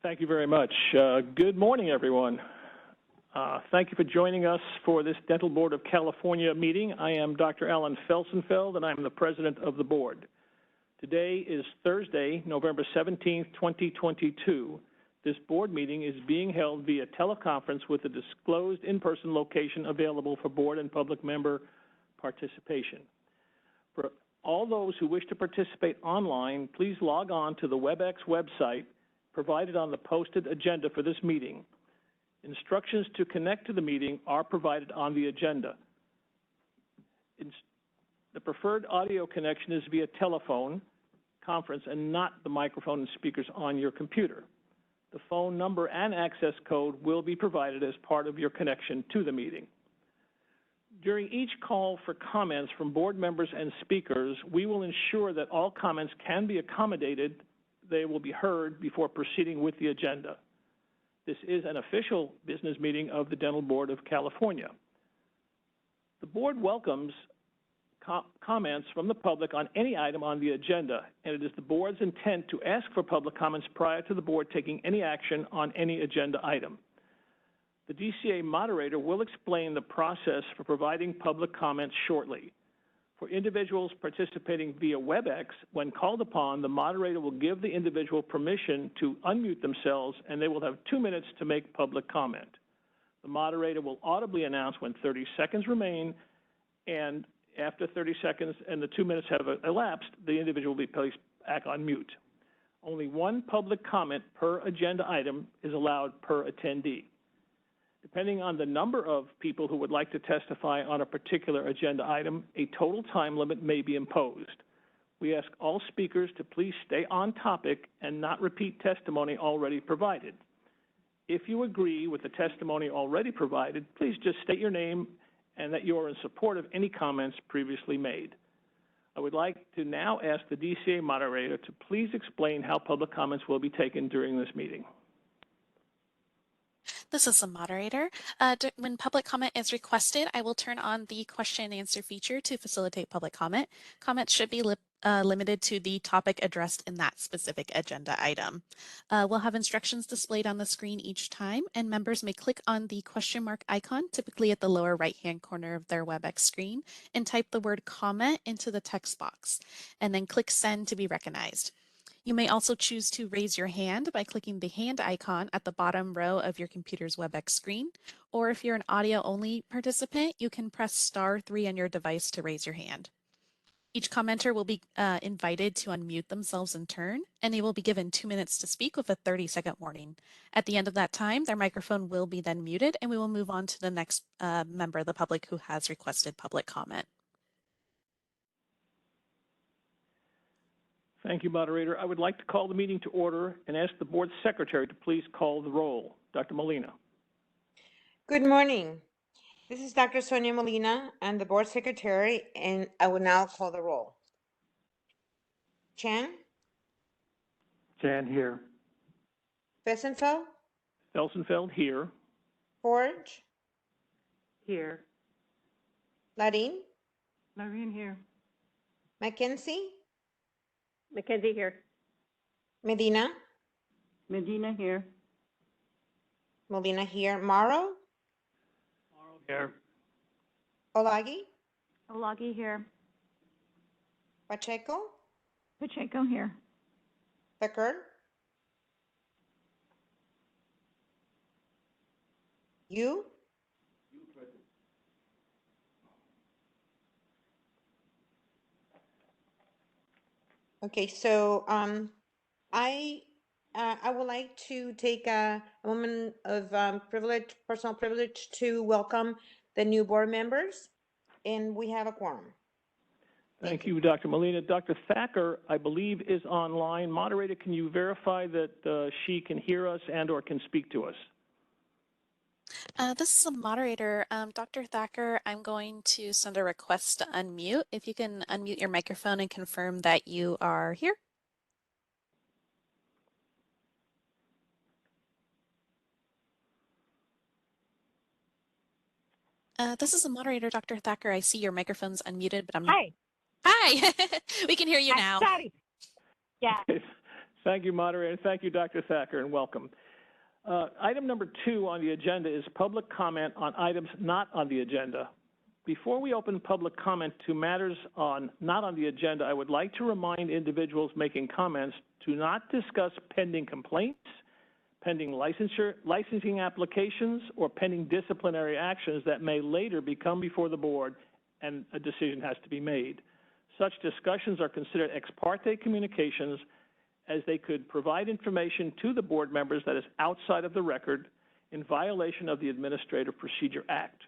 Thank you very much. Good morning, everyone. Thank you for joining us for this Dental Board of California meeting. I am Dr. Alan Felsenfeld, and I'm the president of the board. Today is Thursday, November 17th, 2022. This board meeting is being held via teleconference with a disclosed in-person location available for board and public member participation. For all those who wish to participate online, please log on to the WebEx website provided on the posted agenda for this meeting. Instructions to connect to the meeting are provided on the agenda. The preferred audio connection is via telephone conference and not the microphone and speakers on your computer. The phone number and access code will be provided as part of your connection to the meeting. During each call for comments from board members and speakers, we will ensure that all comments can be accommodated. They will be heard before proceeding with the agenda. This is an official business meeting of the Dental Board of California. The board welcomes comments from the public on any item on the agenda, and it is the board's intent to ask for public comments prior to the board taking any action on any agenda item. The DCA moderator will explain the process for providing public comments shortly. For individuals participating via WebEx, when called upon, the moderator will give the individual permission to unmute themselves, and they will have 2 minutes to make public comment. The moderator will audibly announce when 30 seconds remain, and after 30 seconds and the 2 minutes have elapsed, the individual will be placed back on mute. Only one public comment per agenda item is allowed per attendee. Depending on the number of people who would like to testify on a particular agenda item, a total time limit may be imposed. We ask all speakers to please stay on topic and not repeat testimony already provided. If you agree with the testimony already provided, please just state your name and that you are in support of any comments previously made. I would like to now ask the DCA moderator to please explain how public comments will be taken during this meeting. This is the moderator. When public comment is requested, I will turn on the question and answer feature to facilitate public comment. Comments should be limited to the topic addressed in that specific agenda item. We'll have instructions displayed on the screen each time, and members may click on the question mark icon, typically at the lower right-hand corner of their WebEx screen, and type the word comment into the text box, and then click send to be recognized. You may also choose to raise your hand by clicking the hand icon at the bottom row of your computer's WebEx screen, or if you're an audio-only participant, you can press *3 on your device to raise your hand. Each commenter will be invited to unmute themselves in turn, and they will be given 2 minutes to speak with a 30-second warning. At the end of that time, their microphone will be then muted, and we will move on to the next member of the public who has requested public comment. Thank you, moderator. I would like to call the meeting to order and ask the board secretary to please call the roll. Dr. Molina. Good morning. This is Dr. Sonia Molina. I'm the board secretary, and I will now call the roll. Chan? Chan here. Felsenfeld? Felsenfeld here. Forge? Here. Larin? Larin here. Mackenzie? Mackenzie here. Medina? Medina here. Molina here. Morrow? Morrow here. Olagi? Olagi here. Pacheco? Pacheco here. Thacker? You? Okay, so I would like to take a moment of personal privilege to welcome the new board members, and we have a quorum. Thank you, Dr. Molina. Dr. Thacker, I believe, is online. Moderator, can you verify that she can hear us and or can speak to us? This is a moderator. Dr. Thacker, I'm going to send a request to unmute. If you can unmute your microphone and confirm that you are here. This is a moderator, Dr. Thacker. I see your microphone's unmuted, but I'm not. Hi. Hi. We can hear you now. Sorry. Yeah. Thank you, moderator. Thank you, Dr. Thacker, and welcome. Item number 2 on the agenda is public comment on items not on the agenda. Before we open public comment to matters not on the agenda, I would like to remind individuals making comments to not discuss pending complaints, pending licensing applications, or pending disciplinary actions that may later become before the board and a decision has to be made. Such discussions are considered ex parte communications, as they could provide information to the board members that is outside of the record in violation of the Administrative Procedure Act.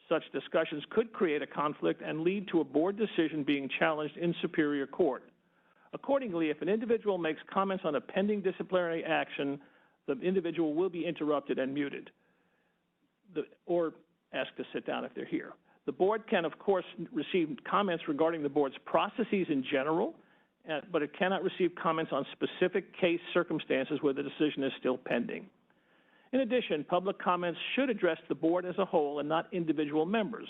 Such discussions could create a conflict and lead to a board decision being challenged in Superior Court. Accordingly, if an individual makes comments on a pending disciplinary action, the individual will be interrupted and muted, or asked to sit down if they're here. The board can, of course, receive comments regarding the board's processes in general, but it cannot receive comments on specific case circumstances where the decision is still pending. In addition, public comments should address the board as a whole and not individual members.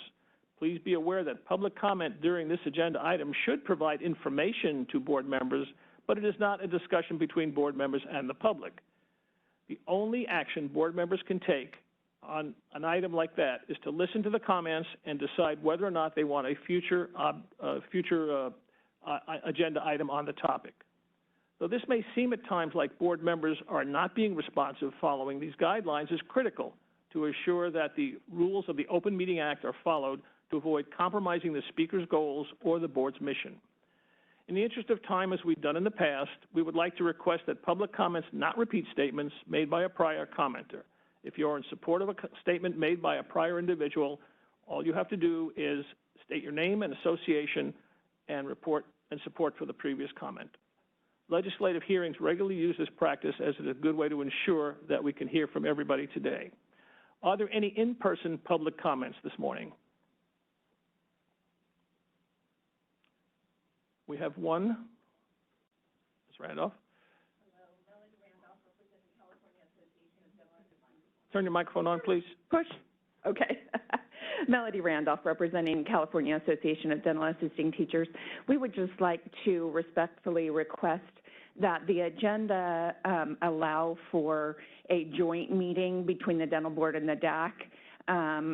Please be aware that public comment during this agenda item should provide information to board members, but it is not a discussion between board members and the public. The only action board members can take on an item like that is to listen to the comments and decide whether or not they want a future agenda item on the topic. Though this may seem at times like board members are not being responsive, following these guidelines is critical to assure that the rules of the Open Meeting Act are followed to avoid compromising the speaker's goals or the board's mission. In the interest of time, as we've done in the past, we would like to request that public comments not repeat statements made by a prior commenter. If you are in support of a statement made by a prior individual, all you have to do is state your name and association and report and support for the previous comment. Legislative hearings regularly use this practice as it is a good way to ensure that we can hear from everybody today. Are there any in-person public comments this morning? We have one. Ms. Randolph. Hello, Melody Randolph, representing California Association of Dental Assistants. Turn your microphone on, please. Push. Okay. Melody Randolph, representing California Association of Dental Assisting Teachers. We would just like to respectfully request that the agenda allow for a joint meeting between the Dental Board and the DAC,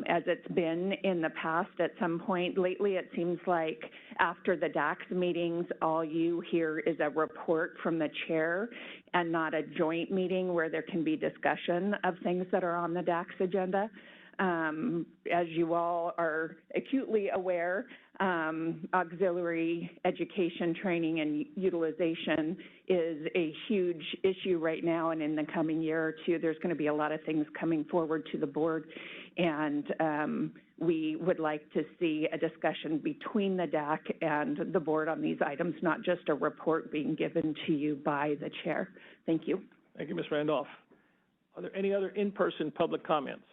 as it's been in the past at some point. Lately, it seems like after the DAC's meetings, all you hear is a report from the chair and not a joint meeting where there can be discussion of things that are on the DAC's agenda. As you all are acutely aware, auxiliary education, training, and utilization is a huge issue right now, and in the coming year or two, there's going to be a lot of things coming forward to the board, and we would like to see a discussion between the DAC and the board on these items, not just a report being given to you by the chair. Thank you. Thank you, Ms. Randolph. Are there any other in-person public comments?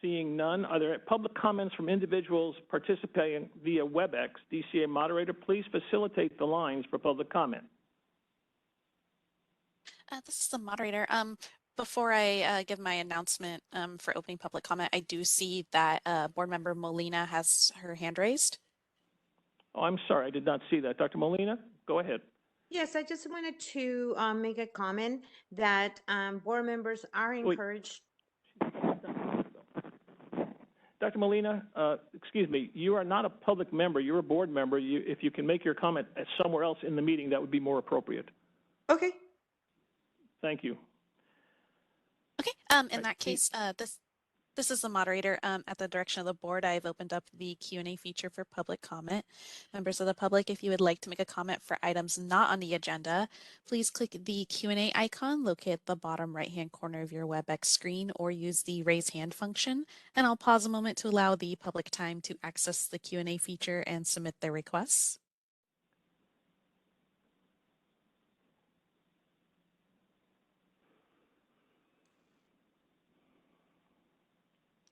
Seeing none, are there public comments from individuals participating via WebEx? DCA moderator, please facilitate the lines for public comment. This is the moderator. Before I give my announcement for opening public comment, I do see that Board Member Molina has her hand raised. Oh, I'm sorry, I did not see that. Dr. Molina, go ahead. Yes, I just wanted to make a comment that board members are encouraged. Dr. Molina, excuse me, you are not a public member, you're a board member. If you can make your comment somewhere else in the meeting, that would be more appropriate. Okay. Thank you. Okay, in that case, this is the moderator. At the direction of the board, I've opened up the Q&A feature for public comment. Members of the public, if you would like to make a comment for items not on the agenda, please click the Q&A icon located at the bottom right-hand corner of your WebEx screen, or use the raise hand function. And I'll pause a moment to allow the public time to access the Q&A feature and submit their requests.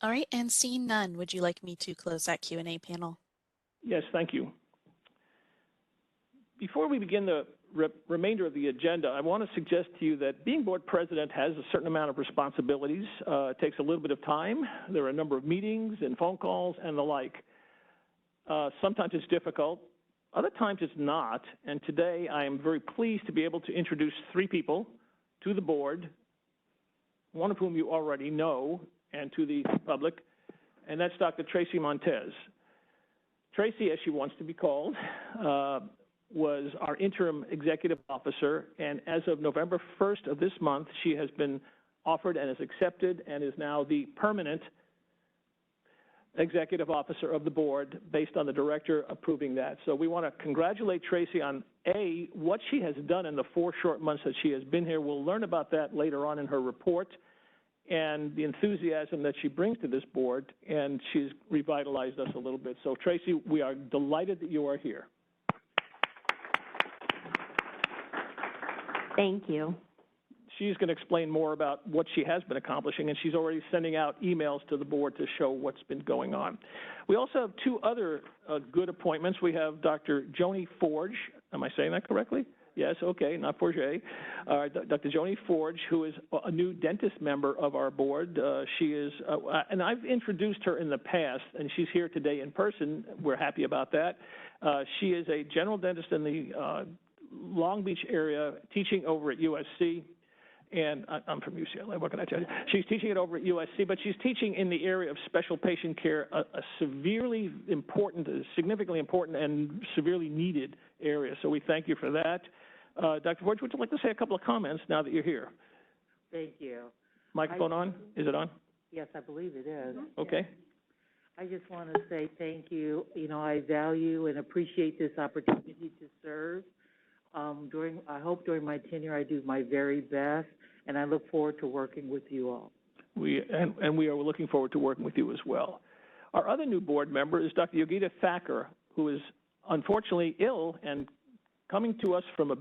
All right, and seeing none, would you like me to close that Q&A panel? Yes, thank you. Before we begin the remainder of the agenda, I want to suggest to you that being board president has a certain amount of responsibilities. It takes a little bit of time. There are a number of meetings and phone calls and the like. Sometimes it's difficult. Other times it's not, and today I am very pleased to be able to introduce 3 people to the board, one of whom you already know, and to the public, and that's Dr. Tracy Montez. Tracy, as she wants to be called, was our interim executive officer, and as of November 1st of this month, she has been offered and is accepted and is now the permanent executive officer of the board based on the director approving that. So we want to congratulate Tracy on, A, what she has done in the 4 short months that she has been here. We'll learn about that later on in her report, and the enthusiasm that she brings to this board, and she's revitalized us a little bit. So Tracy, we are delighted that you are here. Thank you. She's going to explain more about what she has been accomplishing, and she's already sending out emails to the board to show what's been going on. We also have 2 other good appointments. We have Dr. Joni Forge. Am I saying that correctly? Yes, okay, not Forget. Dr. Joni Forge, who is a new dentist member of our board. She is, and I've introduced her in the past, and she's here today in person. We're happy about that. She is a general dentist in the Long Beach area, teaching over at USC. And I'm from UCLA, what can I tell you? She's teaching it over at USC, but she's teaching in the area of special patient care, a severely important, significantly important, and severely needed area. So we thank you for that. Dr. Forge, would you like to say a couple of comments now that you're here? Thank you. Microphone on? Is it on? Yes, I believe it is. Okay. I just want to say thank you. You know, I value and appreciate this opportunity to serve. I hope during my tenure I do my very best, and I look forward to working with you all. We are looking forward to working with you as well. Our other new board member is Dr. Yogita Thacker, who is unfortunately ill and coming to us from a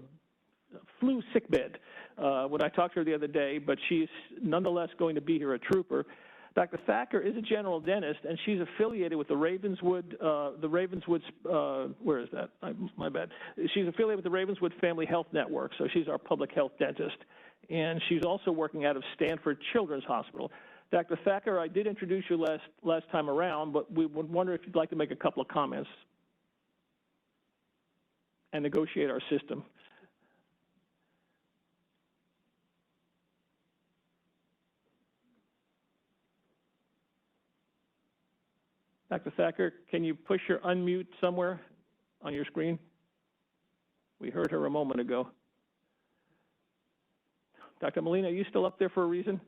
flu sickbed when I talked to her the other day, but she's nonetheless going to be here, a trooper. Dr. Thacker is a general dentist, and she's affiliated with the Ravenswood, where is that? My bad. She's affiliated with the Ravenswood Family Health Network, so she's our public health dentist. And she's also working out of Stanford Children's Hospital. Dr. Thacker, I did introduce you last time around, but we would wonder if you'd like to make a couple of comments and negotiate our system. Dr. Thacker, can you push your unmute somewhere on your screen? We heard her a moment ago. Dr. Molina, are you still up there for a reason?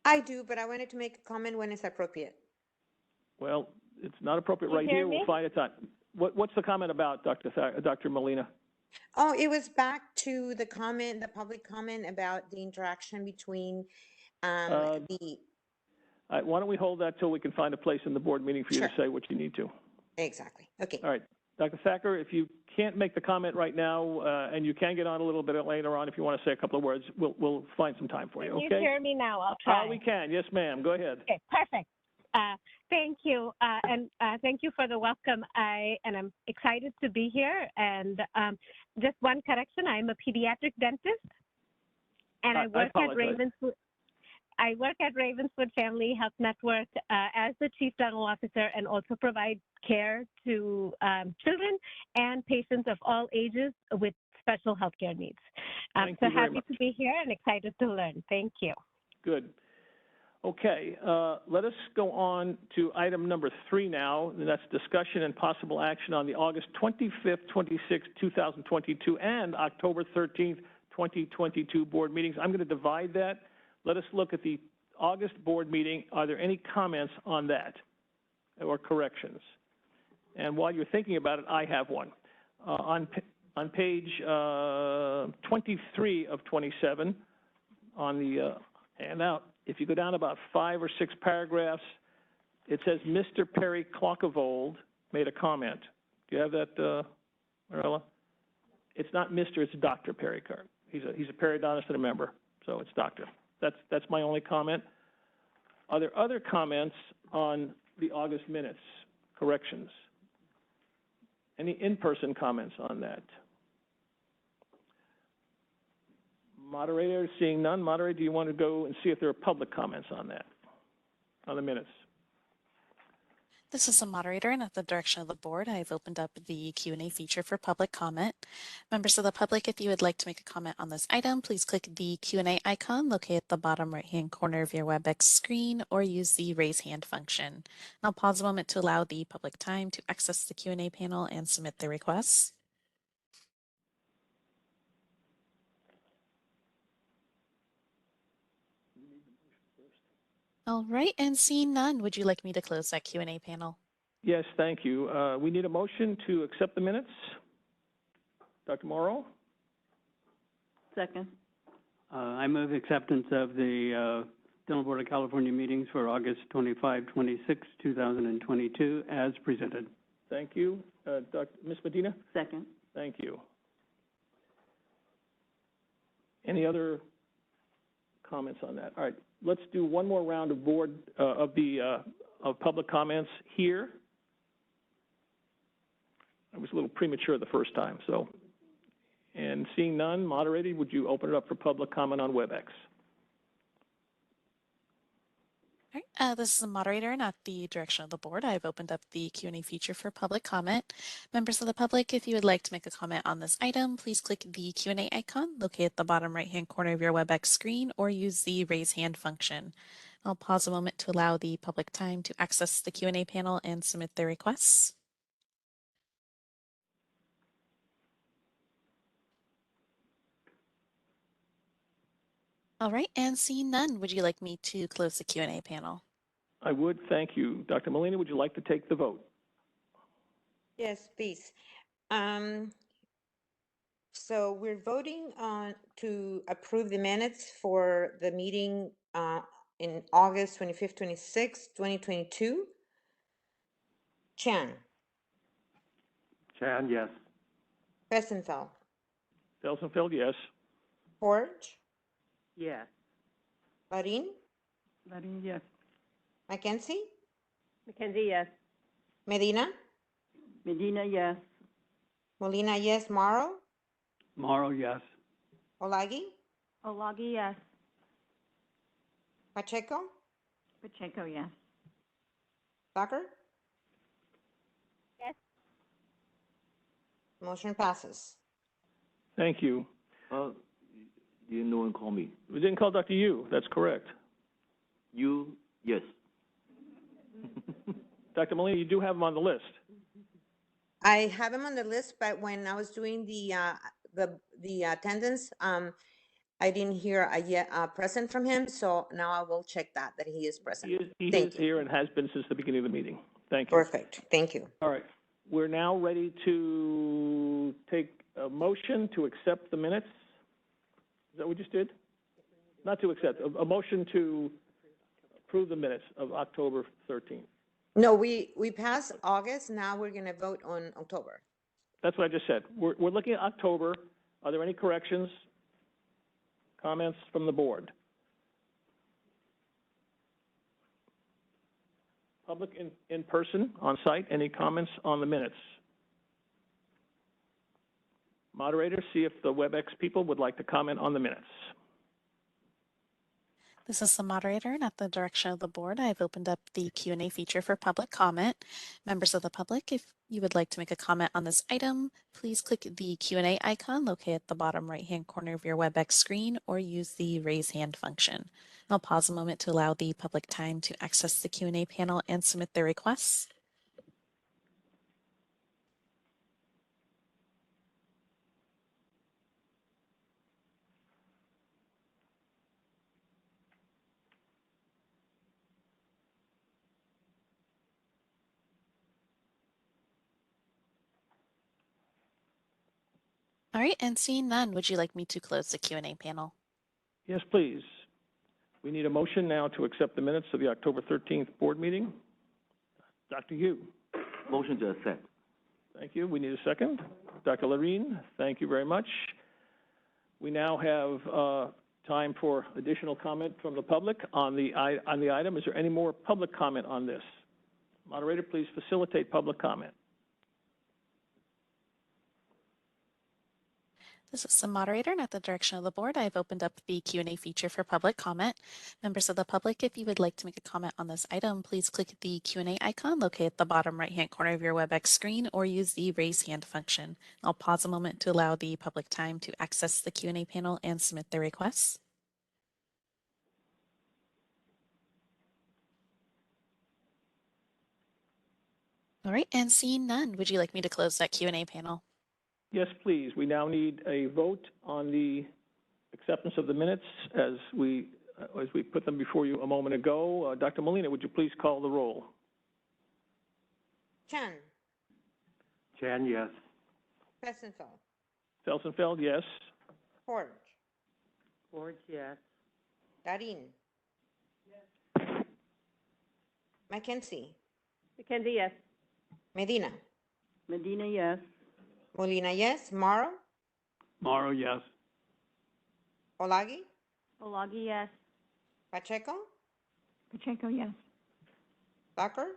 I do, but I wanted to make a comment when it's appropriate. Well, it's not appropriate right here. We'll find a time. What's the comment about, Dr. Molina? Oh, it was back to the comment, the public comment about the interaction between the... Why don't we hold that till we can find a place in the board meeting for you to say what you need to. Exactly. Okay. All right. Dr. Thacker, if you can't make the comment right now, and you can get on a little bit later on if you want to say a couple of words, we'll find some time for you, okay? Can you hear me now? I'll try. We can. Yes, ma'am. Go ahead. Okay, perfect. Thank you, and thank you for the welcome. I'm excited to be here. And just one correction: I'm a pediatric dentist, and I work at Ravenswood. I work at Ravenswood Family Health Network as the Chief Dental Officer, and also provide care to children and patients of all ages with special healthcare needs. So happy to be here and excited to learn. Thank you. Good. Okay, let us go on to item number 3 now, and that's discussion and possible action on the August 25th, 26th, 2022, and October 13th, 2022 board meetings. I'm going to divide that. Let us look at the August board meeting. Are there any comments on that or corrections? And while you're thinking about it, I have one. On page 23 of 27 on the handout, if you go down about 5 or 6 paragraphs, it says Mr. Perry Clockevold made a comment. Do you have that, Marilla? It's not Mr., it's Dr. Perry Card. He's a periodontist and a member, so it's Dr. That's my only comment. Are there other comments on the August minutes, corrections? Any in-person comments on that? Moderator, seeing none. Moderator, do you want to go and see if there are public comments on that, on the minutes? This is the moderator, and at the direction of the board, I've opened up the Q&A feature for public comment. Members of the public, if you would like to make a comment on this item, please click the Q&A icon located at the bottom right-hand corner of your WebEx screen or use the raise hand function. I'll pause a moment to allow the public time to access the Q&A panel and submit their requests. All right, and seeing none, would you like me to close that Q&A panel? Yes, thank you. We need a motion to accept the minutes. Dr. Morrow? Second. I move acceptance of the Dental Board of California meetings for August 25, 26, 2022 as presented. Thank you. Ms. Medina? Second. Thank you. Any other comments on that? All right, let's do one more round of board of public comments here. I was a little premature the first time, so. And seeing none, moderator, would you open it up for public comment on WebEx? All right, this is the moderator, and at the direction of the board, I've opened up the Q&A feature for public comment. Members of the public, if you would like to make a comment on this item, please click the Q&A icon located at the bottom right-hand corner of your WebEx screen or use the raise hand function. I'll pause a moment to allow the public time to access the Q&A panel and submit their requests. All right, and seeing none, would you like me to close the Q&A panel? I would, thank you. Dr. Molina, would you like to take the vote? Yes, please. So we're voting on to approve the minutes for the meeting in August 25th, 26th, 2022. Chan, Chan, yes. Fessenfeld, Felsenfeld, yes. Porge, Yes. Larin, Larin, yes. Mackenzie, Mackenzie, yes. Medina, Medina, yes. Molina, yes. Morrow, Morrow, yes. Olagi, Olagi, yes. Pacheco, Pacheco, yes. Tucker. Yes. Motion passes. Thank you. No one call me. We didn't call Dr. Yu, that's correct. You, yes. Dr. Molina, you do have him on the list. I have him on the list, but when I was doing the attendance, I didn't hear a present from him, so now I will check that he is present. He Thank is you. here and has been since the beginning of the meeting. Thank you. Perfect. Thank you. All right. We're now ready to take a motion to accept the minutes. Is that what we just did? Not to accept, a motion to approve the minutes of October 13th. No, we passed August. Now we're going to vote on October. That's what I just said. We're looking at October. Are there any corrections, comments from the board? Public in person, on site, any comments on the minutes? Moderator, see if the WebEx people would like to comment on the minutes. This is the moderator, and at the direction of the board, I've opened up the Q&A feature for public comment. Members of the public, if you would like to make a comment on this item, please click the Q&A icon located at the bottom right-hand corner of your WebEx screen or use the raise hand function. I'll pause a moment to allow the public time to access the Q&A panel and submit their requests. All right, and seeing none, would you like me to close the Q&A panel? Yes, please. We need a motion now to accept the minutes of the October 13th board meeting. Dr. Yu. Motion to accept. Thank you. We need a second. Dr. Larin, thank you very much. We now have time for additional comment from the public on the item. Is there any more public comment on this? Moderator, please facilitate public comment. This is the moderator, and at the direction of the board, I've opened up the Q&A feature for public comment. Members of the public, if you would like to make a comment on this item, please click the Q&A icon located at the bottom right-hand corner of your WebEx screen or use the raise hand function. I'll pause a moment to allow the public time to access the Q&A panel and submit their requests. All right, and seeing none, would you like me to close that Q&A panel? Yes, please. We now need a vote on the acceptance of the minutes as we put them before you a moment ago. Dr. Molina, would you please call the roll? Chan, Chan, yes. Felsenfeld, Felsenfeld, yes. Forge, Forge, yes. Darin. Mackenzie, McKenzie, yes. Medina, Medina, yes. Molina, yes. Morrow, Morrow, yes. Olagi, Olagi, yes. Pacheco, Pacheco, yes. Thakur,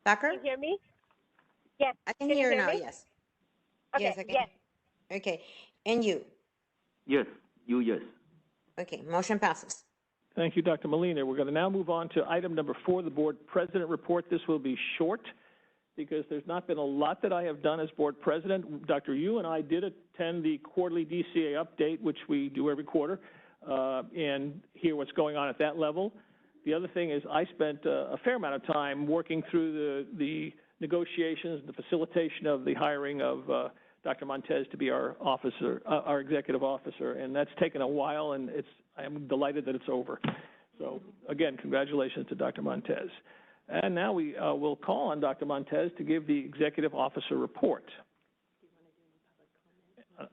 Thakur? Can you hear me? Yes. I can Can you hear hear now, me? yes. Okay, Yes, I can. yes. Okay, and you? Yes. You, yes. Okay, motion passes. Thank you, Dr. Molina. We're going to now move on to item number 4, the board president report. This will be short because there's not been a lot that I have done as board president. Dr. Yu and I did attend the quarterly DCA update, which we do every quarter, and hear what's going on at that level. The other thing is I spent a fair amount of time working through the negotiations, the facilitation of the hiring of Dr. Montez to be our officer, our executive officer, and that's taken a while, and I am delighted that it's over. So again, congratulations to Dr. Montez. And now we will call on Dr. Montez to give the executive officer report.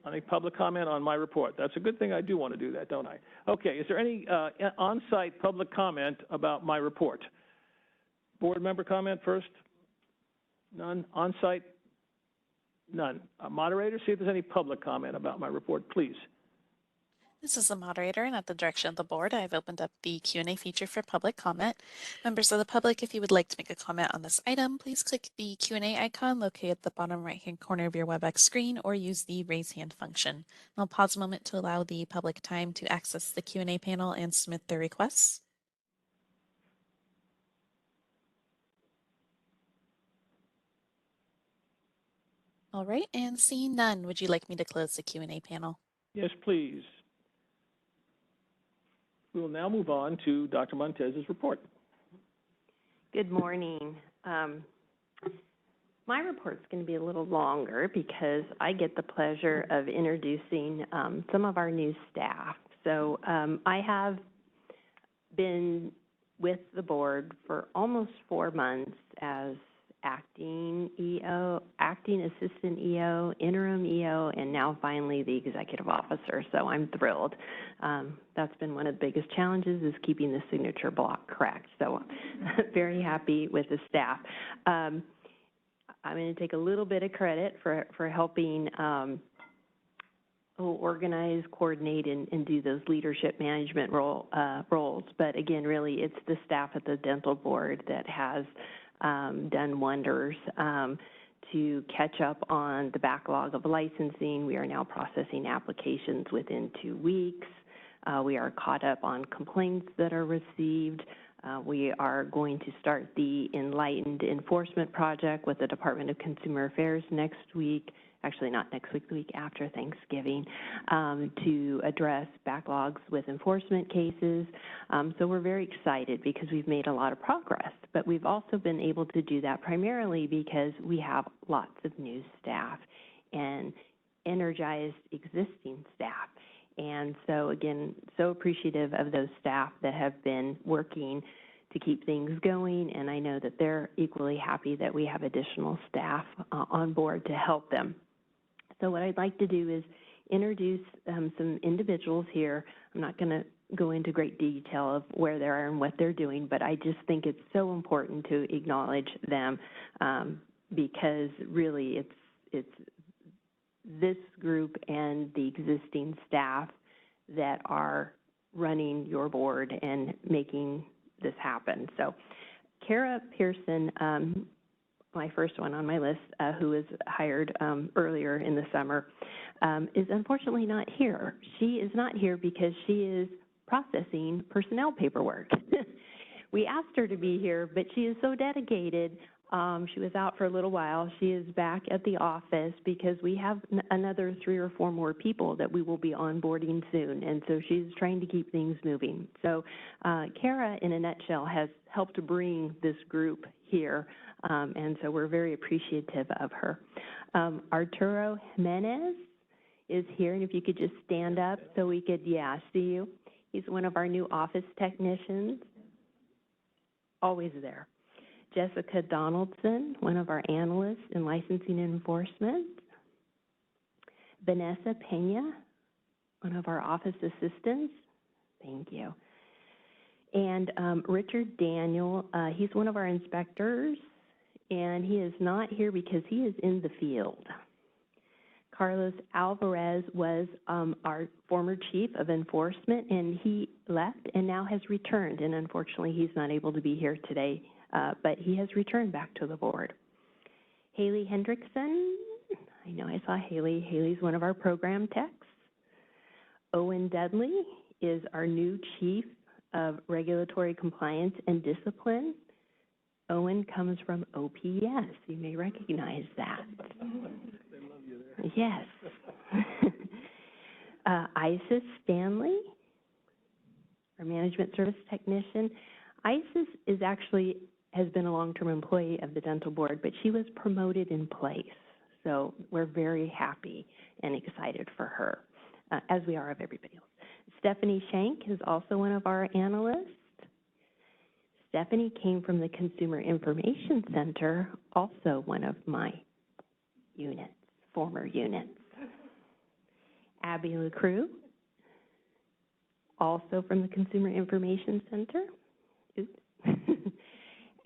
Any public comment on my report? That's a good thing. I do want to do that, don't I? Okay, is there any on-site public comment about my report? Board member comment first? None. On-site? None. Moderator, see if there's any public comment about my report, please. This is the moderator, and at the direction of the board, I've opened up the Q&A feature for public comment. Members of the public, if you would like to make a comment on this item, please click the Q&A icon located at the bottom right-hand corner of your WebEx screen or use the raise hand function. I'll pause a moment to allow the public time to access the Q&A panel and submit their requests. All right, and seeing none, would you like me to close the Q&A panel? Yes, please. We will now move on to Dr. Montez's report. Good morning. My report's going to be a little longer because I get the pleasure of introducing some of our new staff. So I have been with the board for almost 4 months as acting EO, acting assistant EO, interim EO, and now finally the executive officer. So I'm thrilled. That's been one of the biggest challenges is keeping the signature block correct. So very happy with the staff. I'm going to take a little bit of credit for helping organize, coordinate, and do those leadership management roles. But again, really, it's the staff at the dental board that has done wonders to catch up on the backlog of licensing. We are now processing applications within 2 weeks. We are caught up on complaints that are received. We are going to start the Enlightened Enforcement Project with the Department of Consumer Affairs next week. Actually, not next week, the week after Thanksgiving, to address backlogs with enforcement cases. So we're very excited because we've made a lot of progress, but we've also been able to do that primarily because we have lots of new staff and energized existing staff. And so again, so appreciative of those staff that have been working to keep things going, and I know that they're equally happy that we have additional staff on board to help them. So what I'd like to do is introduce some individuals here. I'm not going to go into great detail of where they are and what they're doing, but I just think it's so important to acknowledge them because really it's this group and the existing staff that are running your board and making this happen. So Kara Pearson, my first one on my list, who was hired earlier in the summer, is unfortunately not here. She is not here because she is processing personnel paperwork. We asked her to be here, but she is so dedicated. She was out for a little while. She is back at the office because we have another 3 or 4 more people that we will be onboarding soon, and so she's trying to keep things moving. So Kara, in a nutshell, has helped to bring this group here, and so we're very appreciative of her. Arturo Jimenez is here, and if you could just stand up so we could, see you. He's one of our new office technicians, always there. Jessica Donaldson, one of our analysts in licensing and enforcement. Vanessa Pena, one of our office assistants. Thank you. And Richard Daniel, he's one of our inspectors, and he is not here because he is in the field. Carlos Alvarez was our former chief of enforcement, and he left and now has returned, and unfortunately he's not able to be here today, but he has returned back to the board. Haley Hendrickson, I know I saw Haley. Haley's one of our program techs. Owen Dudley is our new chief of regulatory compliance and discipline. Owen comes from OPS. You may recognize that. Yes. Isis Stanley, our management service technician. Isis is actually has been a long-term employee of the dental board, but she was promoted in place. So we're very happy and excited for her, as we are of everybody else. Stephanie Shank is also one of our analysts. Stephanie came from the Consumer Information Center, also one of my units, former units. Abby LaCrue, also from the Consumer Information Center. Oops.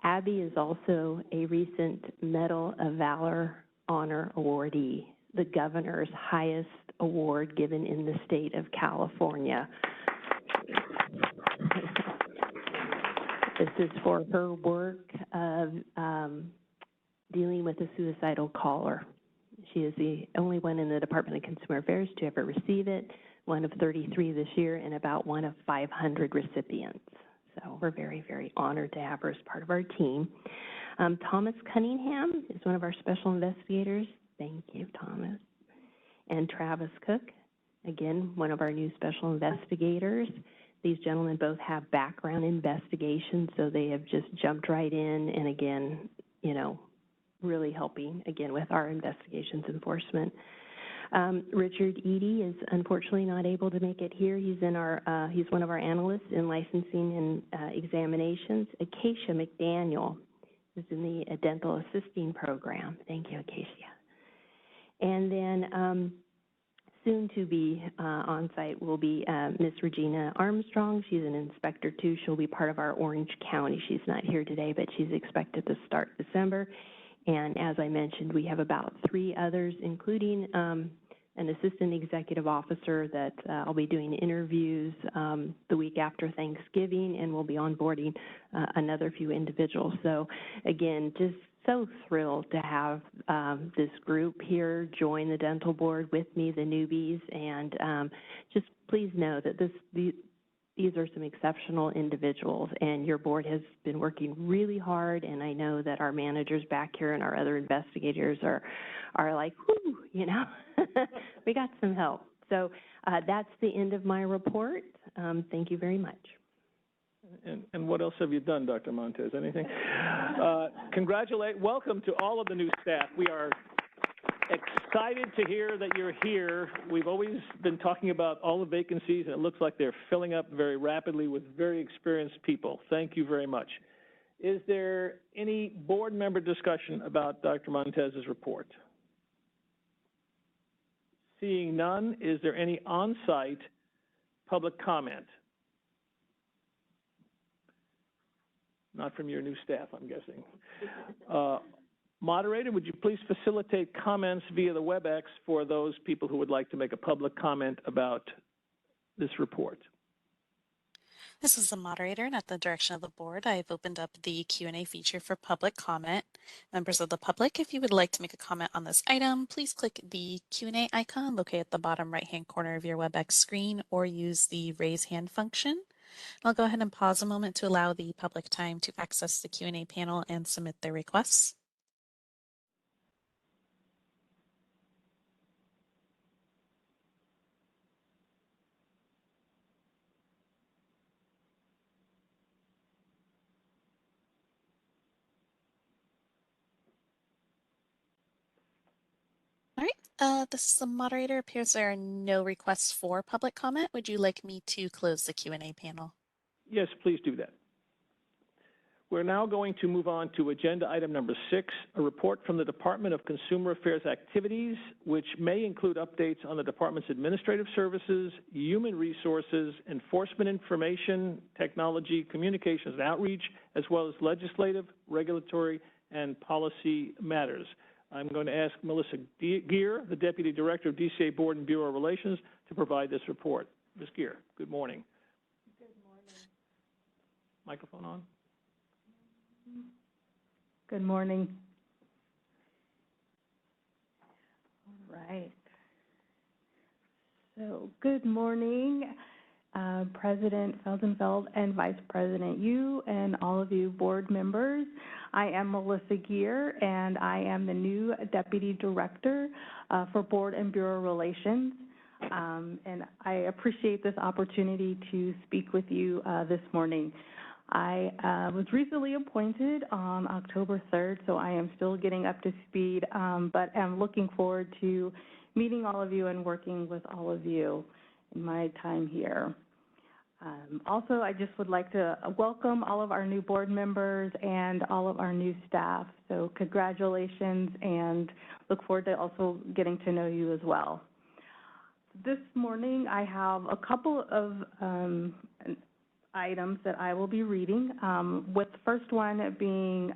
Abby is also a recent Medal of Valor Honor awardee, the governor's highest award given in the state of California. This is for her work of dealing with a suicidal caller. She is the only one in the Department of Consumer Affairs to ever receive it, one of 33 this year, and about one of 500 recipients. So we're very, very honored to have her as part of our team. Thomas Cunningham is one of our special investigators. Thank you, Thomas. And Travis Cook, again, one of our new special investigators. These gentlemen both have background investigations, so they have just jumped right in and, again, you know, really helping, again, with our investigations enforcement. Richard Eady is unfortunately not able to make it here. He's in our, he's one of our analysts in licensing and examinations. Acacia McDaniel is in the dental assisting program. Thank you, Acacia. And then soon to be on site will be Ms. Regina Armstrong. She's an inspector too. She'll be part of our Orange County. She's not here today, but she's expected to start December. And as I mentioned, we have about 3 others, including an assistant executive officer that I'll be doing interviews the week after Thanksgiving, and we'll be onboarding another few individuals. So again, just so thrilled to have this group here join the dental board with me, the newbies, and just please know that these are some exceptional individuals, and your board has been working really hard, and I know that our managers back here and our other investigators are like, whoo, you know, we got some help. So that's the end of my report. Thank you very much. And what else have you done, Dr. Montez? Anything? Welcome to all of the new staff. We are excited to hear that you're here. We've always been talking about all the vacancies, and it looks like they're filling up very rapidly with very experienced people. Thank you very much. Is there any board member discussion about Dr. Montez's report? Seeing none, is there any on-site public comment? Not from your new staff, I'm guessing. Moderator, would you please facilitate comments via the WebEx for those people who would like to make a public comment about this report? This is the moderator, and at the direction of the board, I've opened up the Q&A feature for public comment. Members of the public, if you would like to make a comment on this item, please click the Q&A icon located at the bottom right-hand corner of your WebEx screen or use the raise hand function. I'll go ahead and pause a moment to allow the public time to access the Q&A panel and submit their requests. All right, this is the moderator. Appears there are no requests for public comment. Would you like me to close the Q&A panel? Yes, please do that. We're now going to move on to agenda item number 6, a report from the Department of Consumer Affairs activities, which may include updates on the department's administrative services, human resources, enforcement information, technology, communications and outreach, as well as legislative, regulatory, and policy matters. I'm going to ask Melissa Geer, the Deputy Director of DCA Board and Bureau Relations, to provide this report. Ms. Geer, good morning. Good morning. Microphone on. Good morning. All right. So, good morning, President Felsenfeld and Vice President Yu and all of you board members. I am Melissa Geer, and I am the new Deputy Director for Board and Bureau Relations. And I appreciate this opportunity to speak with you this morning. I was recently appointed on October 3rd, so I am still getting up to speed, but am looking forward to meeting all of you and working with all of you in my time here. Also, I just would like to welcome all of our new board members and all of our new staff. So congratulations, and look forward to also getting to know you as well. This morning, I have a couple of items that I will be reading, with the first one being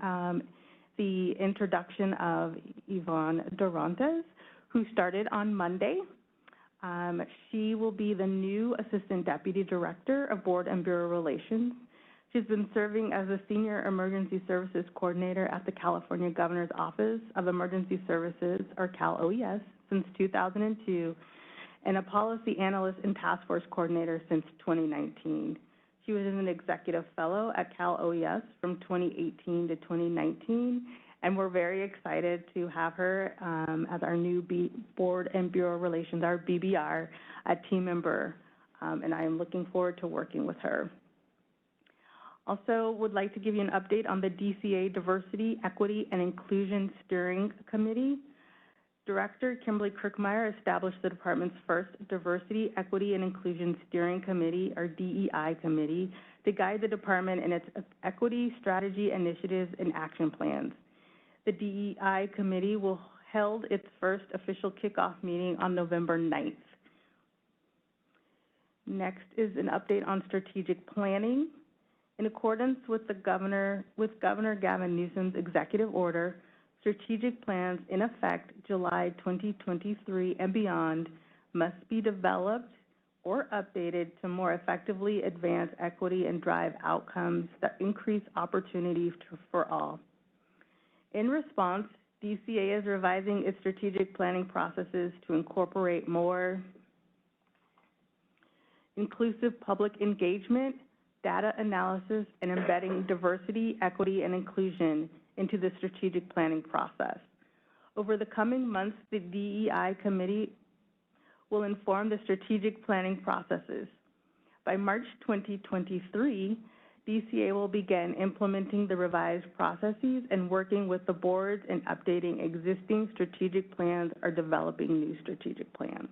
the introduction of Yvonne Durantes, who started on Monday. She will be the new Assistant Deputy Director of Board and Bureau Relations. She's been serving as a Senior Emergency Services Coordinator at the California Governor's Office of Emergency Services, or Cal-OES, since 2002, and a Policy Analyst and Task Force Coordinator since 2019. She was an Executive Fellow at Cal-OES from 2018 to 2019, and we're very excited to have her as our new Board and Bureau Relations, our BBR, a team member, and I am looking forward to working with her. Also would like to give you an update on the DCA Diversity, Equity, and Inclusion Steering Committee. Director Kimberly Kirkmeyer established the department's first Diversity, Equity, and Inclusion Steering Committee, or DEI committee, to guide the department in its equity strategy initiatives and action plans. The DEI committee will held its first official kickoff meeting on November 9th. Next is an update on strategic planning. In accordance with Governor Gavin Newsom's executive order, strategic plans in effect July 2023 and beyond must be developed or updated to more effectively advance equity and drive outcomes that increase opportunities for all. In response, DCA is revising its strategic planning processes to incorporate more inclusive public engagement, data analysis, and embedding diversity, equity, and inclusion into the strategic planning process. Over the coming months, the DEI committee will inform the strategic planning processes. By March 2023, DCA will begin implementing the revised processes and working with the boards in updating existing strategic plans or developing new strategic plans.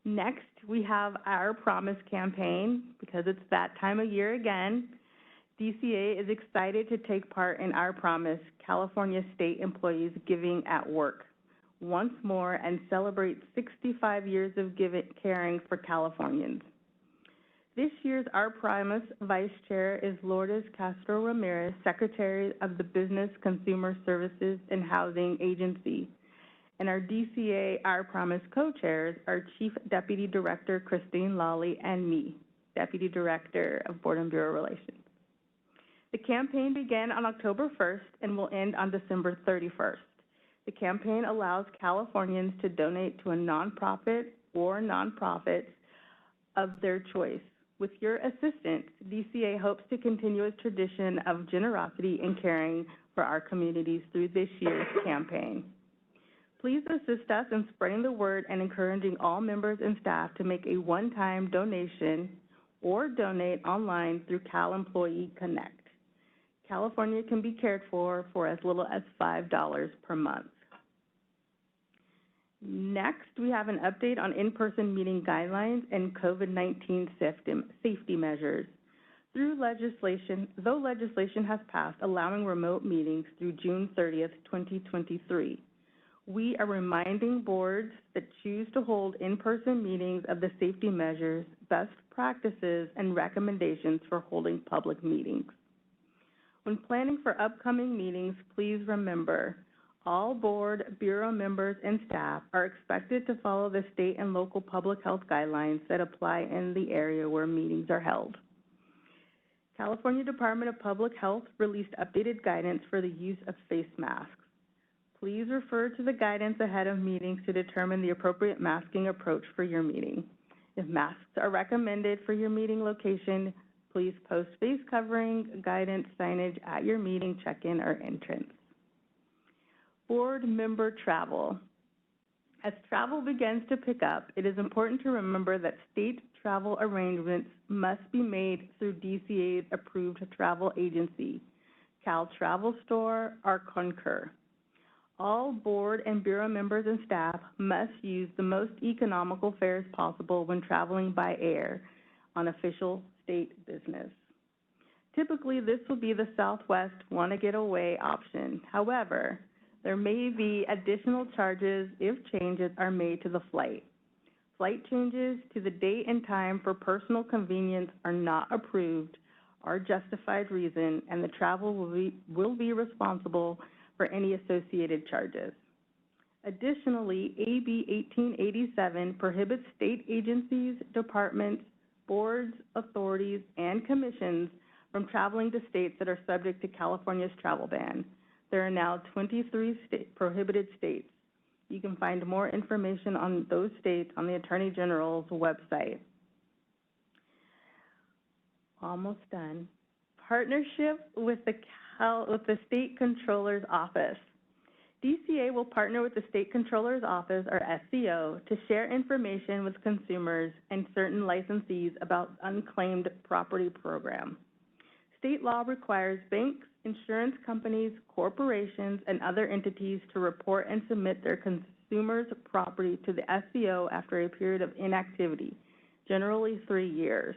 Next, we have our Promise campaign. Because it's that time of year again, DCA is excited to take part in Our Promise, California State Employees Giving at Work, once more, and celebrate 65 years of caring for Californians. This year's Our Promise Vice Chair is Lourdes Castro Ramirez, Secretary of the Business, Consumer Services, and Housing Agency. And our DCA Our Promise co-chairs are Chief Deputy Director Christine Lawley and me. Deputy Director of Board and Bureau Relations. The campaign began on October 1st and will end on December 31st. The campaign allows Californians to donate to a nonprofit or nonprofits of their choice. With your assistance, DCA hopes to continue a tradition of generosity and caring for our communities through this year's campaign. Please assist us in spreading the word and encouraging all members and staff to make a one-time donation or donate online through Cal Employee Connect. California can be cared for as little as $5 per month. Next, we have an update on in-person meeting guidelines and COVID-19 safety measures. Though legislation has passed allowing remote meetings through June 30th, 2023, we are reminding boards that choose to hold in-person meetings of the safety measures, best practices, and recommendations for holding public meetings. When planning for upcoming meetings, please remember, all board, bureau members, and staff are expected to follow the state and local public health guidelines that apply in the area where meetings are held. California Department of Public Health released updated guidance for the use of face masks. Please refer to the guidance ahead of meetings to determine the appropriate masking approach for your meeting. If masks are recommended for your meeting location, please post face covering guidance signage at your meeting check-in or entrance. Board member travel. As travel begins to pick up, it is important to remember that state travel arrangements must be made through DCA's approved travel agency, Cal Travel Store or Concur. All board and bureau members and staff must use the most economical fares possible when traveling by air on official state business. Typically, this will be the Southwest wanna-get-away option. However, there may be additional charges if changes are made to the flight. Flight changes to the date and time for personal convenience are not approved or justified reason, and the travel will be responsible for any associated charges. Additionally, AB 1887 prohibits state agencies, departments, boards, authorities, and commissions from traveling to states that are subject to California's travel ban. There are now 23 prohibited states. You can find more information on those states on the Attorney General's website. Almost done. Partnership with the State Controller's Office. DCA will partner with the State Controller's Office, or SCO, to share information with consumers and certain licensees about unclaimed property program. State law requires banks, insurance companies, corporations, and other entities to report and submit their consumers' property to the SCO after a period of inactivity, generally 3 years.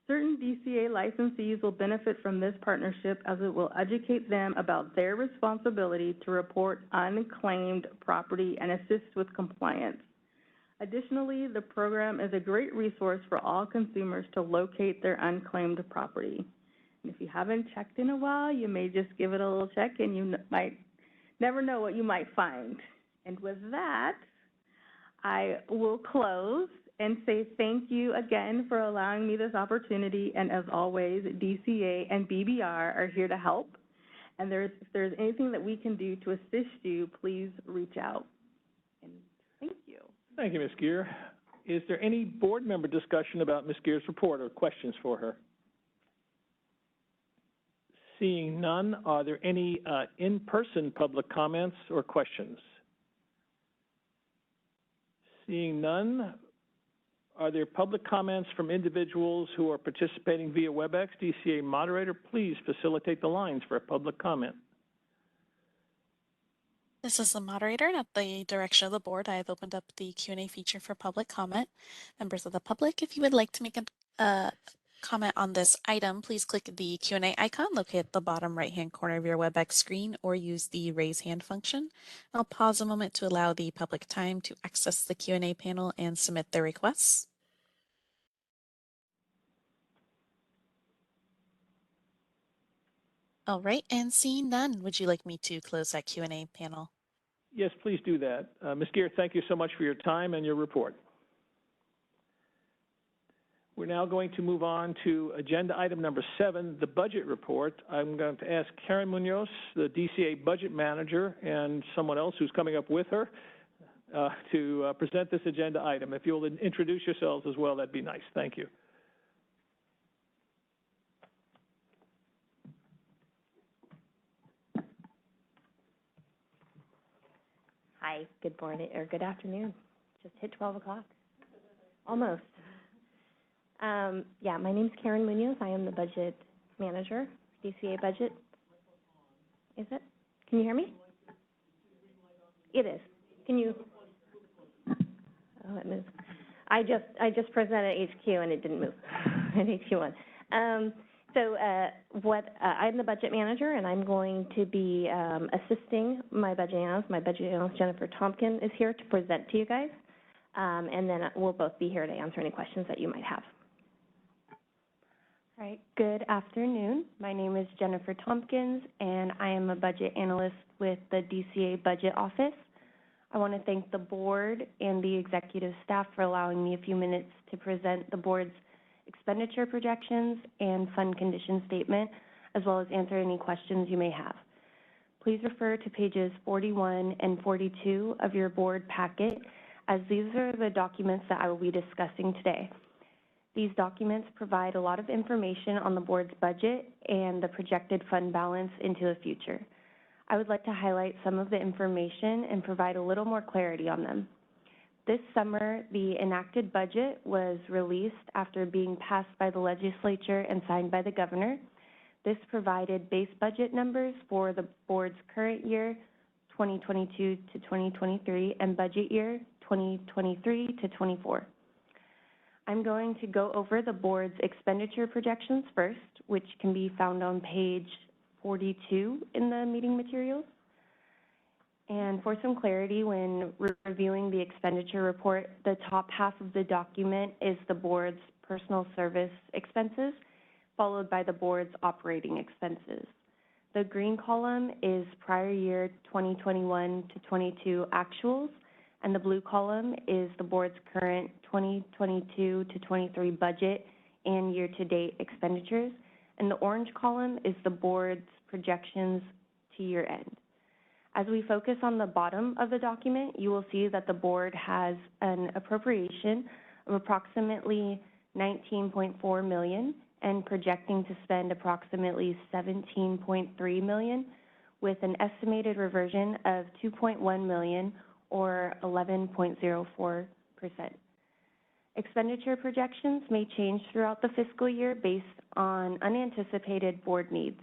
Certain DCA licensees will benefit from this partnership as it will educate them about their responsibility to report unclaimed property and assist with compliance. Additionally, the program is a great resource for all consumers to locate their unclaimed property. And if you haven't checked in a while, you may just give it a little check and you might never know what you might find. And with that, I will close and say thank you again for allowing me this opportunity. And as always, DCA and BBR are here to help. And if there's anything that we can do to assist you, please reach out. And thank you. Thank you, Ms. Geer. Is there any board member discussion about Ms. Geer's report or questions for her? Seeing none, are there any in-person public comments or questions? Seeing none, are there public comments from individuals who are participating via WebEx? DCA moderator, please facilitate the lines for a public comment. This is the moderator, and at the direction of the board, I have opened up the Q&A feature for public comment. Members of the public, if you would like to make a comment on this item, please click the Q&A icon located at the bottom right-hand corner of your WebEx screen or use the raise hand function. I'll pause a moment to allow the public time to access the Q&A panel and submit their requests. All right, and seeing none, would you like me to close that Q&A panel? Yes, please do that. Ms. Geer, thank you so much for your time and your report. We're now going to move on to agenda item number 7, the budget report. I'm going to ask Karen Munoz, the DCA budget manager, and someone else who's coming up with her to present this agenda item. If you'll introduce yourselves as well, that'd be nice. Thank you. Hi, good morning, or good afternoon. Just hit 12 o'clock. Almost. Yeah, my name's Karen Munoz. I am the budget manager, DCA budget. Is it? Can you hear me? It is. Can you? Oh, it moves. I just presented HQ and it didn't move at HQ1. I'm the budget manager, and I'm going to be assisting my budget analyst. My budget analyst, Jennifer Tompkins, is here to present to you guys, and then we'll both be here to answer any questions that you might have. All right, good afternoon. My name is Jennifer Tompkins, and I am a budget analyst with the DCA Budget Office. I want to thank the board and the executive staff for allowing me a few minutes to present the board's expenditure projections and fund condition statement, as well as answer any questions you may have. Please refer to pages 41 and 42 of your board packet, as these are the documents that I will be discussing today. These documents provide a lot of information on the board's budget and the projected fund balance into the future. I would like to highlight some of the information and provide a little more clarity on them. This summer, the enacted budget was released after being passed by the legislature and signed by the governor. This provided base budget numbers for the board's current year, 2022 to 2023, and budget year, 2023 to 24. I'm going to go over the board's expenditure projections first, which can be found on page 42 in the meeting materials. And for some clarity, when reviewing the expenditure report, the top half of the document is the board's personal service expenses, followed by the board's operating expenses. The green column is prior year 2021 to 22 actuals, and the blue column is the board's current 2022 to 23 budget and year-to-date expenditures, and the orange column is the board's projections to year-end. As we focus on the bottom of the document, you will see that the board has an appropriation of approximately $19.4 million and projecting to spend approximately $17.3 million, with an estimated reversion of $2.1 million or 11.04%. Expenditure projections may change throughout the fiscal year based on unanticipated board needs.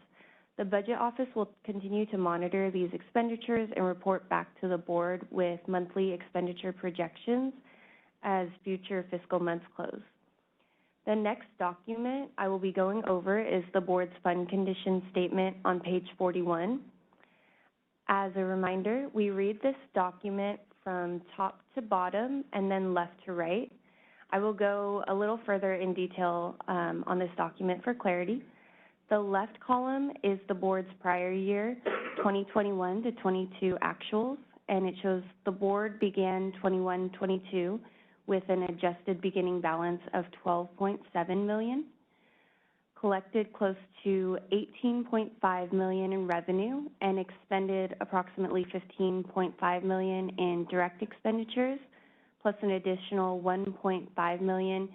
The Budget Office will continue to monitor these expenditures and report back to the board with monthly expenditure projections as future fiscal months close. The next document I will be going over is the board's fund condition statement on page 41. As a reminder, we read this document from top to bottom and then left to right. I will go a little further in detail on this document for clarity. The left column is the board's prior year, 2021 to 22 actuals, and it shows the board began 21-22 with an adjusted beginning balance of $12.7 million, collected close to $18.5 million in revenue, and expended approximately $15.5 million in direct expenditures, plus an additional $1.5 million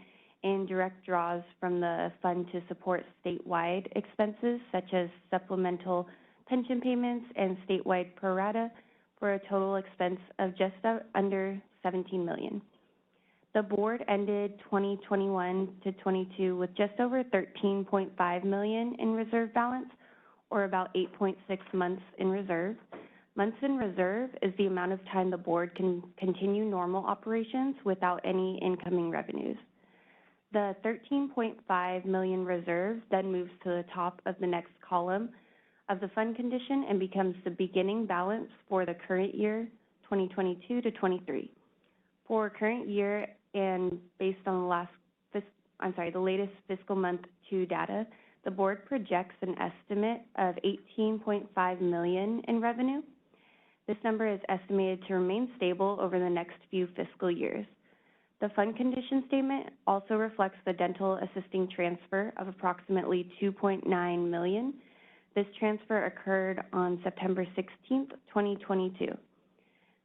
in direct draws from the fund to support statewide expenses such as supplemental pension payments and statewide pro rata, for a total expense of just under $17 million. The board ended 2021 to 22 with just over $13.5 million in reserve balance, or about 8.6 months in reserve. Months in reserve is the amount of time the board can continue normal operations without any incoming revenues. The $13.5 million reserve then moves to the top of the next column of the fund condition and becomes the beginning balance for the current year, 2022 to 23. For current year and based on the latest fiscal month 2 data, the board projects an estimate of $18.5 million in revenue. This number is estimated to remain stable over the next few fiscal years. The fund condition statement also reflects the dental assisting transfer of approximately $2.9 million. This transfer occurred on September 16th, 2022.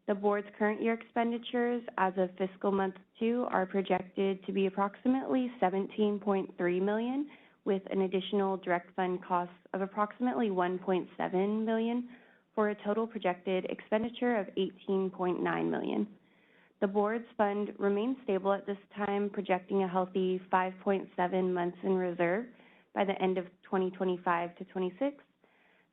The board's current year expenditures as of fiscal month 2 are projected to be approximately $17.3 million, with an additional direct fund costs of approximately $1.7 million, for a total projected expenditure of $18.9 million. The board's fund remains stable at this time, projecting a healthy 5.7 months in reserve by the end of 2025 to 26.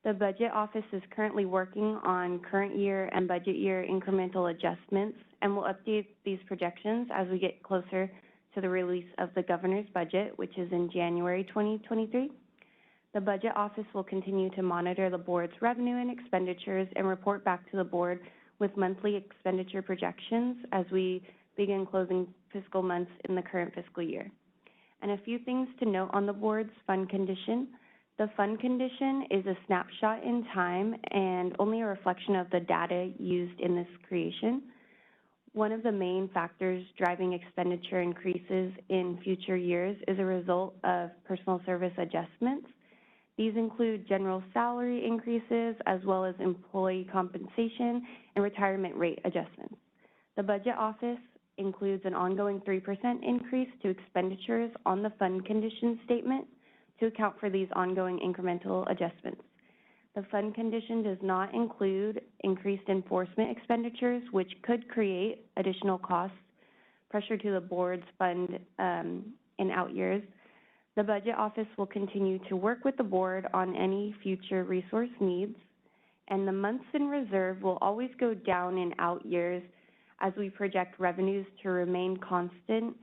The budget office is currently working on current year and budget year incremental adjustments and will update these projections as we get closer to the release of the governor's budget, which is in January 2023. The budget office will continue to monitor the board's revenue and expenditures and report back to the board with monthly expenditure projections as we begin closing fiscal months in the current fiscal year. And a few things to note on the board's fund condition. The fund condition is a snapshot in time and only a reflection of the data used in this creation. One of the main factors driving expenditure increases in future years is a result of personal service adjustments. These include general salary increases as well as employee compensation and retirement rate adjustments. The budget office includes an ongoing 3% increase to expenditures on the fund condition statement to account for these ongoing incremental adjustments. The fund condition does not include increased enforcement expenditures, which could create additional costs, pressure to the board's fund in out years. The budget office will continue to work with the board on any future resource needs, and the months in reserve will always go down in out years as we project revenues to remain constant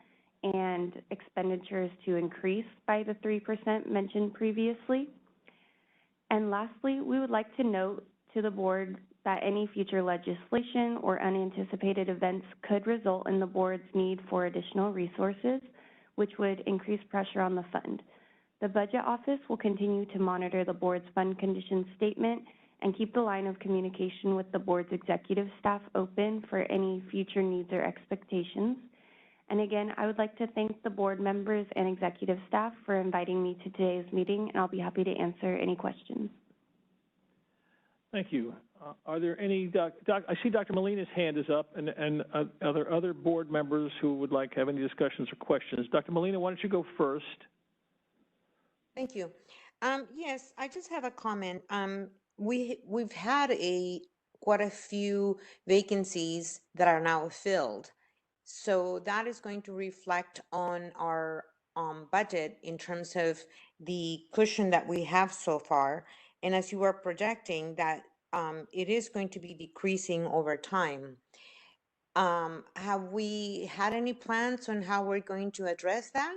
and expenditures to increase by the 3% mentioned previously. And lastly, we would like to note to the board that any future legislation or unanticipated events could result in the board's need for additional resources, which would increase pressure on the fund. The budget office will continue to monitor the board's fund condition statement and keep the line of communication with the board's executive staff open for any future needs or expectations. And again, I would like to thank the board members and executive staff for inviting me to today's meeting, and I'll be happy to answer any questions. Thank you. Are there any, I see Dr. Molina's hand is up, and are there other board members who would like to have any discussions or questions? Dr. Molina, why don't you go first? Thank you. Yes, I just have a comment. We've had quite a few vacancies that are now filled. So that is going to reflect on our budget in terms of the cushion that we have so far. And as you are projecting that it is going to be decreasing over time. Have we had any plans on how we're going to address that?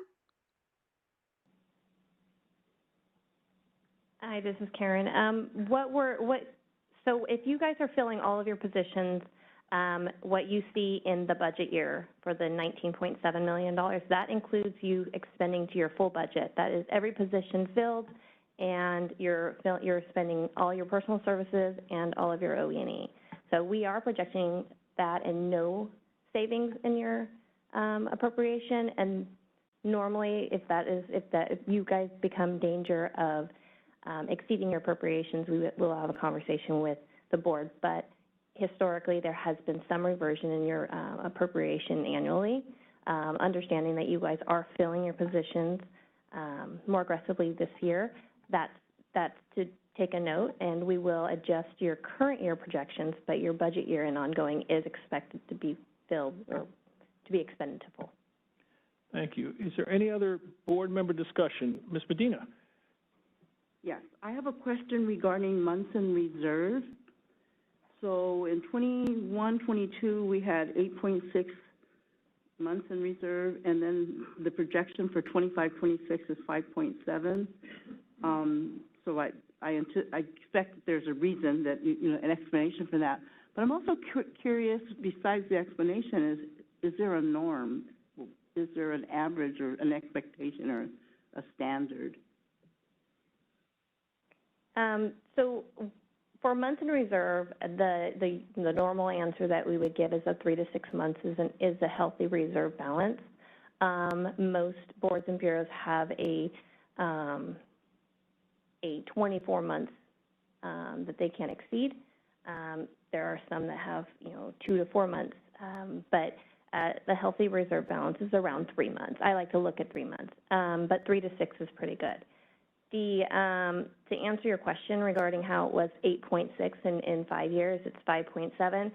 Hi, this is Karen. So if you guys are filling all of your positions, what you see in the budget year for the $19.7 million, that includes you expending to your full budget. That is every position filled, and you're spending all your personal services and all of your OE&E. So we are projecting that and no savings in your appropriation. And normally, if you guys become danger of exceeding your appropriations, we'll have a conversation with the board. But historically, there has been some reversion in your appropriation annually, understanding that you guys are filling your positions more aggressively this year. That's to take a note, and we will adjust your current year projections, but your budget year and ongoing is expected to be filled or to be expended to full. Thank you. Is there any other board member discussion? Ms. Medina? Yes, I have a question regarding months in reserve. So in 21-22, we had 8.6 months in reserve, and then the projection for 25-26 is 5.7. So I expect that there's a reason that, an explanation for that. But I'm also curious, besides the explanation, is there a norm? Is there an average or an expectation or a standard? So For months in reserve, the normal answer that we would give is a 3 to 6 months is a healthy reserve balance. Most boards and bureaus have a 24 months that they can't exceed. There are some that have 2 to 4 months, but the healthy reserve balance is around 3 months. I like to look at 3 months, but 3 to 6 is pretty good. To answer your question regarding how it was 8.6 in 5 years, it's 5.7.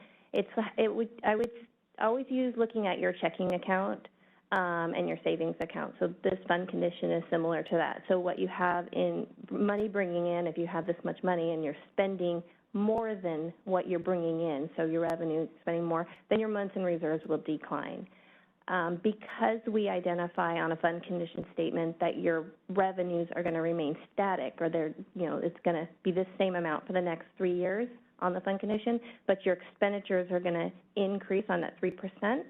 I would always use looking at your checking account and your savings account. So this fund condition is similar to that. So what you have in money bringing in, if you have this much money and you're spending more than what you're bringing in, so your revenue is spending more, then your months in reserves will decline. Because we identify on a fund condition statement that your revenues are going to remain static, or it's going to be the same amount for the next 3 years on the fund condition, but your expenditures are going to increase on that 3%,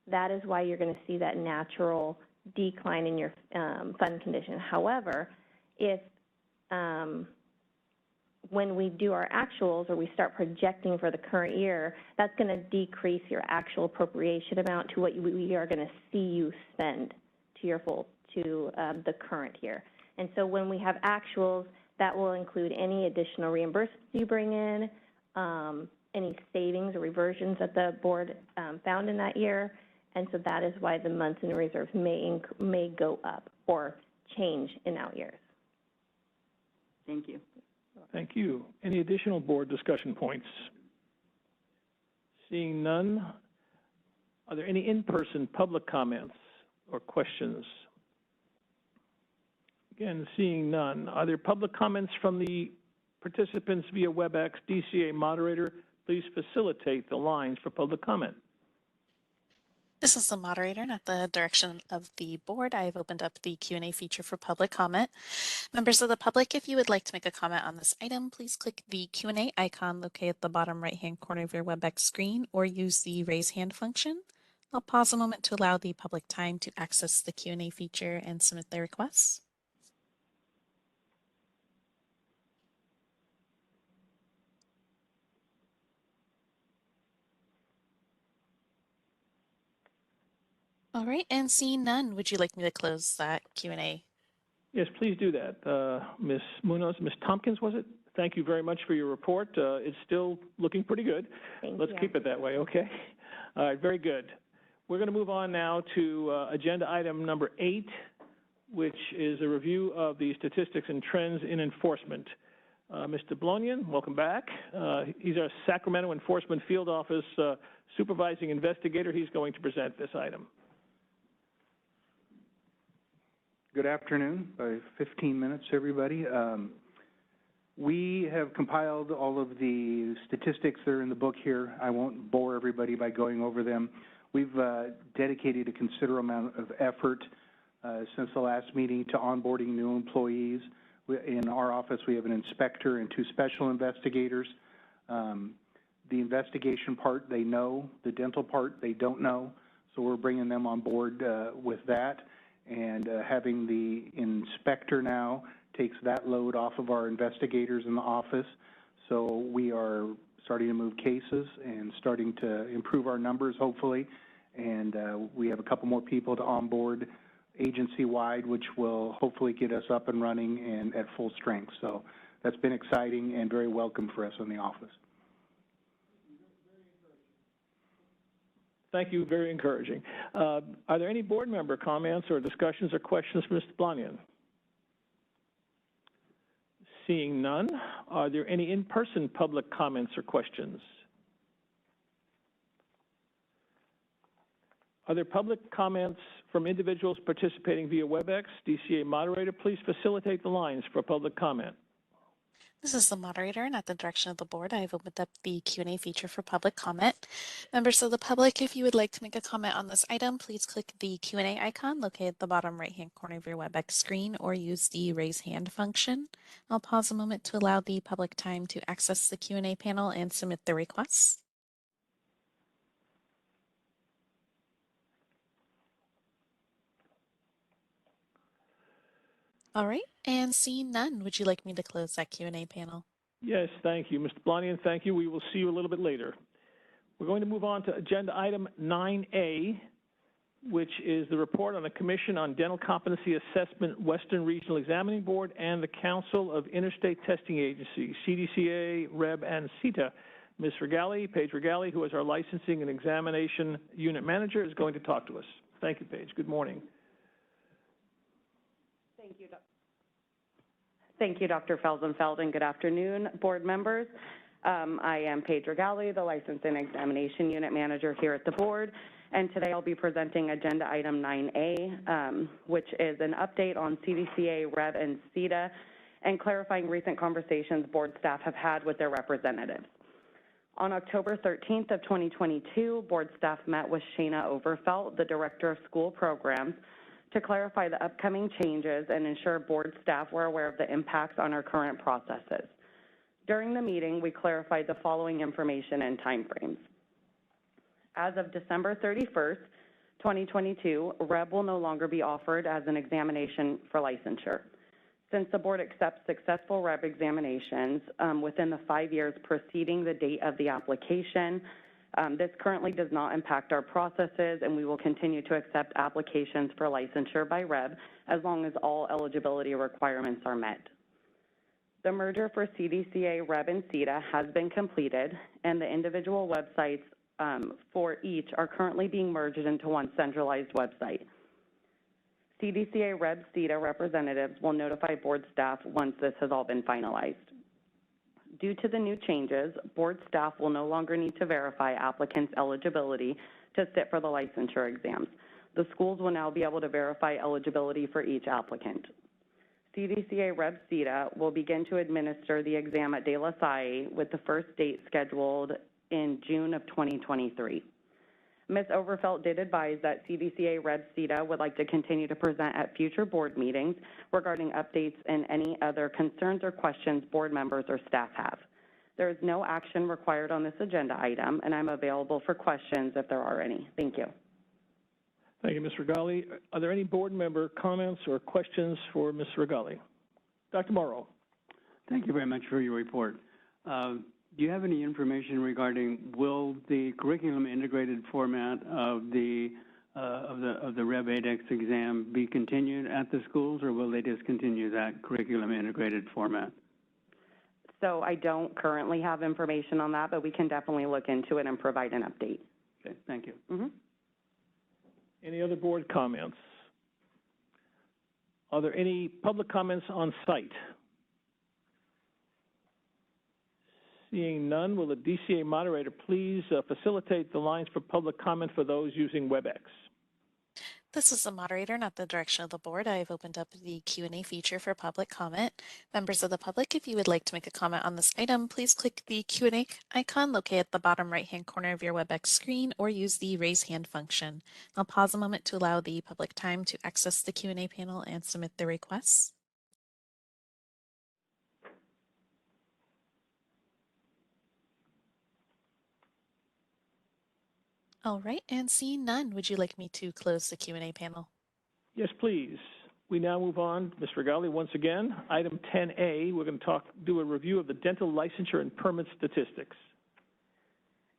that is why you're going to see that natural decline in your fund condition. However, if when we do our actuals or we start projecting for the current year, that's going to decrease your actual appropriation amount to what we are going to see you spend to the current year. And so when we have actuals, that will include any additional reimbursements you bring in, any savings or reversions that the board found in that year. And so that is why the months in reserves may go up or change in out years. Thank you. Thank you. Any additional board discussion points? Seeing none, are there any in-person public comments or questions? Again, seeing none. Are there public comments from the participants via WebEx? DCA moderator, please facilitate the lines for public comment. This is the moderator, and at the direction of the board, I have opened up the Q&A feature for public comment. Members of the public, if you would like to make a comment on this item, please click the Q&A icon located at the bottom right-hand corner of your WebEx screen or use the raise hand function. I'll pause a moment to allow the public time to access the Q&A feature and submit their requests. All right, and seeing none, would you like me to close that Q&A? Yes, please do that. Ms. Munoz, Ms. Tompkins, was it? Thank you very much for your report. It's still looking pretty good. Let's keep it that way, okay? All right, very good. We're going to move on now to agenda item number 8, which is a review of the statistics and trends in enforcement. Mr. Blonian, welcome back. He's our Sacramento Enforcement Field Office supervising investigator. He's going to present this item. Good afternoon, by 15 minutes, everybody. We have compiled all of the statistics that are in the book here. I won't bore everybody by going over them. We've dedicated a considerable amount of effort since the last meeting to onboarding new employees. In our office, we have an inspector and 2 special investigators. The investigation part, they know. The dental part, they don't know. So we're bringing them on board with that. And having the inspector now takes that load off of our investigators in the office. So we are starting to move cases and starting to improve our numbers, hopefully. And we have a couple more people to onboard agency-wide, which will hopefully get us up and running and at full strength. So that's been exciting and very welcome for us in the office. Thank you, very encouraging. Are there any board member comments or discussions or questions for Mr. Blonian? Seeing none, are there any in-person public comments or questions? Are there public comments from individuals participating via WebEx? DCA moderator, please facilitate the lines for public comment. This is the moderator, and at the direction of the board, I have opened up the Q&A feature for public comment. Members of the public, if you would like to make a comment on this item, please click the Q&A icon located at the bottom right-hand corner of your WebEx screen or use the raise hand function. I'll pause a moment to allow the public time to access the Q&A panel and submit their requests. All right, and seeing none, would you like me to close that Q&A panel? Yes, thank you. Mr. Blonian, thank you. We will see you a little bit later. We're going to move on to agenda item 9A, which is the report on the Commission on Dental Competency Assessment, Western Regional Examining Board, and the Council of Interstate Testing Agencies, CDCA, REB, and CETA. Ms. Regali, Paige Regali, who is our Licensing and Examination Unit Manager, is going to talk to us. Thank you, Paige. Good morning. Thank you, Dr. Felsenfeld, and good afternoon, board members. I am Paige Regali, the Licensing and Examination Unit Manager here at the board, and today I'll be presenting agenda item 9A, which is an update on CDCA, REB, and CETA, and clarifying recent conversations board staff have had with their representatives. On October 13th of 2022, board staff met with Shana Overfelt, the Director of School Programs, to clarify the upcoming changes and ensure board staff were aware of the impacts on our current processes. During the meeting, we clarified the following information and timeframes. As of December 31st, 2022, REB will no longer be offered as an examination for licensure. Since the board accepts successful REB examinations within the 5 years preceding the date of the application, this currently does not impact our processes, and we will continue to accept applications for licensure by REB as long as all eligibility requirements are met. The merger for CDCA, REB, and CETA has been completed, and the individual websites for each are currently being merged into one centralized website. CDCA, REB, CETA representatives will notify board staff once this has all been finalized. Due to the new changes, board staff will no longer need to verify applicants' eligibility to sit for the licensure exams. The schools will now be able to verify eligibility for each applicant. CDCA, REB, CETA will begin to administer the exam at De La Salle with the first date scheduled in June of 2023. Ms. Overfelt did advise that CDCA, REB, CETA would like to continue to present at future board meetings regarding updates and any other concerns or questions board members or staff have. There is no action required on this agenda item, and I'm available for questions if there are any. Thank you. Thank you, Ms. Regali. Are there any board member comments or questions for Ms. Regali? Dr. Morrow. Thank you very much for your report. Do you have any information regarding will the curriculum integrated format of the REB ADEX exam be continued at the schools, or will they discontinue that curriculum integrated format? So I don't currently have information on that, but we can definitely look into it and provide an update. Okay, thank you. Any other board comments? Are there any public comments on site? Seeing none, will the DCA moderator please facilitate the lines for public comment for those using WebEx? This is the moderator, not the direction of the board. I have opened up the Q&A feature for public comment. Members of the public, if you would like to make a comment on this item, please click the Q&A icon located at the bottom right-hand corner of your WebEx screen or use the raise hand function. I'll pause a moment to allow the public time to access the Q&A panel and submit their requests. All right, and seeing none, would you like me to close the Q&A panel? Yes, please. We now move on, Ms. Regali, once again. Item 10A, we're going to do a review of the dental licensure and permit statistics.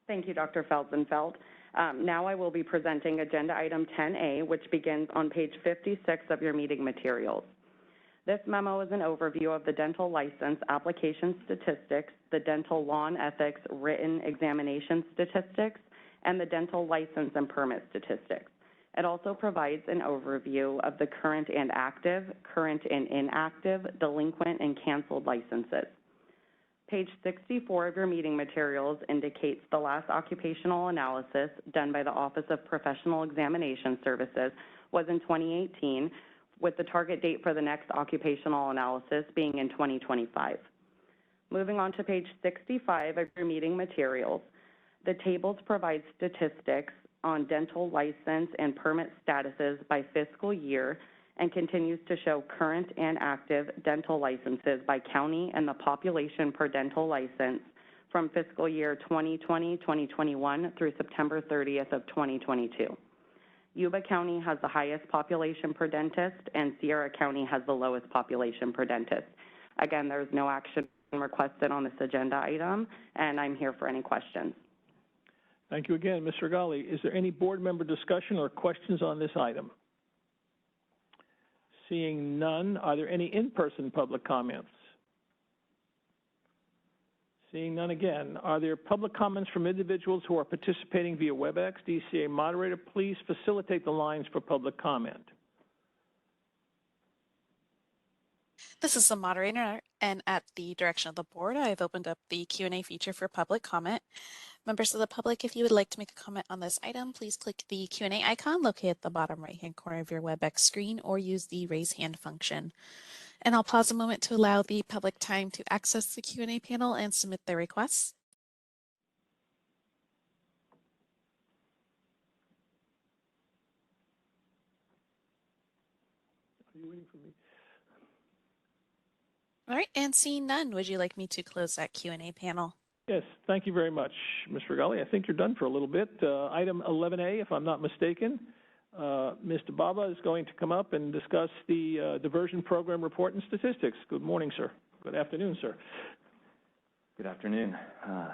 Thank you, Dr. Felsenfeld. Now I will be presenting agenda item 10A, which begins on page 56 of your meeting materials. This memo is an overview of the dental license application statistics, the dental law and ethics written examination statistics, and the dental license and permit statistics. It also provides an overview of the current and active, current and inactive, delinquent, and canceled licenses. Page 64 of your meeting materials indicates the last occupational analysis done by the Office of Professional Examination Services was in 2018, with the target date for the next occupational analysis being in 2025. Moving on to page 65 of your meeting materials, the tables provide statistics on dental license and permit statuses by fiscal year and continues to show current and active dental licenses by county and the population per dental license from fiscal year 2020-2021 through September 30th of 2022. Yuba County has the highest population per dentist, and Sierra County has the lowest population per dentist. Again, there is no action requested on this agenda item, and I'm here for any questions. Thank you again, Ms. Rigali. Is there any board member discussion or questions on this item? Seeing none, are there any in-person public comments? Seeing none again, are there public comments from individuals who are participating via WebEx? DCA moderator, please facilitate the lines for public comment. This is the moderator, and at the direction of the board, I have opened up the Q&A feature for public comment. Members of the public, if you would like to make a comment on this item, please click the Q&A icon located at the bottom right-hand corner of your WebEx screen or use the raise hand function. And I'll pause a moment to allow the public time to access the Q&A panel and submit their requests. Are you waiting for me? All right, and seeing none, would you like me to close that Q&A panel? Yes, thank you very much, Ms. Rigali. I think you're done for a little bit. Item 11A, if I'm not mistaken, Mr. Baba is going to come up and discuss the diversion program report and statistics. Good morning, sir. Good afternoon, sir. Good afternoon.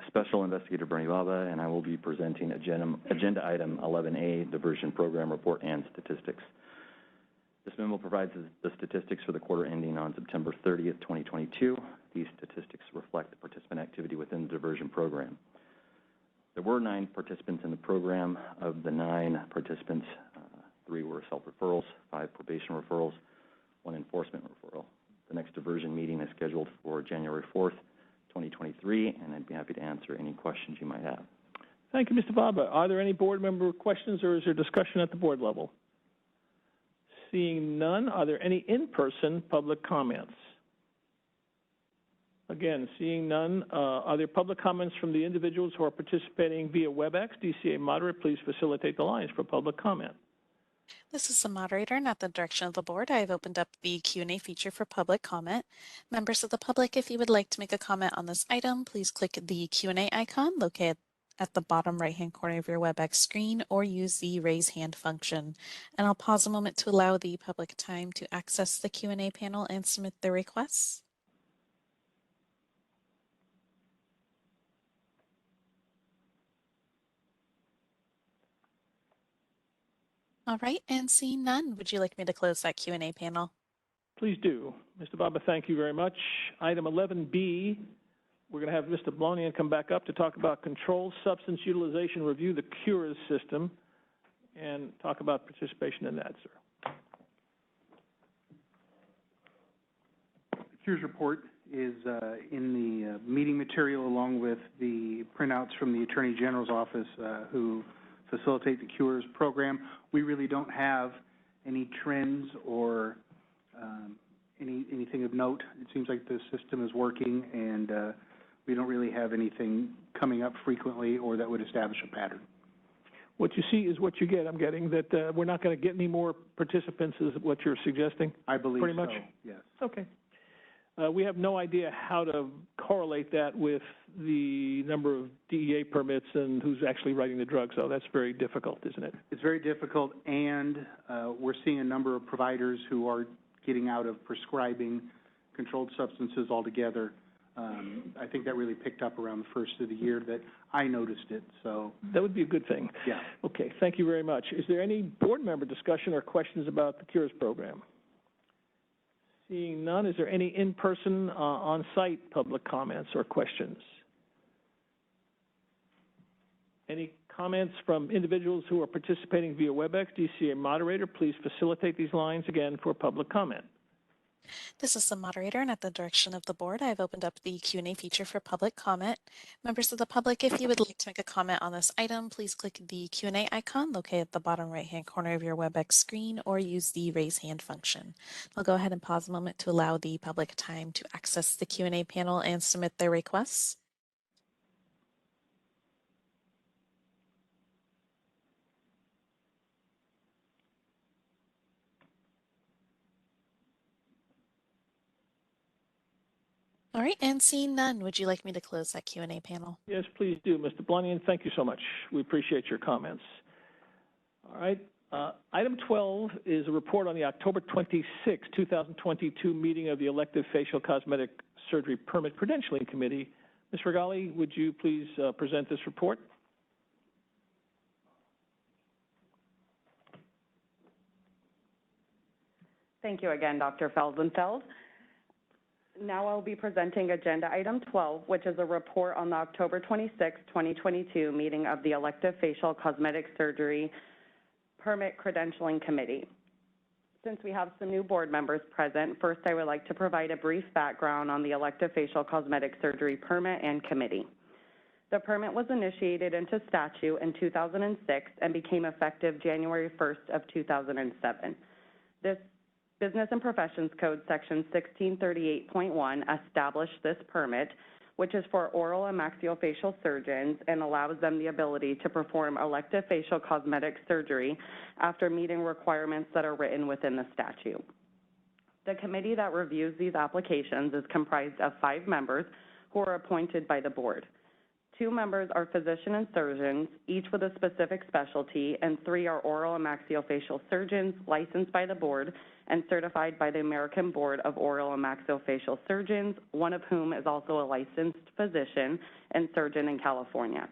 Special Investigator Bernie Baba, and I will be presenting agenda item 11A, diversion program report and statistics. This memo provides the statistics for the quarter ending on September 30th, 2022. These statistics reflect the participant activity within the diversion program. There were 9 participants in the program. Of the 9 participants, 3 were self-referrals, 5 probation referrals, 1 enforcement referral. The next diversion meeting is scheduled for January 4th, 2023, and I'd be happy to answer any questions you might have. Thank you, Mr. Baba. Are there any board member questions or is there discussion at the board level? Seeing none, are there any in-person public comments? Again, seeing none, are there public comments from the individuals who are participating via WebEx? DCA moderator, please facilitate the lines for public comment. This is the moderator, and at the direction of the board, I have opened up the Q&A feature for public comment. Members of the public, if you would like to make a comment on this item, please click the Q&A icon located at the bottom right-hand corner of your WebEx screen or use the raise hand function. And I'll pause a moment to allow the public time to access the Q&A panel and submit their requests. All right, and seeing none, would you like me to close that Q&A panel? Please do. Mr. Baba, thank you very much. Item 11B, we're going to have Mr. Blonian come back up to talk about controlled substance utilization review, the CURES system, and talk about participation in that, sir. The CURES report is in the meeting material along with the printouts from the Attorney General's office who facilitate the CURES program. We really don't have any trends or anything of note. It seems like the system is working, and we don't really have anything coming up frequently or that would establish a pattern. What you see is what you get. I'm getting that we're not going to get any more participants is what you're suggesting? I believe pretty much? so, yes. Okay. We have no idea how to correlate that with the number of DEA permits and who's actually writing the drugs, so that's very difficult, isn't it? It's very difficult, and we're seeing a number of providers who are getting out of prescribing controlled substances altogether. I think that really picked up around the first of the year that I noticed it, so. That would be a good thing. Yeah. Okay, thank you very much. Is there any board member discussion or questions about the CURES program? Seeing none, is there any in-person, on-site public comments or questions? Any comments from individuals who are participating via WebEx? DCA moderator, please facilitate these lines again for public comment. This is the moderator, and at the direction of the board, I've opened up the Q&A feature for public comment. Members of the public, if you would like to make a comment on this item, please click the Q&A icon located at the bottom right-hand corner of your WebEx screen or use the raise hand function. I'll go ahead and pause a moment to allow the public time to access the Q&A panel and submit their requests. All right, and seeing none, would you like me to close that Q&A panel? Yes, please do. Mr. Blonian, thank you so much. We appreciate your comments. All right, item 12 is a report on the October 26, 2022 meeting of the Elective Facial Cosmetic Surgery Permit Credentialing Committee. Ms. Regali, would you please present this report? Thank you again, Dr. Felsenfeld. Now I'll be presenting Agenda Item 12, which is a report on the October 26, 2022 meeting of the Elective Facial Cosmetic Surgery Permit Credentialing Committee. Since we have some new board members present, first I would like to provide a brief background on the Elective Facial Cosmetic Surgery Permit and Committee. The permit was initiated into statute in 2006 and became effective January 1st of 2007. This Business and Professions Code Section 1638.1 established this permit, which is for oral and maxillofacial surgeons and allows them the ability to perform elective facial cosmetic surgery after meeting requirements that are written within the statute. The committee that reviews these applications is comprised of 5 members who are appointed by the board. 2 members are physician and surgeons, each with a specific specialty, and 3 are oral and maxillofacial surgeons licensed by the board and certified by the American Board of Oral and Maxillofacial Surgeons, one of whom is also a licensed physician and surgeon in California.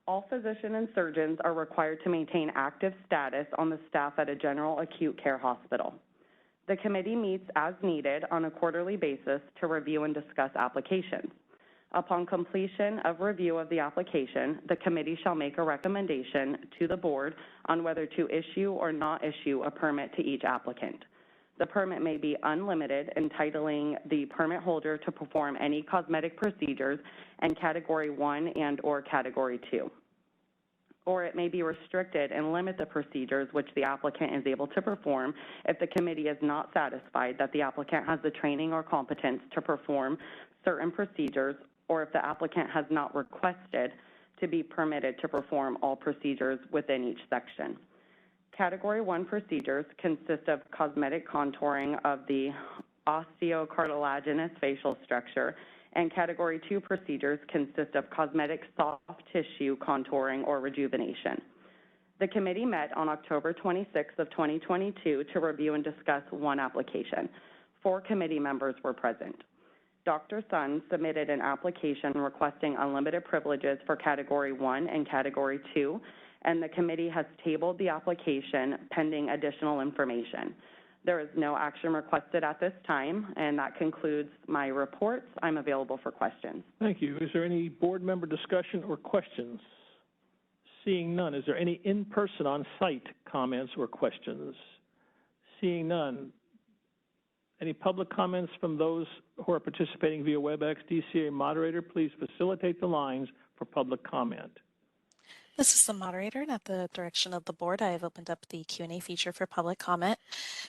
All physicians and surgeons are required to maintain active status on the staff at a general acute care hospital. The committee meets as needed on a quarterly basis to review and discuss applications. Upon completion of review of the application, the committee shall make a recommendation to the board on whether to issue or not issue a permit to each applicant. The permit may be unlimited, entitling the permit holder to perform any cosmetic procedures in Category 1 and/or Category 2. Or it may be restricted and limit the procedures which the applicant is able to perform if the committee is not satisfied that the applicant has the training or competence to perform certain procedures, or if the applicant has not requested to be permitted to perform all procedures within each section. Category 1 procedures consist of cosmetic contouring of the osteocartilaginous facial structure, and Category 2 procedures consist of cosmetic soft tissue contouring or rejuvenation. The committee met on October 26th of 2022 to review and discuss 1 application. 4 committee members were present. Dr. Sun submitted an application requesting unlimited privileges for Category 1 and Category 2, and the committee has tabled the application pending additional information. There is no action requested at this time, and that concludes my reports. I'm available for questions. Thank you. Is there any board member discussion or questions? Seeing none, is there any in-person on-site comments or questions? Seeing none, any public comments from those who are participating via WebEx? DCA moderator, please facilitate the lines for public comment. This is the moderator, and at the direction of the board, I have opened up the Q&A feature for public comment.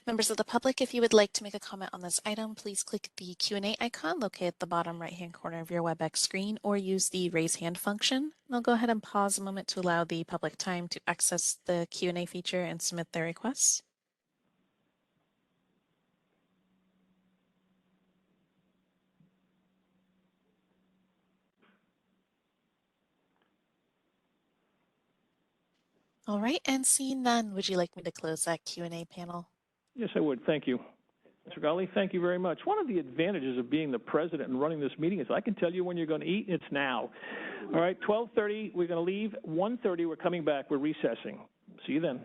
Members of the public, if you would like to make a comment on this item, please click the Q&A icon located at the bottom right-hand corner of your WebEx screen, or use the raise hand function. I'll go ahead and pause a moment to allow the public time to access the Q&A feature and submit their requests. All right, and seeing none, would you like me to close that Q&A panel? Yes, I would. Thank you. Mr. Gali, thank you very much. One of the advantages of being the president and running this meeting is I can tell you when you're going to eat, it's now. All right, 12:30, we're going to leave. 1:30, we're coming back. We're recessing. See you then.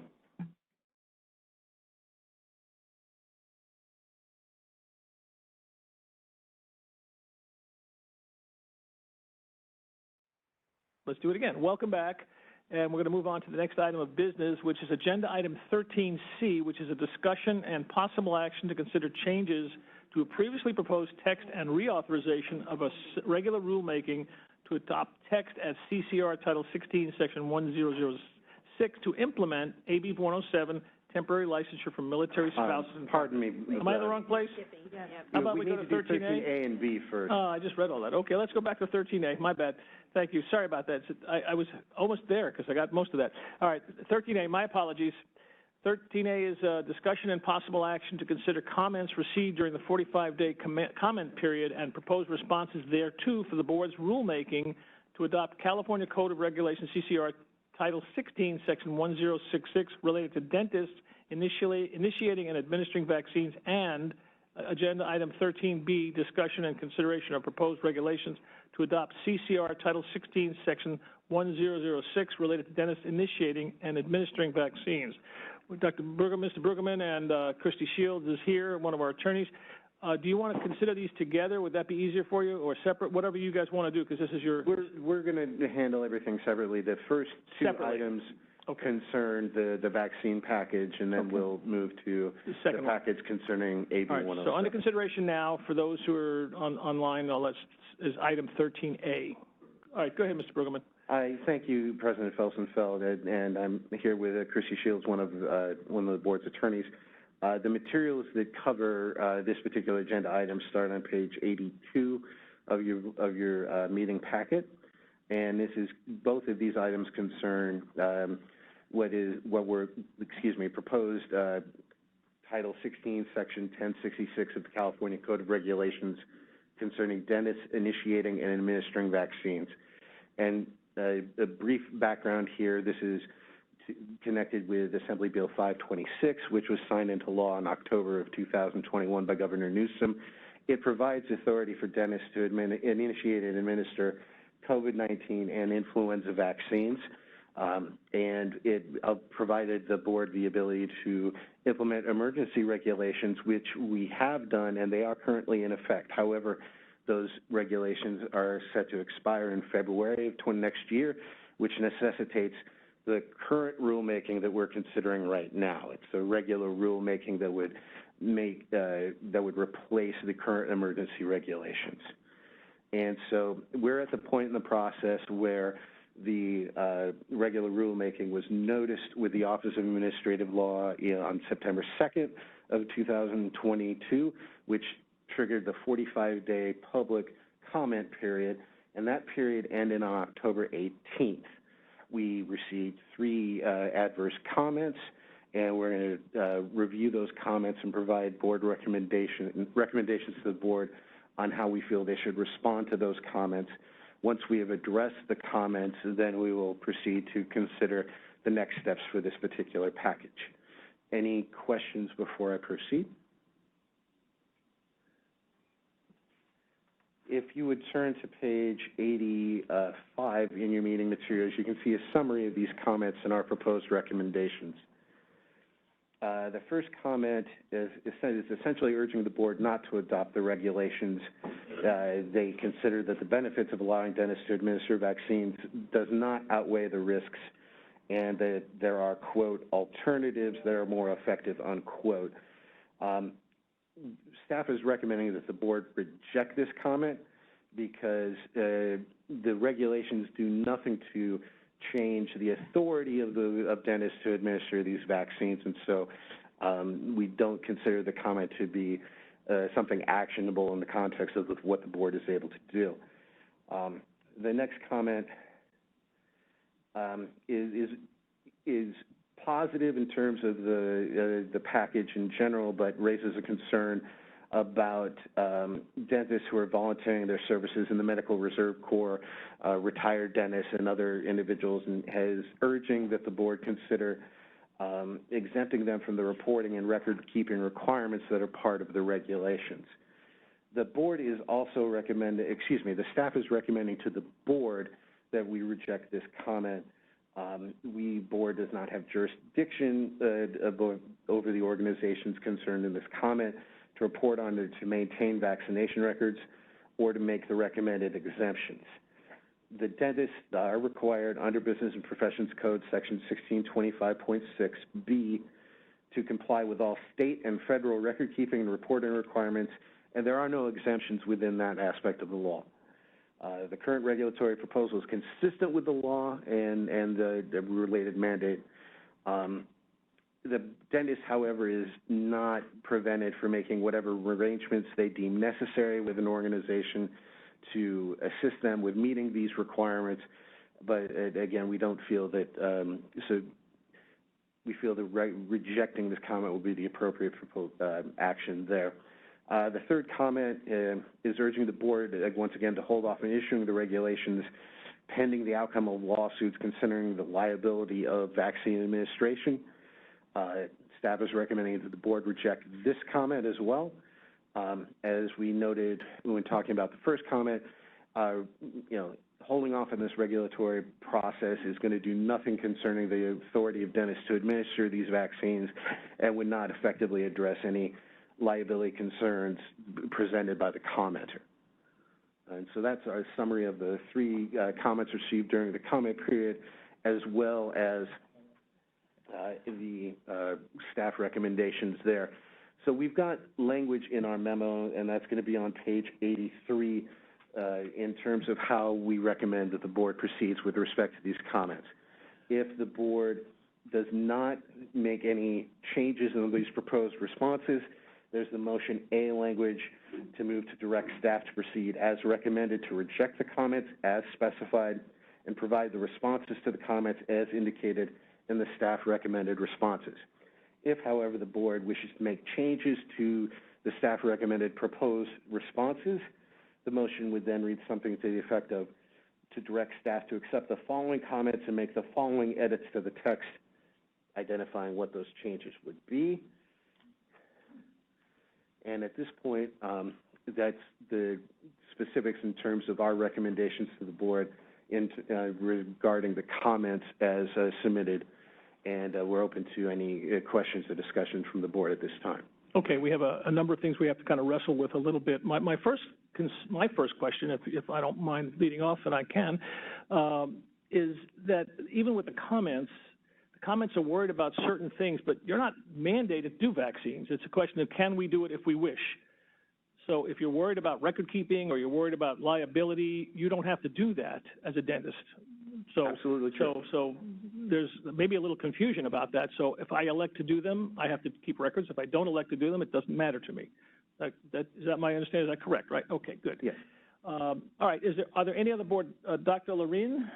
Let's do it again. Welcome back. And we're going to move on to the next item of business, which is Agenda Item 13C, which is a discussion and possible action to consider changes to a previously proposed text and reauthorization of a regular rulemaking to adopt text as CCR Title 16, Section 1006, to implement AB 107, temporary licensure for military spouses. Pardon me. Am I in the wrong place? How about we go to 13A? 13A and B first. I just read all that. Okay, let's go back to 13A. My bad. Thank you. Sorry about that. I was almost there because I got most of that. All right, 13A, my apologies. 13A is a discussion and possible action to consider comments received during the 45-day comment period and proposed responses thereto for the board's rulemaking to adopt California Code of Regulations, CCR Title 16, Section 1066, related to dentists initiating and administering vaccines, and Agenda item 13B, discussion and consideration of proposed regulations to adopt CCR Title 16, Section 1006, related to dentists initiating and administering vaccines. Mr. Brueggemann and Christy Shields is here, one of our attorneys. Do you want to consider these together? Would that be easier for you, or separate? Whatever you guys want to do, because this is your... We're going to handle everything separately. The first two items concern the vaccine package, and then we'll move to the package concerning AB 106. So under consideration now, for those who are online, is item 13A. All right, go ahead, Mr. Brueggemann. Thank you, President Felsenfeld, and I'm here with Christy Shields, one of the board's attorneys. The materials that cover this particular agenda item start on page 82 of your meeting packet, and both of these items concern proposed Title 16, Section 1066 of the California Code of Regulations concerning dentists initiating and administering vaccines. And a brief background here, this is connected with Assembly Bill 526, which was signed into law in October of 2021 by Governor Newsom. It provides authority for dentists to initiate and administer COVID-19 and influenza vaccines, and it provided the board the ability to implement emergency regulations, which we have done, and they are currently in effect. However, those regulations are set to expire in February of next year, which necessitates the current rulemaking that we're considering right now. It's a regular rulemaking that would replace the current emergency regulations. And so we're at the point in the process where the regular rulemaking was noticed with the Office of Administrative Law on September 2nd of 2022, which triggered the 45-day public comment period, and that period ended on October 18th. We received 3 adverse comments, and we're going to review those comments and provide board recommendations to the board on how we feel they should respond to those comments. Once we have addressed the comments, then we will proceed to consider the next steps for this particular package. Any questions before I proceed? If you would turn to page 85 in your meeting materials, you can see a summary of these comments and our proposed recommendations. The first comment is essentially urging the board not to adopt the regulations. They consider that the benefits of allowing dentists to administer vaccines does not outweigh the risks, and that there are, quote, alternatives that are more effective, unquote. Staff is recommending that the board reject this comment because the regulations do nothing to change the authority of dentists to administer these vaccines, and so we don't consider the comment to be something actionable in the context of what the board is able to do. The next comment is positive in terms of the package in general, but raises a concern about dentists who are volunteering their services in the Medical Reserve Corps, retired dentists and other individuals, and is urging that the board consider exempting them from the reporting and record-keeping requirements that are part of the regulations. The board is also recommending, the staff is recommending to the board that we reject this comment. Board does not have jurisdiction over the organizations concerned in this comment to report on or to maintain vaccination records or to make the recommended exemptions. The dentists are required under Business and Professions Code Section 1625.6B to comply with all state and federal record-keeping and reporting requirements, and there are no exemptions within that aspect of the law. The current regulatory proposal is consistent with the law and the related mandate. The dentist, however, is not prevented from making whatever arrangements they deem necessary with an organization to assist them with meeting these requirements. But again, we don't feel that, we feel that rejecting this comment will be the appropriate action there. The third comment is urging the board, once again, to hold off on issuing the regulations pending the outcome of lawsuits considering the liability of vaccine administration. Staff is recommending that the board reject this comment as well. As we noted when talking about the first comment, holding off on this regulatory process is going to do nothing concerning the authority of dentists to administer these vaccines and would not effectively address any liability concerns presented by the commenter. And so that's our summary of the 3 comments received during the comment period, as well as the staff recommendations there. So we've got language in our memo, and that's going to be on page 83 in terms of how we recommend that the board proceeds with respect to these comments. If the board does not make any changes in these proposed responses, there's the motion A language to move to direct staff to proceed as recommended to reject the comments as specified and provide the responses to the comments as indicated in the staff recommended responses. If, however, the board wishes to make changes to the staff recommended proposed responses, the motion would then read something to the effect of to direct staff to accept the following comments and make the following edits to the text, identifying what those changes would be. And at this point, that's the specifics in terms of our recommendations to the board regarding the comments as submitted. And we're open to any questions or discussions from the board at this time. Okay, we have a number of things we have to kind of wrestle with a little bit. My first question, if I don't mind leading off, and I can, is that even with the comments are worried about certain things, but you're not mandated to do vaccines. It's a question of can we do it if we wish. So if you're worried about record keeping or you're worried about liability, you don't have to do that as a dentist. So, absolutely true. So there's maybe a little confusion about that. So if I elect to do them, I have to keep records. If I don't elect to do them, it doesn't matter to me. Is that my understanding? Is that correct, right? Okay, good. Yes. All right, are there any other board? Dr. Loreen?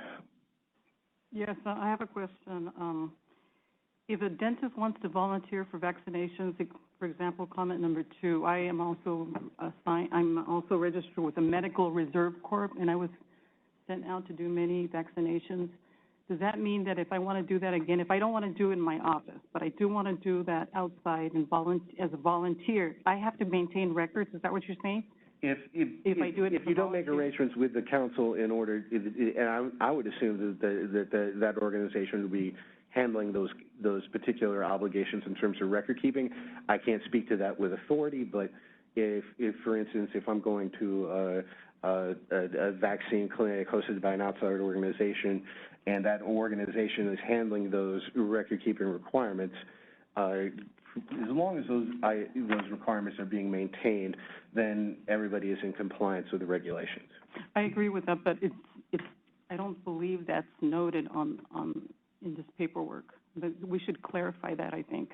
Yes, I have a question. If a dentist wants to volunteer for vaccinations, for example, comment number 2, I'm also registered with the Medical Reserve Corp, and I was sent out to do many vaccinations. Does that mean that if I want to do that again, if I don't want to do it in my office, but I do want to do that outside and as a volunteer, I have to maintain records? Is that what you're saying? If you don't make arrangements with the council in order, and I would assume that organization would be handling those particular obligations in terms of record keeping. I can't speak to that with authority, but if for instance, if I'm going to a vaccine clinic hosted by an outside organization, and that organization is handling those record-keeping requirements, as long as those requirements are being maintained, then everybody is in compliance with the regulations. I agree with that, but I don't believe that's noted in this paperwork. But we should clarify that, I think.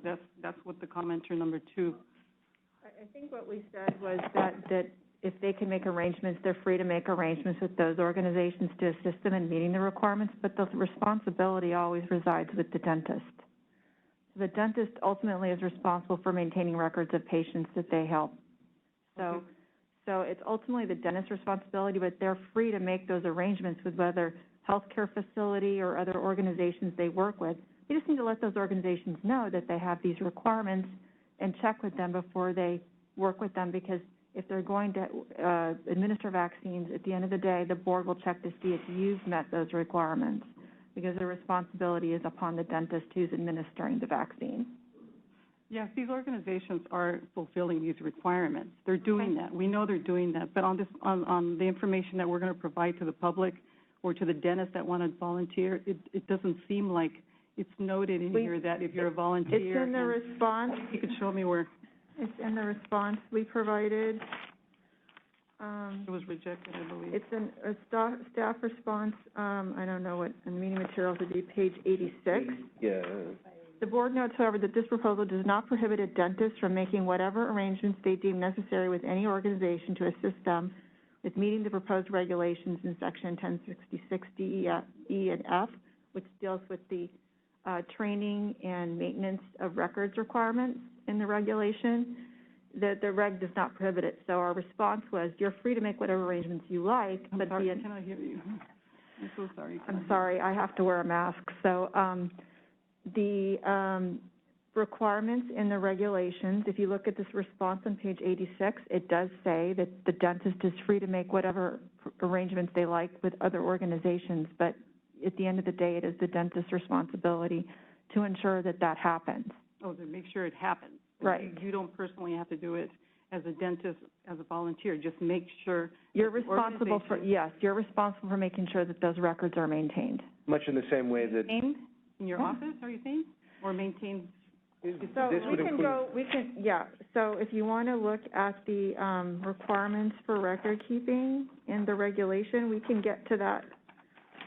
That's what the commenter number 2. I think what we said was that if they can make arrangements, they're free to make arrangements with those organizations to assist them in meeting the requirements, but the responsibility always resides with the dentist. The dentist ultimately is responsible for maintaining records of patients that they help. So it's ultimately the dentist's responsibility, but they're free to make those arrangements with whether healthcare facility or other organizations they work with. You just need to let those organizations know that they have these requirements and check with them before they work with them, because if they're going to administer vaccines, at the end of the day, the board will check to see if you've met those requirements, because the responsibility is upon the dentist who's administering the vaccine. Yes, these organizations are fulfilling these requirements. They're doing that. We know they're doing that. But on the information that we're going to provide to the public or to the dentists that want to volunteer, it doesn't seem like it's noted in here that if you're a volunteer. It's in the response. You could show me where. It's in the response we provided. It was rejected, I believe. It's in a staff response. I don't know what, in the meeting materials would be page 86. Yeah. The board notes, however, that this proposal does not prohibit a dentist from making whatever arrangements they deem necessary with any organization to assist them with meeting the proposed regulations in section 1066 DE and F, which deals with the training and maintenance of records requirements in the regulation. The reg does not prohibit it. So our response was, you're free to make whatever arrangements you like. I'm sorry, can I hear you? I'm so sorry. I'm sorry, I have to wear a mask. So the requirements in the regulations. If you look at this response on page 86, it does say that the dentist is free to make whatever arrangements they like with other organizations, but at the end of the day, it is the dentist's responsibility to ensure that that happens. Oh, to make sure it happens. Right. You don't personally have to do it as a dentist, as a volunteer. Just make sure. You're responsible for, yes, you're responsible for making sure that those records are maintained. Much in the same way that Maintained in your office, are you saying? Or maintained? So this we would can include- go, so if you want to look at the requirements for record keeping in the regulation, we can get to that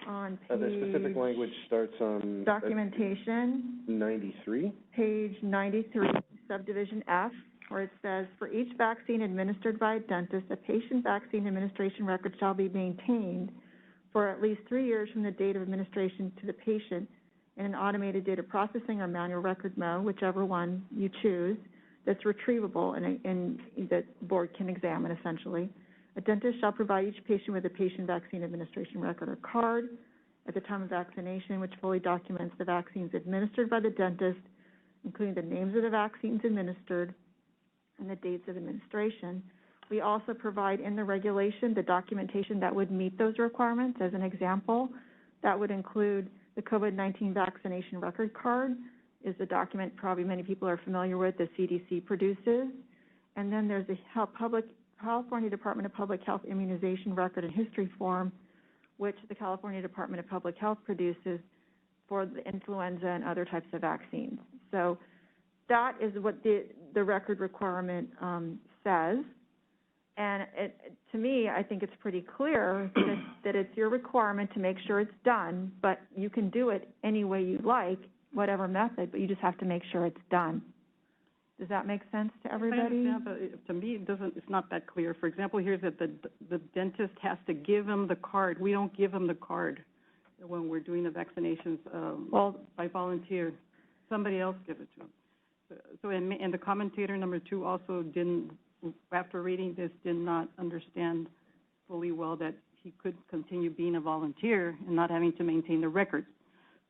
on the specific page language starts on documentation, 93. page 93, subdivision F, where it says, for each vaccine administered by a dentist, a patient vaccine administration record shall be maintained for at least 3 years from the date of administration to the patient in an automated data processing or manual record mode, whichever one you choose, that's retrievable and that the board can examine essentially. A dentist shall provide each patient with a patient vaccine administration record or card at the time of vaccination, which fully documents the vaccines administered by the dentist, including the names of the vaccines administered and the dates of administration. We also provide in the regulation the documentation that would meet those requirements. As an example, that would include the COVID-19 vaccination record card is a document probably many people are familiar with, the CDC produces. And then there's a California Department of Public Health immunization record and history form, which the California Department of Public Health produces for the influenza and other types of vaccines. So that is what the record requirement says. And to me, I think it's pretty clear that it's your requirement to make sure it's done, but you can do it any way you like, whatever method, but you just have to make sure it's done. Does that make sense to everybody? I understand, but to me, it's not that clear. For example, here's that the dentist has to give him the card. We don't give him the card when we're doing the vaccinations by volunteer. Somebody else gives it to him. So, and the commentator number 2 also didn't, after reading this, did not understand fully well that he could continue being a volunteer and not having to maintain the records.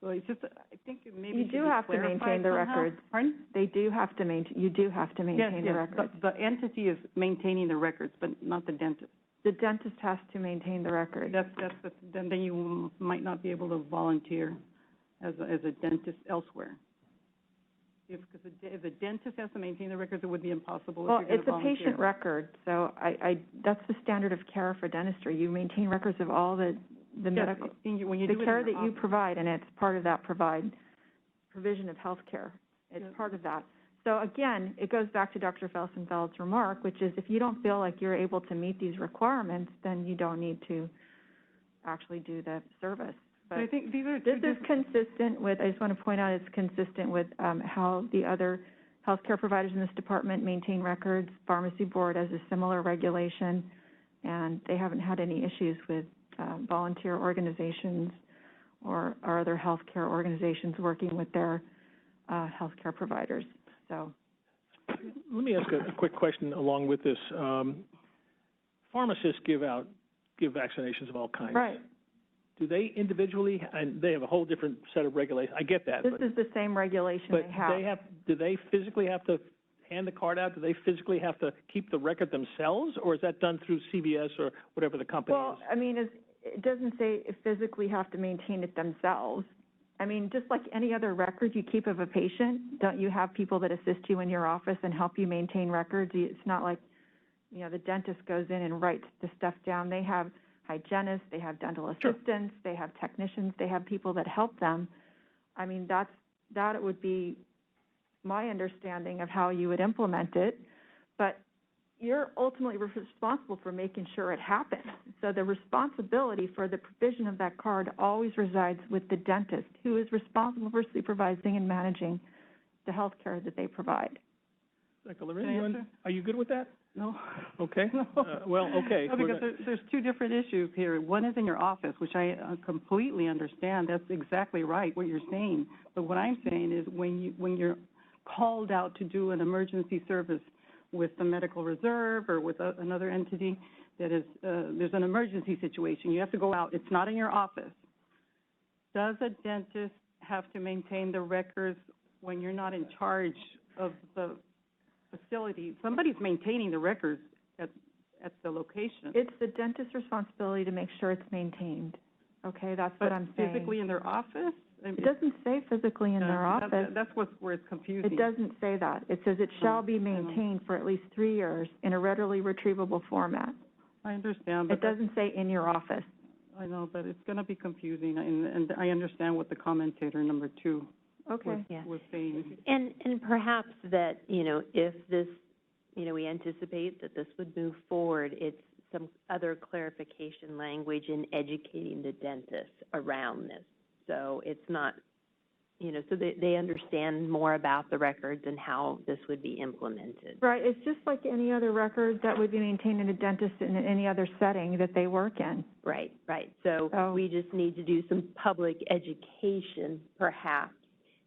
So it's just, I think maybe you do have to maintain the records. Pardon? They do have to maintain. You do have to maintain the records. But the entity is maintaining the records, but not the dentist. The dentist has to maintain the records. Then you might not be able to volunteer as a dentist elsewhere. If the dentist has to maintain the records, it would be impossible. Well, if you're it's a patient record, so that's the standard of care for dentistry. You maintain records of all the medical, the care that you provide, and it's part of that provision of health care. It's part of that. So again, it goes back to Dr. Felsenfeld's remark, which is if you don't feel like you're able to meet these requirements, then you don't need to actually do the service. But I think these are this is consistent with, I just want to point out, it's consistent with how the other healthcare providers in this department maintain records. Pharmacy Board has a similar regulation, and they haven't had any issues with volunteer organizations or other healthcare organizations working with their healthcare providers. So, let me ask a quick question along with this. Pharmacists give vaccinations of all kinds. Right. Do they individually, and they have a whole different set of regulations, I get that. This is the same regulation but they have. Do they physically have to hand the card out? Do they physically have to keep the record themselves, or is that done through CVS or whatever the company is? Well, I mean, it doesn't say physically have to maintain it themselves. I mean, just like any other record you keep of a patient, don't you have people that assist you in your office and help you maintain records? It's not like, the dentist goes in and writes the stuff down. They have hygienists, they have dental assistants, they have technicians, they have people that help them. I mean, that would be my understanding of how you would implement it, but you're ultimately responsible for making sure it happens. So the responsibility for the provision of that card always resides with the dentist, who is responsible for supervising and managing the health care that they provide. Dr. Levin, are you good with that? No. Okay. No. Okay. No, because there's two different issues here. One is in your office, which I completely understand. That's exactly right, what you're saying. But what I'm saying is when you're called out to do an emergency service with the medical reserve or with another entity that is, there's an emergency situation. You have to go out. It's not in your office. Does a dentist have to maintain the records when you're not in charge of the facility. Somebody's maintaining the records at the location. It's the dentist's responsibility to make sure it's maintained. Okay, that's what I'm saying. Physically in their office? It doesn't say physically in their office. That's where it's confusing. It doesn't say that. It says it shall be maintained for at least 3 years in a readily retrievable format. I understand, but It doesn't say in your office. I know, but it's going to be confusing, and I understand what the commentator number 2 Okay. was saying. And perhaps that, if this, we anticipate that this would move forward, it's some other clarification language in educating the dentists around this. So it's not, so they understand more about the records and how this would be implemented. Right, it's just like any other record that would be maintained in a dentist in any other setting that they work in. Right. So we just need to do some public education, perhaps,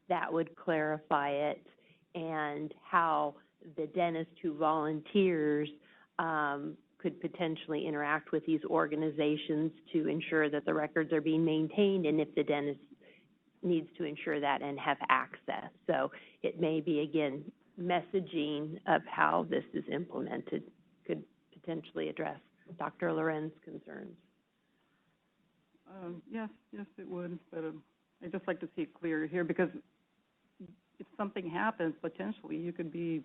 that would clarify it, and how the dentist who volunteers could potentially interact with these organizations to ensure that the records are being maintained, and if the dentist needs to ensure that and have access. So it may be, again, messaging of how this is implemented could potentially address Dr. Lorenz's concerns. Yes, it would, but I'd just like to see it clear here, because if something happens, potentially you could be,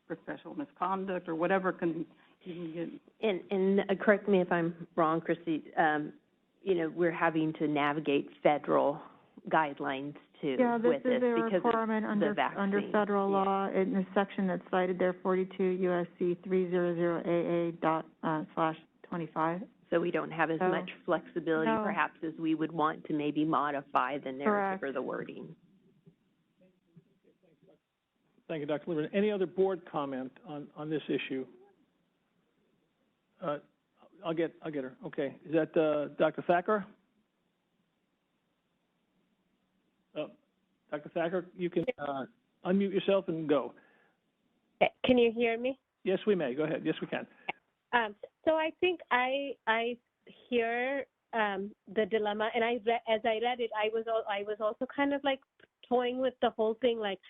professional misconduct or whatever can even get. And correct me if I'm wrong, Christy, we're having to navigate federal guidelines too with this. Yeah, this is a because requirement under federal law in the section that's cited there, 42 USC 300AA./25. So we don't have as much flexibility perhaps as we would want to maybe modify the narrative or the wording. Thank you, Dr. Lieberman. Any other board comment on this issue? I'll get her. Okay. Is that Dr. Thacker? Dr. Thacker, you can unmute yourself and go. Can you hear me? Yes, we may. Go ahead. Yes, we can. So I think I hear the dilemma, and as I read it, I was also kind of like toying with the whole thing. Like,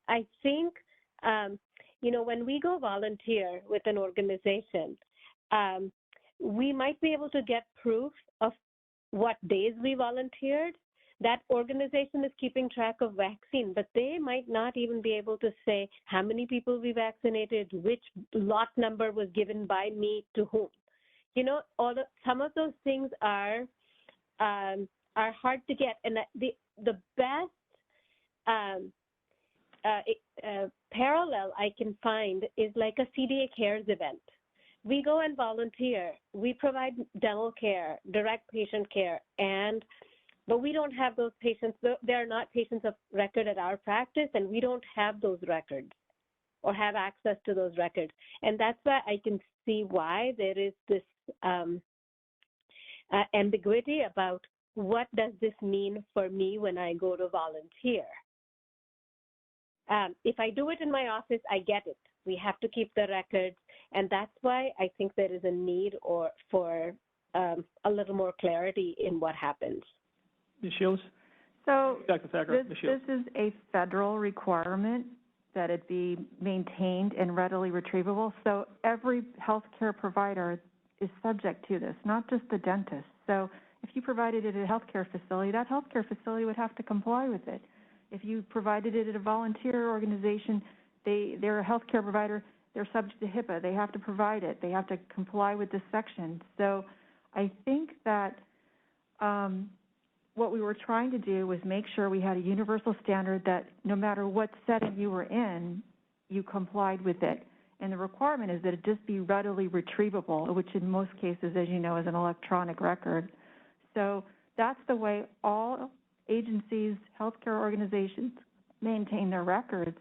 I think, when we go volunteer with an organization, we might be able to get proof of what days we volunteered. That organization is keeping track of vaccine, but they might not even be able to say how many people we vaccinated, which lot number was given by me to whom. Some of those things are hard to get, and the best parallel I can find is like a CDA Cares event. We go and volunteer. We provide dental care, direct patient care, but we don't have those patients. They are not patients of record at our practice, and we don't have those records or have access to those records. And that's why I can see why there is this ambiguity about what does this mean for me when I go to volunteer. If I do it in my office, I get it. We have to keep the records, and that's why I think there is a need for a little more clarity in what happens. Ms. Shields? So Dr. Thacker, this is a federal requirement that it be maintained and readily retrievable. So every healthcare provider is subject to this, not just the dentist. So if you provided it at a healthcare facility, that healthcare facility would have to comply with it. If you provided it at a volunteer organization, they're a healthcare provider, they're subject to HIPAA. They have to provide it. They have to comply with this section. So I think that what we were trying to do was make sure we had a universal standard that no matter what setting you were in, you complied with it. And the requirement is that it just be readily retrievable, which in most cases, as you know, is an electronic record. So that's the way all agencies, healthcare organizations maintain their records.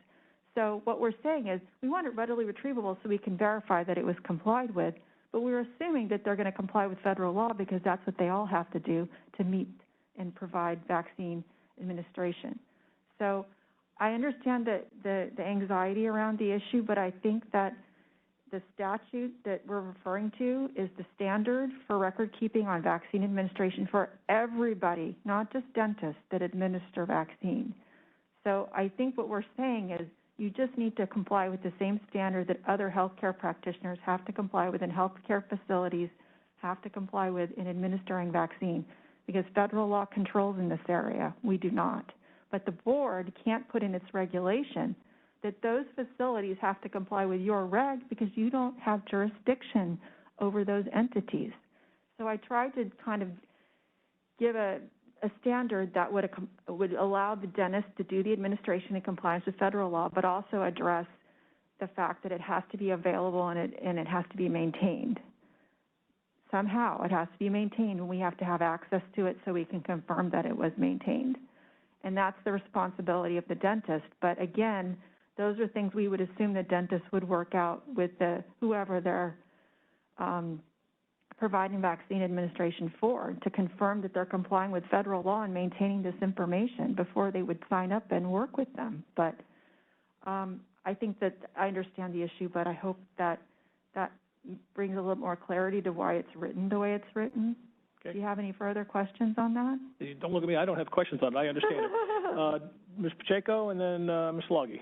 So what we're saying is we want it readily retrievable so we can verify that it was complied with, but we're assuming that they're going to comply with federal law because that's what they all have to do to meet and provide vaccine administration. So I understand the anxiety around the issue, but I think that the statute that we're referring to is the standard for record keeping on vaccine administration for everybody, not just dentists that administer vaccine. So I think what we're saying is you just need to comply with the same standard that other healthcare practitioners have to comply with and healthcare facilities have to comply with in administering vaccine, because federal law controls in this area. We do not. But the board can't put in its regulation that those facilities have to comply with your reg because you don't have jurisdiction over those entities. So I tried to kind of give a standard that would allow the dentist to do the administration in compliance with federal law, but also address the fact that it has to be available and it has to be maintained. Somehow it has to be maintained, and we have to have access to it so we can confirm that it was maintained. And that's the responsibility of the dentist. But again, those are things we would assume the dentist would work out with whoever they're providing vaccine administration for, to confirm that they're complying with federal law and maintaining this information before they would sign up and work with them. But I think that I understand the issue, but I hope that brings a little more clarity to why it's written the way it's written. Okay. Do you have any further questions on that? Don't look at me. I don't have questions on it. I understand it. Ms. Pacheco and then Ms. Loggy.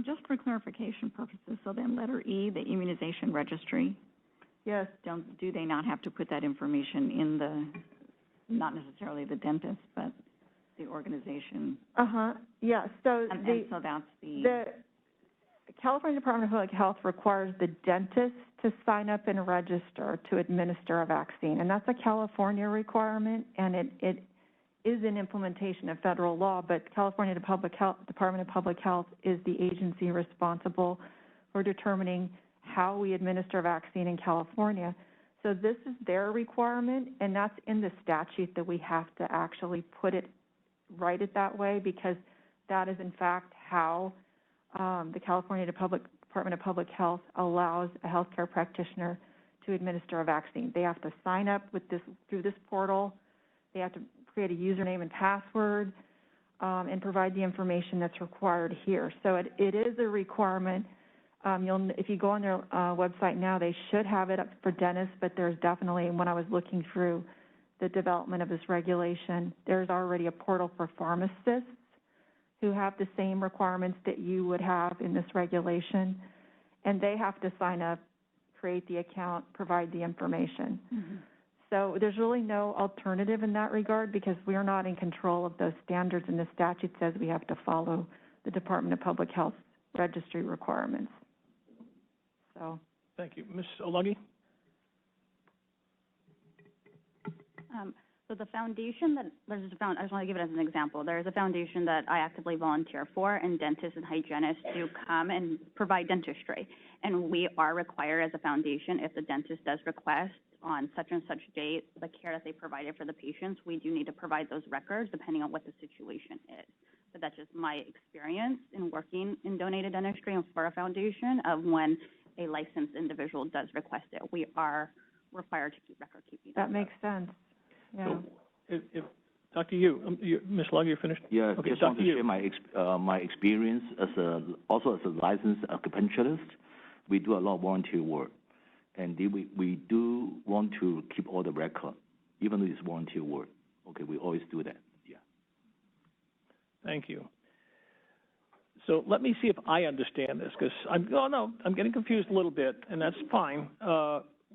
Just for clarification purposes, so then letter E, the immunization registry. Yes. Do they not have to put that information in the, not necessarily the dentist, but the organization? Yeah. So and so that's the California Department of Public Health requires the dentist to sign up and register to administer a vaccine, and that's a California requirement, and it is an implementation of federal law, but California Department of Public Health is the agency responsible for determining how we administer vaccine in California. So this is their requirement, and that's in the statute that we have to actually write it that way, because that is in fact how the California Department of Public Health allows a healthcare practitioner to administer a vaccine. They have to sign up with through this portal. They have to create a username and password and provide the information that's required here. So it is a requirement. If you go on their website now, they should have it up for dentists, but there's definitely, when I was looking through the development of this regulation, there's already a portal for pharmacists who have the same requirements that you would have in this regulation, and they have to sign up, create the account, provide the information. Mm-hmm. So there's really no alternative in that regard, because we are not in control of those standards, and the statute says we have to follow the Department of Public Health registry requirements. So. Thank you. Ms. Olagi? So the foundation I just want to give it as an example. There is a foundation that I actively volunteer for, and dentists and hygienists do come and provide dentistry. And we are required as a foundation, if the dentist does request on such and such date the care that they provided for the patients, we do need to provide those records depending on what the situation is. But that's just my experience in working in donated dentistry and for a foundation of when a licensed individual does request it. We are required to keep record keeping. That makes sense. Yeah. So, Dr. Yu, Ms. Loggy, you're finished? Yeah, okay, just Dr. want to share my experience also as a licensed acupuncturist. We do a lot of volunteer work, and we do want to keep all the record, even though it's volunteer work. Okay, we always do that. Yeah. Thank you. So let me see if I understand this, because I'm getting confused a little bit, and that's fine.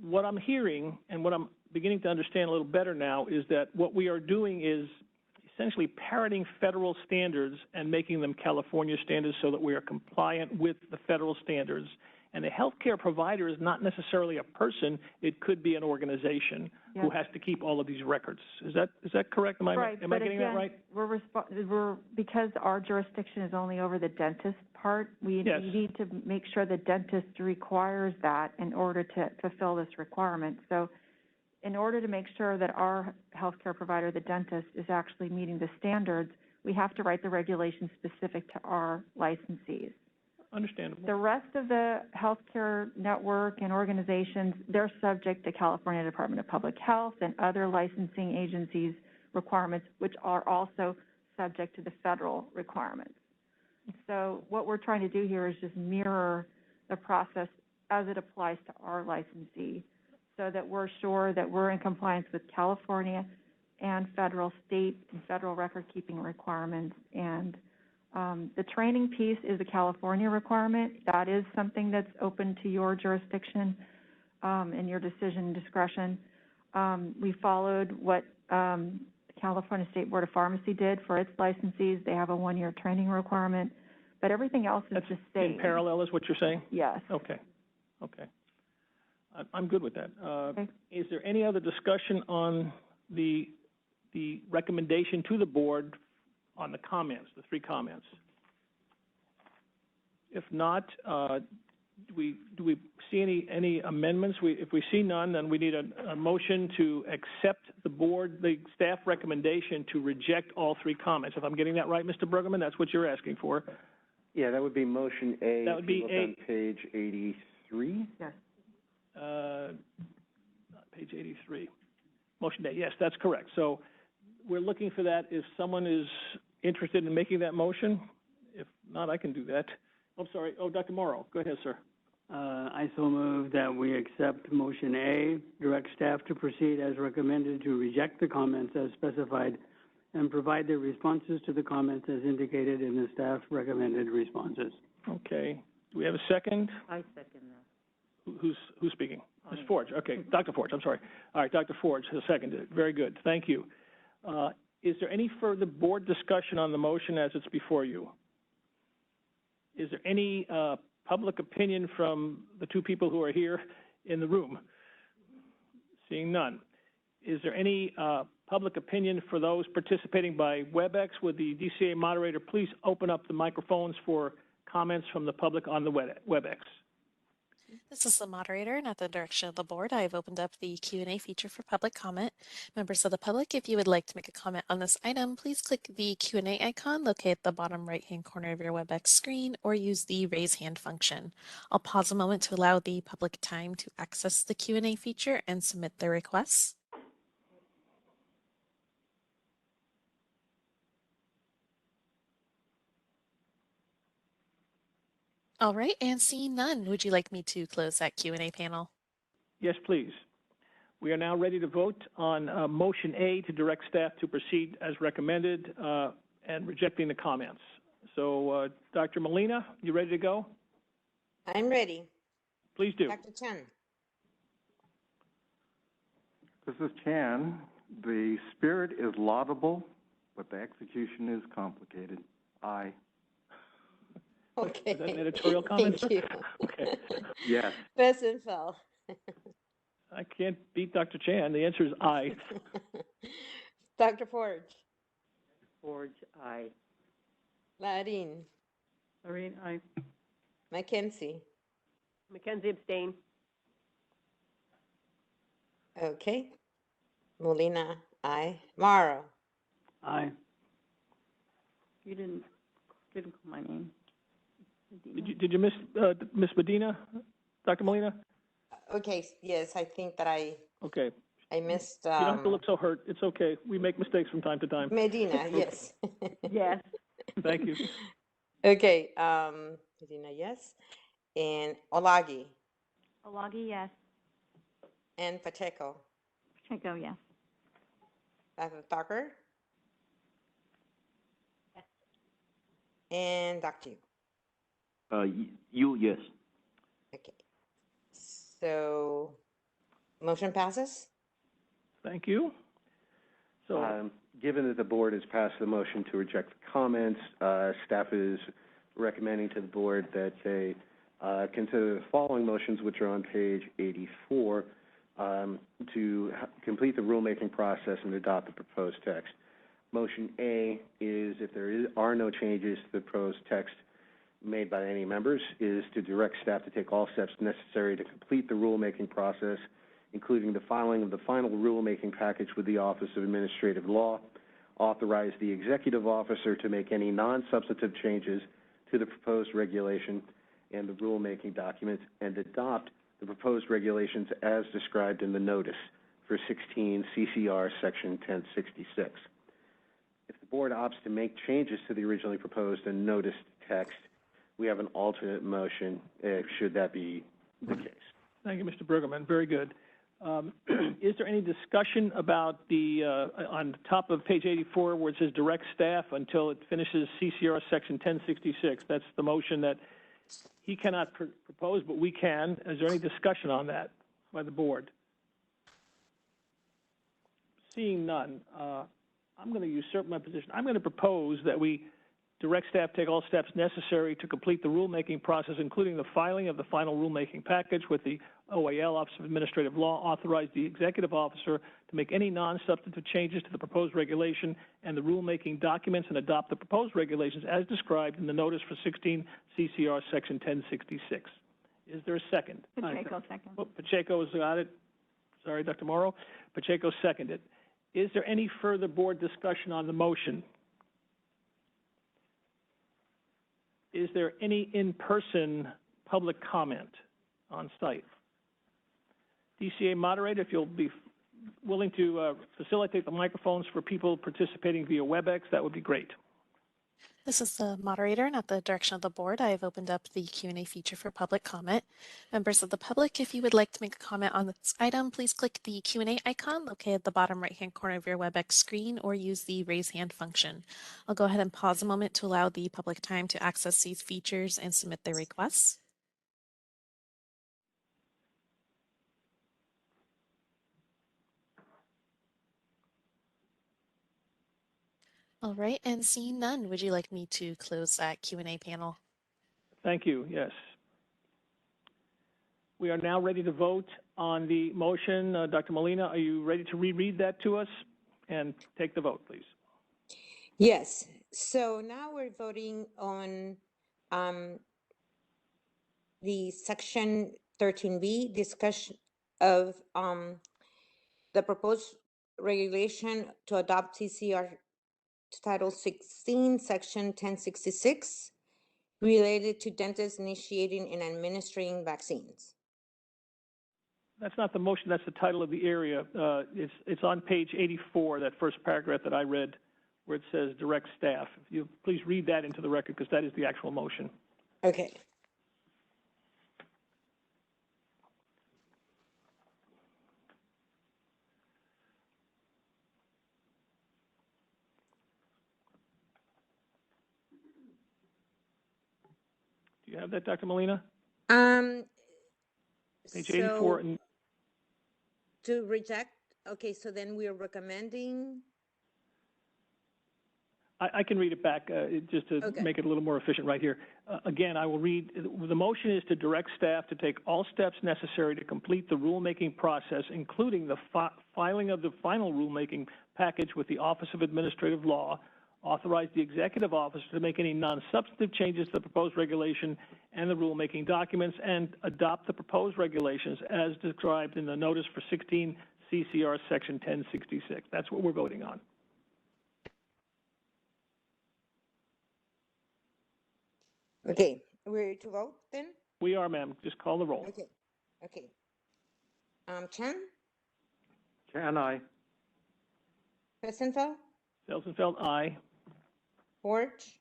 What I'm hearing and what I'm beginning to understand a little better now is that what we are doing is essentially parroting federal standards and making them California standards so that we are compliant with the federal standards. And a healthcare provider is not necessarily a person; it could be an organization who has to keep all of these records. Is that correct? Am I getting that right? We're because our jurisdiction is only over the dentist part. We need to make sure the dentist requires that in order to fulfill this requirement. So, in order to make sure that our healthcare provider, the dentist, is actually meeting the standards, we have to write the regulations specific to our licensees. Understandable. The rest of the healthcare network and organizations, they're subject to California Department of Public Health and other licensing agencies' requirements, which are also subject to the federal requirements. So what we're trying to do here is just mirror the process as it applies to our licensee, so that we're sure that we're in compliance with California and federal, state, and federal record-keeping requirements, and The training piece is a California requirement. That is something that's open to your jurisdiction and your decision discretion. We followed what California State Board of Pharmacy did for its licensees. They have a 1-year training requirement, but everything else is the same. In parallel is what you're saying? Yes. Okay, okay. I'm good with that. Okay. Is there any other discussion on the recommendation to the board on the comments, the 3 comments? If not, do we see any amendments? If we see none, then we need a motion to accept the staff recommendation to reject all 3 comments. If I'm getting that right, Mr. Brueggemann, that's what you're asking for. Yeah, that would be motion A. That would be if you look on page 83. Yes. Page 83. Motion A, yes, that's correct. So we're looking for that. If someone is interested in making that motion, if not, I can do that. I'm sorry. Oh, Dr. Morrow, go ahead, sir. I so move that we accept motion A, direct staff to proceed as recommended to reject the comments as specified and provide their responses to the comments as indicated in the staff recommended responses. Okay. Do we have a second? I second that. Who's speaking? Ms. Forge. Okay, Dr. Forge, I'm sorry. All right, Dr. Forge has seconded it. Very good. Thank you. Is there any further board discussion on the motion as it's before you? Is there any public opinion from the 2 people who are here in the room? Seeing none. Is there any public opinion for those participating by WebEx? Would the DCA moderator please open up the microphones for comments from the public on the WebEx? This is the moderator, and at the direction of the board, I have opened up the Q&A feature for public comment. Members of the public, if you would like to make a comment on this item, please click the Q&A icon located at the bottom right-hand corner of your WebEx screen, or use the raise hand function. I'll pause a moment to allow the public time to access the Q&A feature and submit their requests. All right, and seeing none, would you like me to close that Q&A panel? Yes, please. We are now ready to vote on motion A to direct staff to proceed as recommended and rejecting the comments. So, Dr. Molina, you ready to go? I'm ready. Please do. Dr. Chen. This is Chan. The spirit is laudable, but the execution is complicated. Aye. Okay. Is that an editorial comment? Thank you. Okay. Yes. Besenfeld. I can't beat Dr. Chan. The answer is aye. Dr. Forge. Forge, aye. Larin. Larin, aye. Mackenzie. Mackenzie, abstain. Okay. Molina, aye. Morrow. Aye. You didn't call my name. Did you miss Ms. Medina, Dr. Molina? Okay, yes, I think that I Okay. missed, You don't have to look so hurt. It's okay. We make mistakes from time to time. Medina, yes. Yes. Thank you. Okay, Medina, yes. And Olagi. Olagi, yes. And Pacheco. Pacheco, yes. Dr. Tucker. Yes. And Dr. You, yes. Okay. So, motion passes? Thank you. So, Given that the board has passed the motion to reject the comments, staff is recommending to the board that they consider the following motions, which are on page 84, to complete the rulemaking process and adopt the proposed text. Motion A is, if there are no changes to the proposed text made by any members, is to direct staff to take all steps necessary to complete the rulemaking process, including the filing of the final rulemaking package with the Office of Administrative Law, authorize the executive officer to make any non-substantive changes to the proposed regulation and the rulemaking documents, and adopt the proposed regulations as described in the notice for 16 CCR Section 1066. If the board opts to make changes to the originally proposed and noticed text, we have an alternate motion, should that be the case. thank you, Mr. Brueggemann. Very good. Is there any discussion about the, on the top of page 84 where it says direct staff until it finishes CCR section 1066? That's the motion that he cannot propose, but we can. Is there any discussion on that by the board? Seeing none, I'm going to usurp my position. I'm going to propose that we direct staff take all steps necessary to complete the rulemaking process, including the filing of the final rulemaking package with the OAL, Office of Administrative Law, authorize the executive officer to make any non-substantive changes to the proposed regulation and the rulemaking documents and adopt the proposed regulations as described in the notice for 16 CCR section 1066. Is there a second? Pacheco, second. Oh, Pacheco has got it. Sorry, Dr. Morrow. Pacheco seconded. Is there any further board discussion on the motion? Is there any in-person public comment on site? DCA moderator, if you'll be willing to facilitate the microphones for people participating via WebEx, that would be great. This is the moderator, and at the direction of the board, I have opened up the Q&A feature for public comment. Members of the public, if you would like to make a comment on this item, please click the Q&A icon located at the bottom right-hand corner of your WebEx screen or use the raise hand function. I'll go ahead and pause a moment to allow the public time to access these features and submit their requests. All right, and seeing none, would you like me to close that Q&A panel? Thank you, yes. We are now ready to vote on the motion. Dr. Molina, are you ready to reread that to us and take the vote, please? Yes, so now we're voting on the section 13B, discussion of the proposed regulation to adopt CCR Title 16, Section 1066, related to dentists initiating and administering vaccines. That's not the motion, that's the title of the area. It's on page 84, that first paragraph that I read, where it says direct staff. If you please read that into the record, because that is the actual motion. Okay. Do you have that, Dr. Molina? Page Page 84. And to reject, okay, so then we're recommending. I can read it back just to make it a little more efficient right here. Again, I will read. The motion is to direct staff to take all steps necessary to complete the rulemaking process, including the filing of the final rulemaking package with the Office of Administrative Law, authorize the executive officer to make any non-substantive changes to the proposed regulation and the rulemaking documents, and adopt the proposed regulations as described in the notice for 16 CCR section 1066. That's what we're voting on. Okay, we're ready to vote then? We are, ma'am. Just call the roll. Okay. Okay. Chen? Chan, aye. Felsenfeld? Felsenfeld, aye. Forge?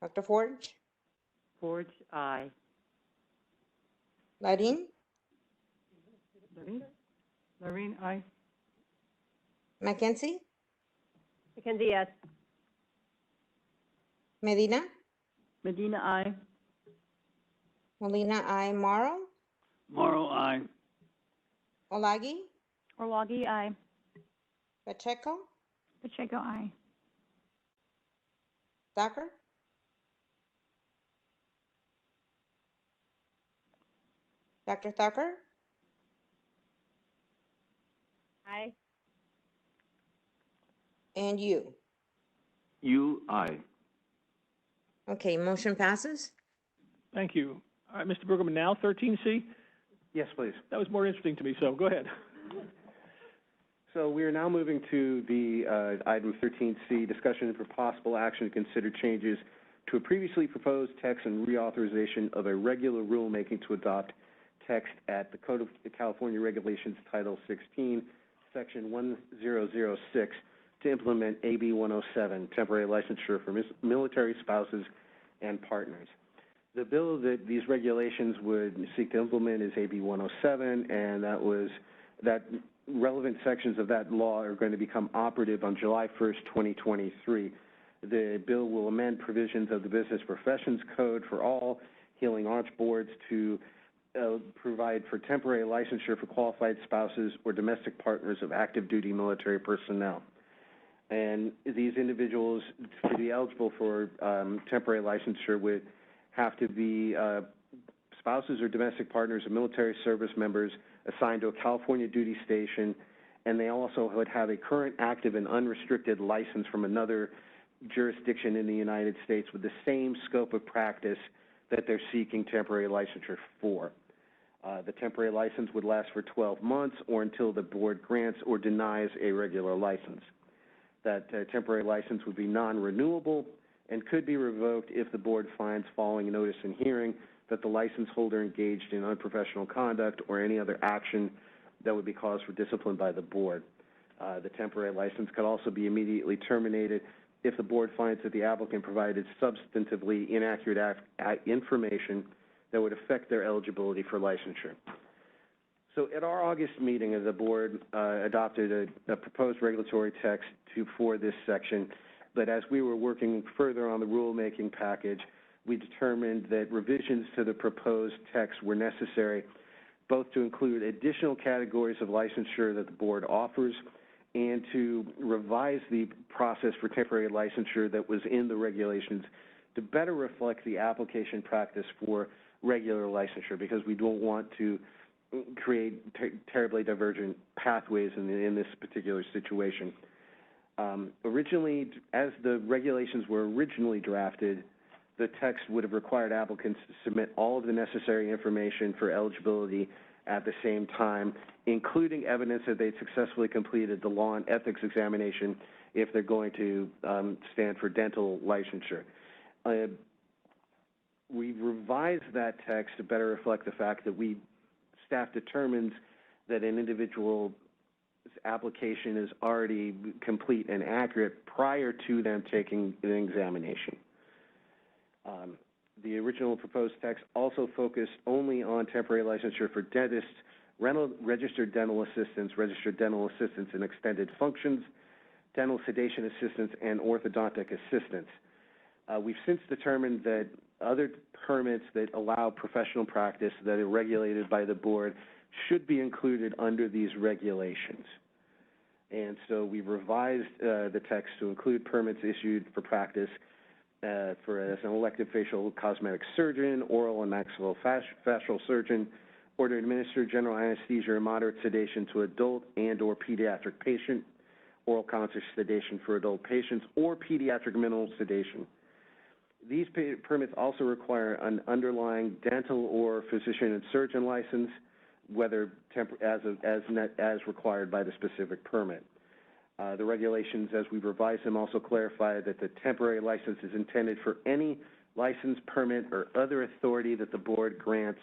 Dr. Forge? Forge, aye. Larin? Larin, aye. Mackenzie? Mackenzie, yes. Medina? Medina, aye. Molina, aye. Morrow? Morrow, aye. Olagi? Orlagi, aye. Pacheco? Pacheco, aye. Thacker? Dr. Thacker? Aye. And you? You, aye. Okay, motion passes. Thank you. All right, Mr. Brueggemann, now 13C? Yes, please. That was more interesting to me, so go ahead. So we are now moving to the item 13C, discussion for possible action to consider changes to a previously proposed text and reauthorization of a regular rulemaking to adopt text at the Code of California Regulations Title 16, Section 1006, to implement AB 107, temporary licensure for military spouses and partners. The bill that these regulations would seek to implement is AB 107, and that relevant sections of that law are going to become operative on July 1st, 2023. The bill will amend provisions of the Business Professions Code for all healing arts boards to provide for temporary licensure for qualified spouses or domestic partners of active duty military personnel. And these individuals, to be eligible for temporary licensure, would have to be spouses or domestic partners of military service members assigned to a California duty station, and they also would have a current active and unrestricted license from another jurisdiction in the United States with the same scope of practice that they're seeking temporary licensure for. The temporary license would last for 12 months or until the board grants or denies a regular license. That temporary license would be non-renewable and could be revoked if the board finds, following notice and hearing, that the license holder engaged in unprofessional conduct or any other action that would be cause for discipline by the board. The temporary license could also be immediately terminated if the board finds that the applicant provided substantively inaccurate information that would affect their eligibility for licensure. So at our August meeting, the board adopted a proposed regulatory text for this section, but as we were working further on the rulemaking package, we determined that revisions to the proposed text were necessary, both to include additional categories of licensure that the board offers and to revise the process for temporary licensure that was in the regulations to better reflect the application practice for regular licensure, because we don't want to create terribly divergent pathways in this particular situation. Originally, as the regulations were originally drafted, the text would have required applicants to submit all of the necessary information for eligibility at the same time, including evidence that they'd successfully completed the law and ethics examination if they're going to stand for dental licensure. We've revised that text to better reflect the fact that staff determines that an individual's application is already complete and accurate prior to them taking an examination. The original proposed text also focused only on temporary licensure for dentists, registered dental assistants in extended functions, dental sedation assistants, and orthodontic assistants. We've since determined that other permits that allow professional practice that are regulated by the board should be included under these regulations. And so we've revised the text to include permits issued for practice as an elective facial cosmetic surgeon, oral and maxillofacial surgeon, or to administer general anesthesia or moderate sedation to adult and or pediatric patient, oral conscious sedation for adult patients, or pediatric minimal sedation. These permits also require an underlying dental or physician and surgeon license, whether as required by the specific permit. The regulations, as we revise them, also clarify that the temporary license is intended for any license, permit, or other authority that the board grants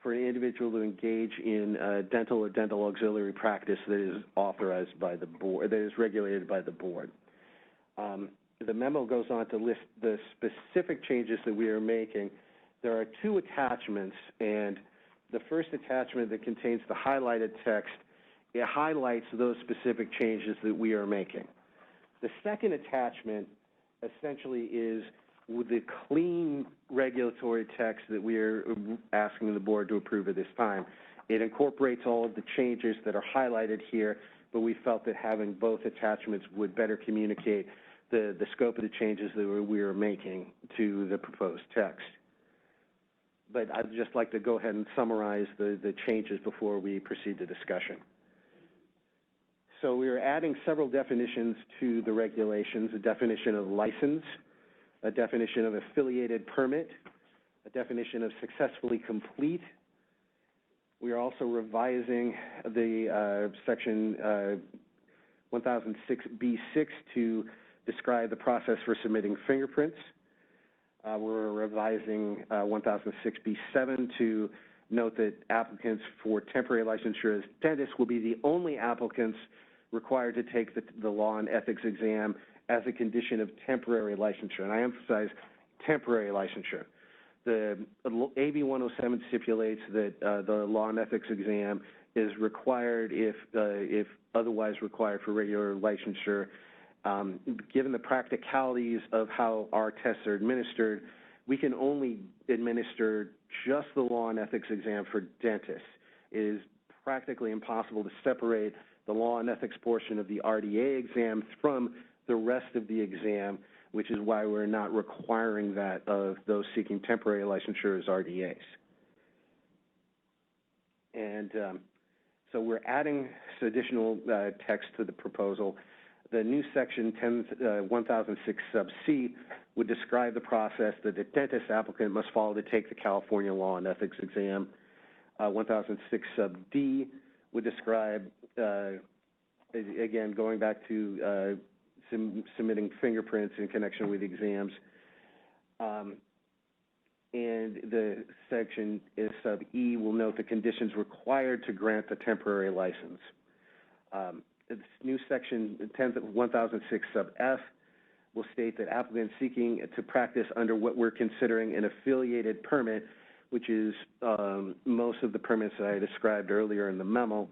for an individual to engage in dental or dental auxiliary practice that is authorized by the board, that is regulated by the board. The memo goes on to list the specific changes that we are making. There are two attachments, and the first attachment that contains the highlighted text, it highlights those specific changes that we are making. The second attachment essentially is with the clean regulatory text that we are asking the board to approve at this time. It incorporates all of the changes that are highlighted here, but we felt that having both attachments would better communicate the scope of the changes that we are making to the proposed text. But I'd just like to go ahead and summarize the changes before we proceed to discussion. So we are adding several definitions to the regulations: a definition of license, a definition of affiliated permit, a definition of successfully complete. We are also revising the section 1006B6 to describe the process for submitting fingerprints. We're revising 1006B7 to note that applicants for temporary licensure as dentists will be the only applicants required to take the law and ethics exam as a condition of temporary licensure. And I emphasize temporary licensure. AB 107 stipulates that the law and ethics exam is required if otherwise required for regular licensure. Given the practicalities of how our tests are administered, we can only administer just the law and ethics exam for dentists. It is practically impossible to separate the law and ethics portion of the RDA exam from the rest of the exam, which is why we're not requiring that of those seeking temporary licensure as RDAs. And so we're adding some additional text to the proposal. The new section 1006 sub C would describe the process that the dentist applicant must follow to take the California Law and Ethics exam. 1006 sub D would describe, again, going back to submitting fingerprints in connection with exams. And the section is sub E will note the conditions required to grant the temporary license. This new section 1006 sub F will state that applicants seeking to practice under what we're considering an affiliated permit, which is most of the permits that I described earlier in the memo,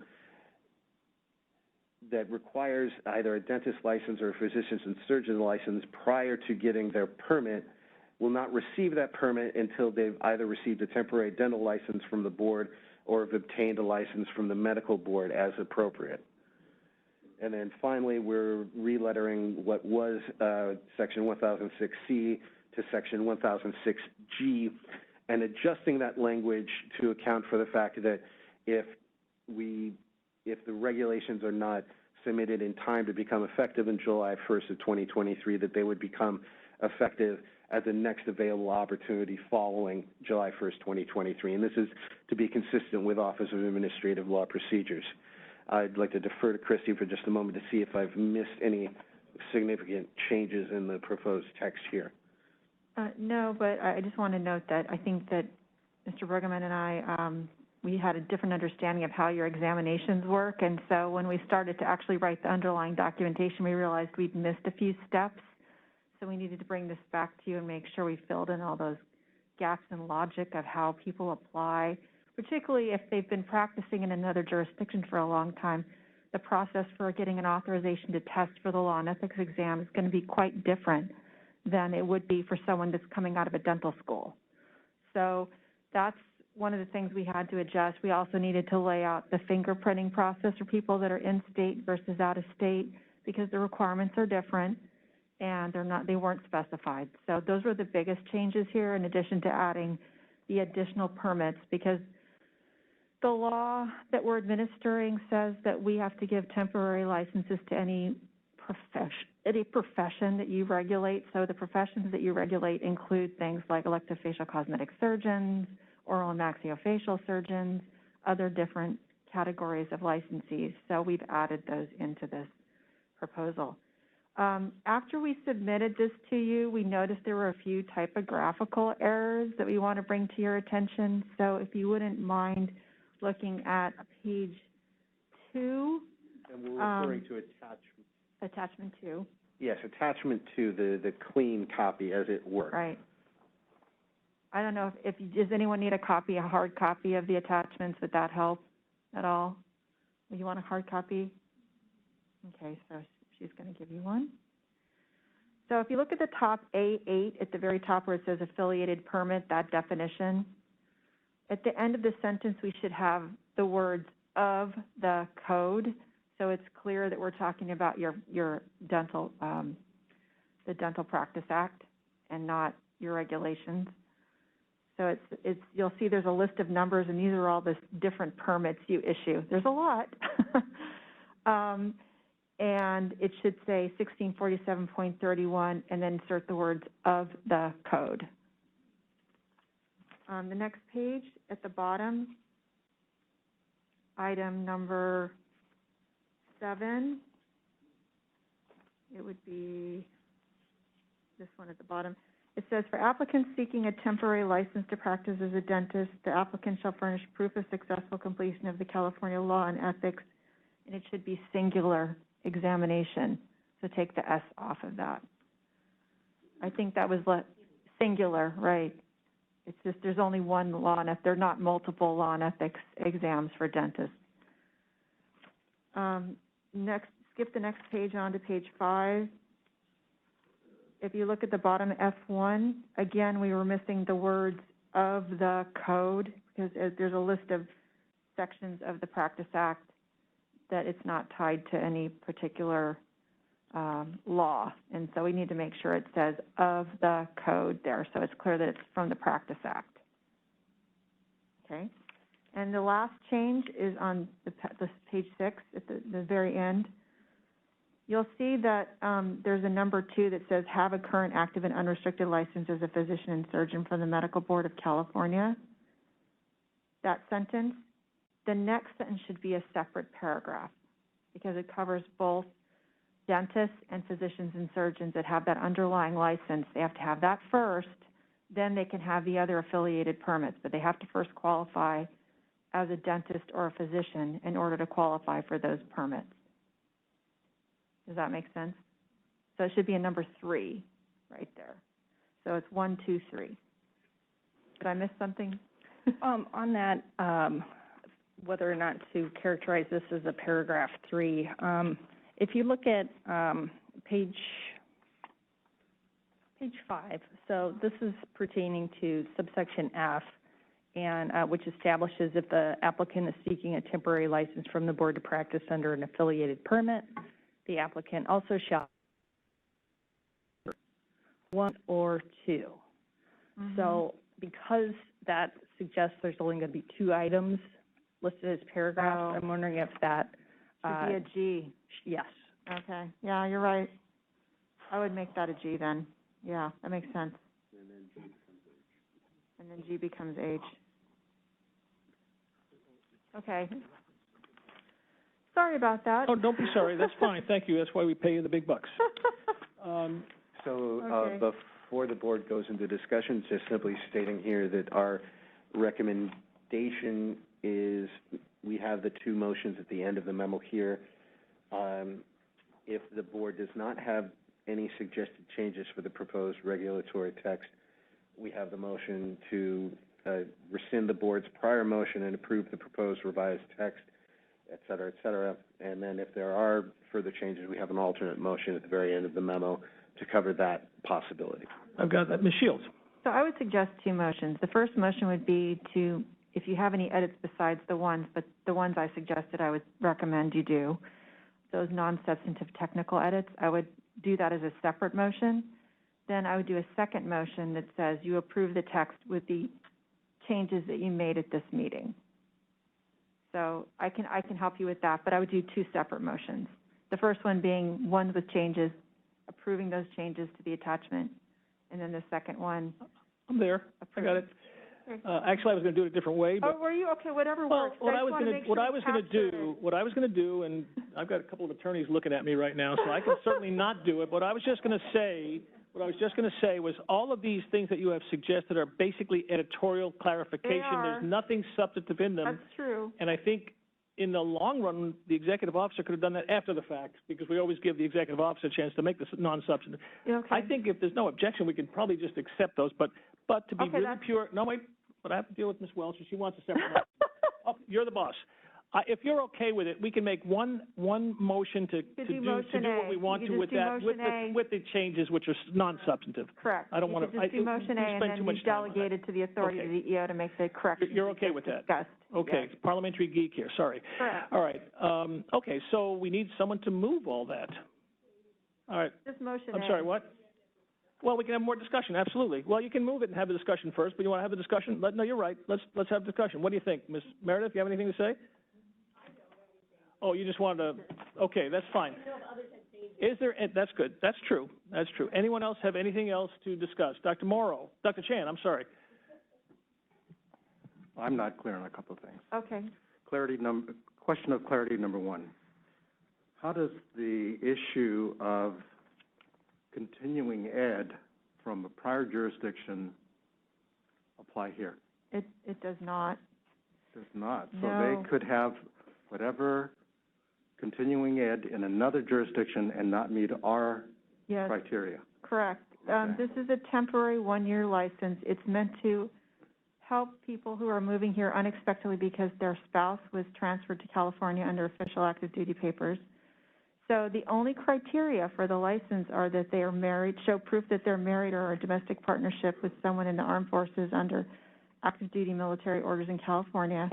that requires either a dentist license or a physician's and surgeon license prior to getting their permit, will not receive that permit until they've either received a temporary dental license from the board or have obtained a license from the medical board as appropriate. And then finally, we're relettering what was Section 1006C to Section 1006G and adjusting that language to account for the fact that if the regulations are not submitted in time to become effective in July 1st of 2023, that they would become effective at the next available opportunity following July 1st, 2023. And this is to be consistent with Office of Administrative Law Procedures. I'd like to defer to Christy for just a moment to see if I've missed any significant changes in the proposed text here. No, but I just want to note that I think that Mr. Brueggemann and I, we had a different understanding of how your examinations work, and so when we started to actually write the underlying documentation, we realized we'd missed a few steps, so we needed to bring this back to you and make sure we filled in all those gaps in logic of how people apply, particularly if they've been practicing in another jurisdiction for a long time. The process for getting an authorization to test for the law and ethics exam is going to be quite different than it would be for someone that's coming out of a dental school. So that's one of the things we had to adjust. We also needed to lay out the fingerprinting process for people that are in state versus out of state because the requirements are different and they weren't specified. So those were the biggest changes here, in addition to adding the additional permits, because the law that we're administering says that we have to give temporary licenses to any profession that you regulate. So the professions that you regulate include things like elective facial cosmetic surgeons, oral and maxillofacial surgeons, other different categories of licensees. So we've added those into this proposal. After we submitted this to you, we noticed there were a few typographical errors that we want to bring to your attention. So if you wouldn't mind looking at page 2. And we're referring to attachment 2. Yes, attachment 2, the clean copy as it works. Right. I don't know if does anyone need a hard copy of the attachments? Would that help at all? You want a hard copy? Okay, so she's going to give you one. So if you look at the top A8 at the very top where it says affiliated permit, that definition, at the end of the sentence we should have the words of the code, so it's clear that we're talking about your dental, the Dental Practice Act, and not your regulations. So you'll see there's a list of numbers, and these are all the different permits you issue. There's a lot. And it should say 1647.31, and then insert the words of the code. On the next page, at the bottom, item number 7, it would be this one at the bottom. It says, for applicants seeking a temporary license to practice as a dentist, the applicant shall furnish proof of successful completion of the California Law and Ethics, and it should be singular examination. So take the S off of that. I think that was singular, right? It's just there's only one law and there are not multiple law and ethics exams for dentists. Next, skip the next page on to page 5. If you look at the bottom F1, again, we were missing the words of the code because there's a list of sections of the Practice Act that it's not tied to any particular law. And so we need to make sure it says of the code there so it's clear that it's from the Practice Act. Okay? And the last change is on the page 6 at the very end. You'll see that there's a number 2 that says have a current active and unrestricted license as a physician and surgeon from the Medical Board of California. That sentence, the next sentence should be a separate paragraph because it covers both dentists and physicians and surgeons that have that underlying license. They have to have that first, then they can have the other affiliated permits, but they have to first qualify as a dentist or a physician in order to qualify for those permits. Does that make sense? So it should be a number 3 right there. So it's 1, 2, 3. Did I miss something? On that, whether or not to characterize this as a paragraph 3, if you look at page 5, so this is pertaining to subsection F, and which establishes if the applicant is seeking a temporary license from the board to practice under an affiliated permit, the applicant also shall 1 or 2. Mm-hmm. So because that suggests there's only going to be 2 items listed as paragraphs, I'm wondering if that should be a G. Yes. Okay. Yeah, you're right. I would make that a G then. Yeah, that makes sense. And then G becomes H. Okay. Sorry about that. Oh, don't be sorry. That's fine. Thank you. That's why we pay you the big bucks. So, before the board goes into discussion, just simply stating here that our recommendation is we have the 2 motions at the end of the memo here. If the board does not have any suggested changes for the proposed regulatory text, we have the motion to rescind the board's prior motion and approve the proposed revised text, et cetera, et cetera. And then if there are further changes, we have an alternate motion at the very end of the memo to cover that possibility. I've got that. Ms. Shields. So I would suggest 2 motions. The first motion would be to, if you have any edits besides the ones, but the ones I suggested I would recommend you do, those non-substantive technical edits, I would do that as a separate motion. Then I would do a second motion that says you approve the text with the changes that you made at this meeting. So I can help you with that, but I would do 2 separate motions. The first one being one with changes, approving those changes to the attachment, and then the second one. I'm there. I got it. Actually, I was going to do it a different way. But, oh, were you? Okay, whatever works. What I was going to do, and I've got a couple of attorneys looking at me right now, so I can certainly not do it. But I was just going to say, was all of these things that you have suggested are basically editorial clarification. There's nothing substantive in them. That's true. And I think in the long run, the executive officer could have done that after the fact, because we always give the executive officer a chance to make this non-substantive. Okay. I think if there's no objection, we can probably just accept those. But to be really pure, no, wait, but I have to deal with Ms. Welch, and she wants a separate motion. Oh, you're the boss. If you're okay with it, we can make one motion to do what we want to with that, with the changes which are non-substantive. Correct. I don't want to. Just do motion A, and then you delegate it to the authority of the EO to make the corrections. You're okay with that? Discussed. Okay, yes. Parliamentary geek here. Sorry. Correct. All right. Okay, so we need someone to move all that. All right. Just motion I'm A. sorry. What? Well, we can have more discussion. Absolutely. Well, you can move it and have a discussion first. But you want to have a discussion? No, you're right. Let's have a discussion. What do you think, Ms. Meredith? You have anything to say? Oh, you just wanted to, okay, that's fine. Is there, that's good, that's true. Anyone else have anything else to discuss? Dr. Chan, I'm sorry. I'm not clear on a couple of things. Okay. Question of clarity number 1. How does the issue of continuing ed from a prior jurisdiction apply here? It does not. Does not. No. So they could have whatever continuing ed in another jurisdiction and not meet our Yes. criteria. Correct. Okay. This is a temporary 1-year license. It's meant to help people who are moving here unexpectedly because their spouse was transferred to California under official active duty papers. So the only criteria for the license are that they are married, show proof that they're married or a domestic partnership with someone in the armed forces under active duty military orders in California,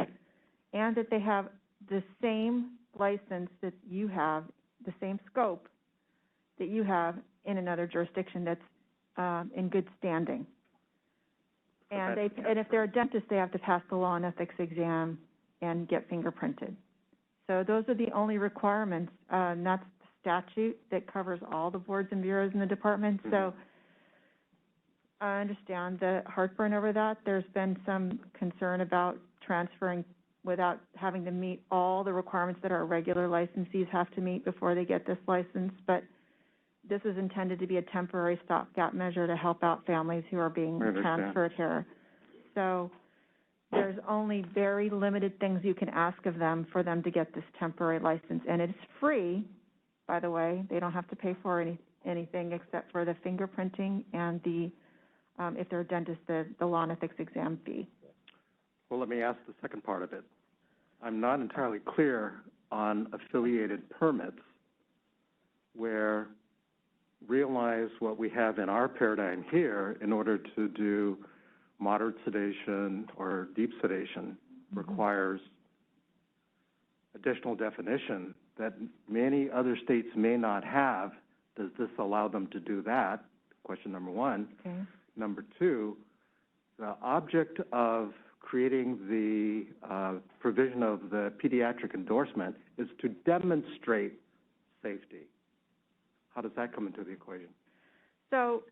and that they have the same license that you have, the same scope that you have in another jurisdiction that's in good standing. And and if they're a dentist, they have to pass the law and ethics exam and get fingerprinted. So those are the only requirements, and that's the statute that covers all the boards and bureaus in the department. So I understand the heartburn over that. There's been some concern about transferring without having to meet all the requirements that our regular licensees have to meet before they get this license, but this is intended to be a temporary stopgap measure to help out families who are being transferred here. So there's only very limited things you can ask of them for them to get this temporary license, and it's free, by the way. They don't have to pay for anything except for the fingerprinting and the, if they're a dentist, the law and ethics exam fee. Well, let me ask the second part of it. I'm not entirely clear on affiliated permits where realize what we have in our paradigm here in order to do moderate sedation or deep sedation requires additional definition that many other states may not have. Does this allow them to do that? Question number one. Okay. Number two, the object of creating the provision of the pediatric endorsement is to demonstrate safety. How does that come into the equation? So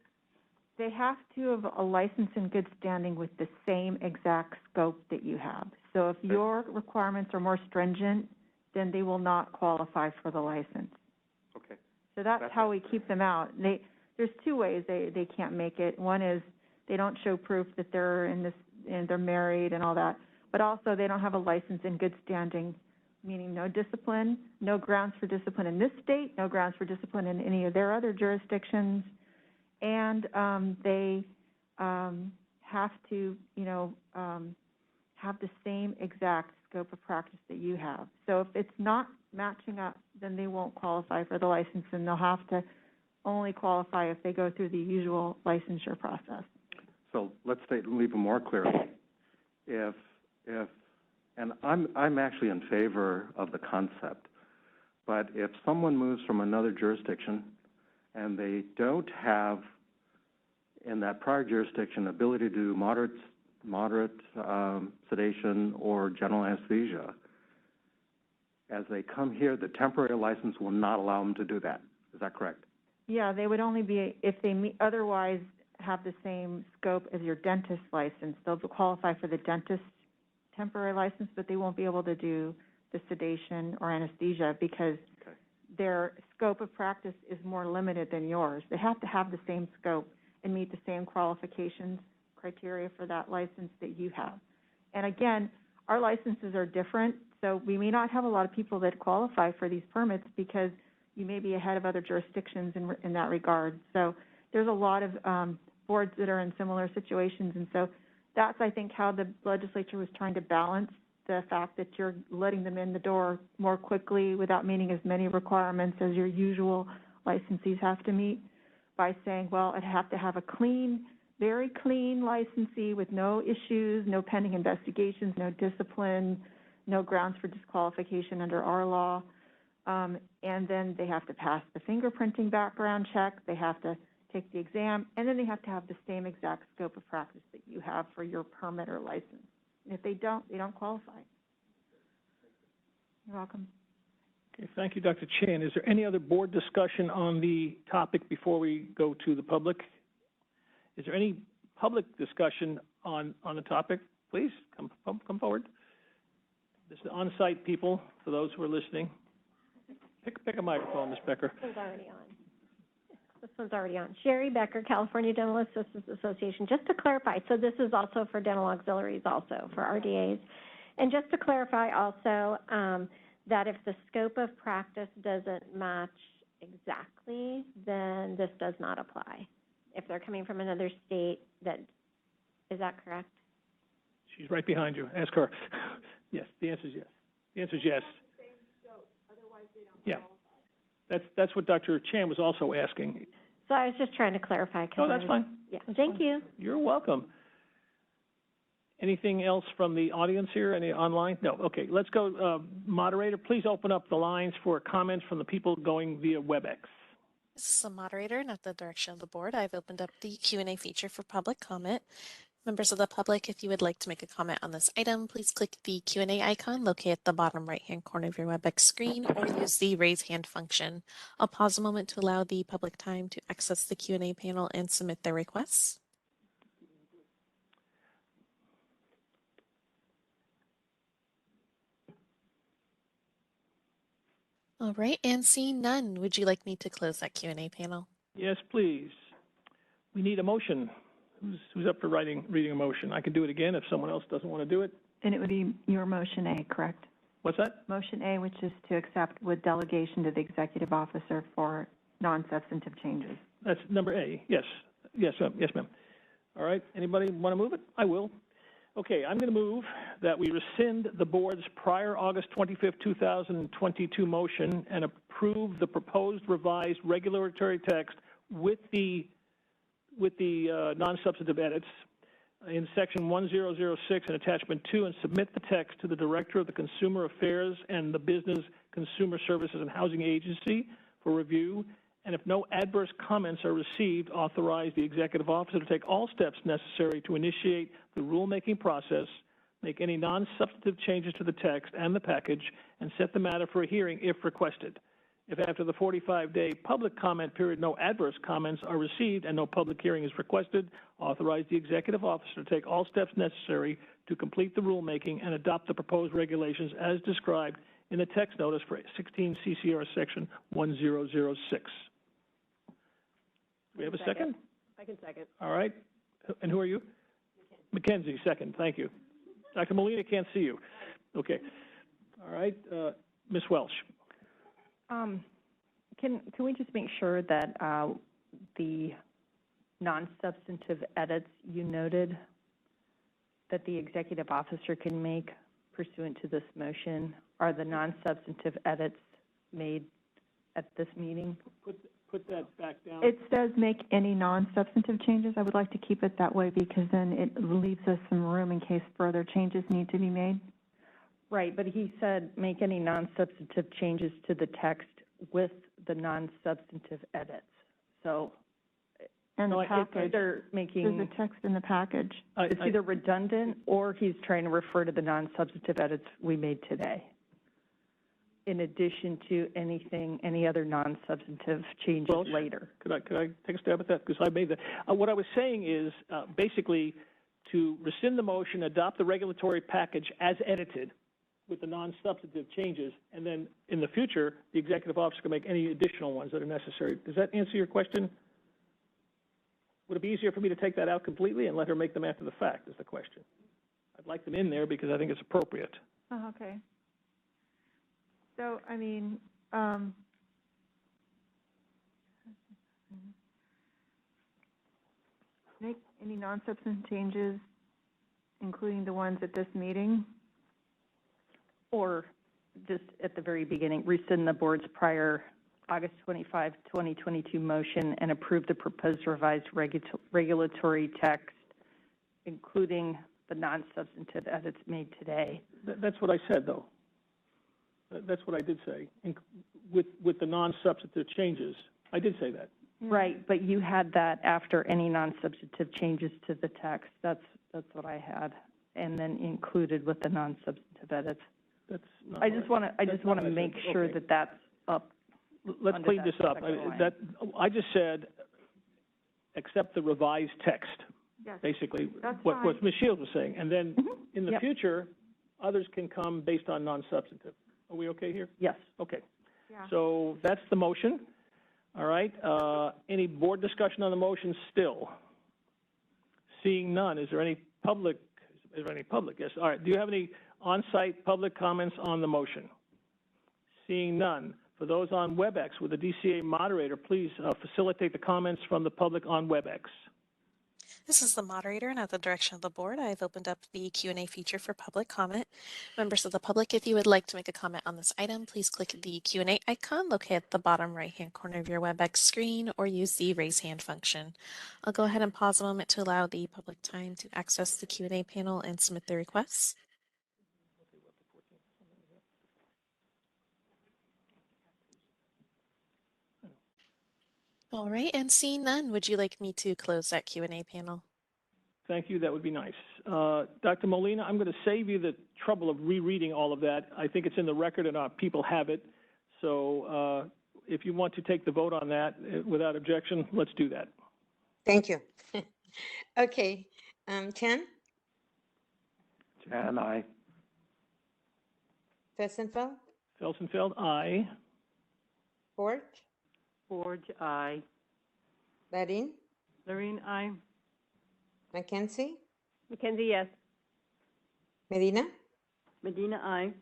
they have to have a license in good standing with the same exact scope that you have. So if your requirements are more stringent, then they will not qualify for the license. Okay. So that's how we keep them out. There's two ways they can't make it. One is they don't show proof that they're and they're married and all that, but also they don't have a license in good standing, meaning no discipline, no grounds for discipline in this state, no grounds for discipline in any of their other jurisdictions, and they have to, have the same exact scope of practice that you have. So if it's not matching up, then they won't qualify for the license, and they'll have to only qualify if they go through the usual licensure process. So let's state even more clearly, if and I'm actually in favor of the concept, but if someone moves from another jurisdiction and they don't have in that prior jurisdiction ability to do moderate sedation or general anesthesia, as they come here, the temporary license will not allow them to do that. Is that correct? Yeah, they would only be if they otherwise have the same scope as your dentist license. They'll qualify for the dentist temporary license, but they won't be able to do the sedation or anesthesia because their scope of practice is more limited than yours. They have to have the same scope and meet the same qualifications criteria for that license that you have. And again, our licenses are different, so we may not have a lot of people that qualify for these permits because you may be ahead of other jurisdictions in that regard. So there's a lot of boards that are in similar situations, and so that's, I think, how the legislature was trying to balance the fact that you're letting them in the door more quickly without meeting as many requirements as your usual licensees have to meet by saying, well, I'd have to have a clean, very clean licensee with no issues, no pending investigations, no discipline, no grounds for disqualification under our law. And then they have to pass the fingerprinting background check, they have to take the exam, and then they have to have the same exact scope of practice that you have for your permit or license. And if they don't qualify. You're welcome. Okay, thank you, Dr. Chan. Is there any other board discussion on the topic before we go to the public? Is there any public discussion on the topic? Please, come forward. This is on-site people, for those who are listening. Pick a microphone, Ms. Becker. This one's already on. This one's already on. Sherry Becker, California Dental Assistants Association. Just to clarify, so this is also for dental auxiliaries also, for RDAs. And just to clarify also, that if the scope of practice doesn't match exactly, then this does not apply. If they're coming from another state, is that correct? She's right behind you. Ask her. Yes, the answer is yes. The answer is yes. Yeah. That's what Dr. Chan was also asking. So I was just trying to clarify. 'Cause Oh, that's fine. Yeah, thank you. You're welcome. Anything else from the audience here? Any online? No. Okay, let's go. Moderator, please open up the lines for comments from the people going via WebEx. This is the moderator, and at the direction of the board, I've opened up the Q&A feature for public comment. Members of the public, if you would like to make a comment on this item, please click the Q&A icon located at the bottom right-hand corner of your WebEx screen or use the raise hand function. I'll pause a moment to allow the public time to access the Q&A panel and submit their requests. All right, and seeing none, would you like me to close that Q&A panel? Yes, please. We need a motion. Who's up for reading a motion? I can do it again if someone else doesn't want to do it. And it would be your motion A, correct? What's that? Motion A, which is to accept with delegation to the executive officer for non-substantive changes. That's number A. Yes. Yes, ma'am. All right. Anybody want to move it? I will. Okay, I'm going to move that we rescind the board's prior August 25th, 2022 motion and approve the proposed revised regulatory text with the non-substantive edits in section 1006 and attachment 2 and submit the text to the Director of the Consumer Affairs and the Business Consumer Services and Housing Agency for review, and if no adverse comments are received, authorize the executive officer to take all steps necessary to initiate the rulemaking process, make any non-substantive changes to the text and the package, and set the matter for a hearing if requested. If after the 45-day public comment period no adverse comments are received and no public hearing is requested, authorize the executive officer to take all steps necessary to complete the rulemaking and adopt the proposed regulations as described in the text notice for 16 CCR section 1006. Do we have a second? I can second. All right. And who are you? Mackenzie, second. Thank you. Dr. Molina can't see you. Okay. All right. Ms. Welch. Can we just make sure that the non-substantive edits you noted that the executive officer can make pursuant to this motion are the non-substantive edits made at this meeting? Put that back down. It says make any non-substantive changes. I would like to keep it that way because then it leaves us some room in case further changes need to be made. Right, but he said make any non-substantive changes to the text with the non-substantive edits. So, and the package. They're making. There's a text in the package. It's either redundant or he's trying to refer to the non-substantive edits we made today, in addition to any other non-substantive changes later. Could I take a stab at that? Because I made that. What I was saying is basically to rescind the motion, adopt the regulatory package as edited with the non-substantive changes, and then in the future, the executive officer can make any additional ones that are necessary. Does that answer your question? Would it be easier for me to take that out completely and let her make them after the fact, is the question. I'd like them in there because I think it's appropriate. Oh, okay. So, I mean, make any non-substantive changes, including the ones at this meeting? Or just at the very beginning, rescind the board's prior August 25, 2022 motion and approve the proposed revised regulatory text, including the non-substantive edits made today. That's what I said, though. That's what I did say, with the non-substantive changes. I did say that. Right, but you had that after any non-substantive changes to the text. That's what I had, and then included with the non-substantive edits. That's not I just want to make sure that that's up. Let's clean this up. I just said accept the revised text. Yes. Basically, That's what fine. Ms. Shields was saying, and then in the future, others can come based on non-substantive. Are we okay here? Yes. Okay. Yeah. So that's the motion. All right. Any board discussion on the motion still? Seeing none, is there any public? Yes. All right. Do you have any on-site public comments on the motion? Seeing none. For those on WebEx, with the DCA moderator, please facilitate the comments from the public on WebEx. This is the moderator, and at the direction of the board, I've opened up the Q&A feature for public comment. Members of the public, if you would like to make a comment on this item, please click the Q&A icon located at the bottom right-hand corner of your WebEx screen or use the raise hand function. I'll go ahead and pause a moment to allow the public time to access the Q&A panel and submit their requests. All right, and seeing none, would you like me to close that Q&A panel? Thank you, that would be nice. Dr. Molina, I'm going to save you the trouble of rereading all of that. I think it's in the record and our people have it. So if you want to take the vote on that without objection, let's do that. Thank you. Okay, Chen, Chan, aye. Fessenfeld, Felsenfeld, aye. Ford, Forge, aye. Larin, Lorraine, aye. McKenzie, McKenzie, yes. Medina, Medina, aye.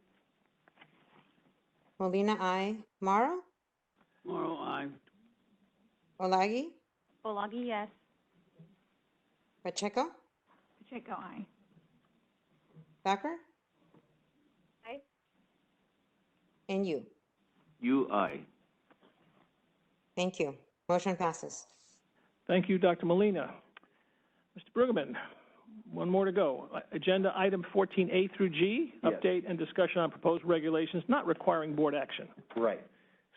Molina, aye. Morrow, Morrow, aye. Olagi, Olagi, yes. Pacheco, Pacheco, aye. Thacker, Aye. and you. You, aye. Thank you. Motion passes. Thank you, Dr. Molina. Mr. Brueggemann, one more to go. Agenda item 14A through G, Yes. update and discussion on proposed regulations not requiring board action. Right.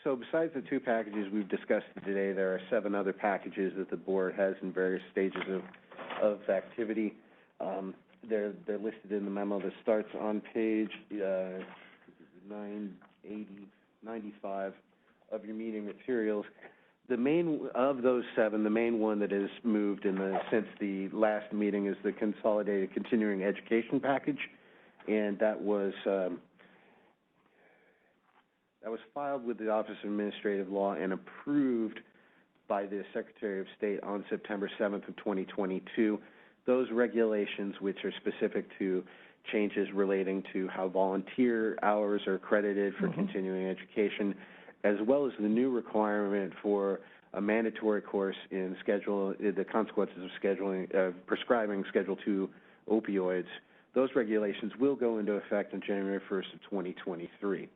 So besides the two packages we've discussed today, there are 7 other packages that the board has in various stages of activity. They're listed in the memo that starts on page 95 of your meeting materials. The main, of those 7, the main one that is moved since the last meeting is the Consolidated Continuing Education Package, and that was filed with the Office of Administrative Law and approved by the Secretary of State on September 7th of 2022. Those regulations, which are specific to changes relating to how volunteer hours are credited for continuing education, as well as the new requirement for a mandatory course in the consequences of prescribing Schedule II opioids. Those regulations will go into effect on January 1st of 2023.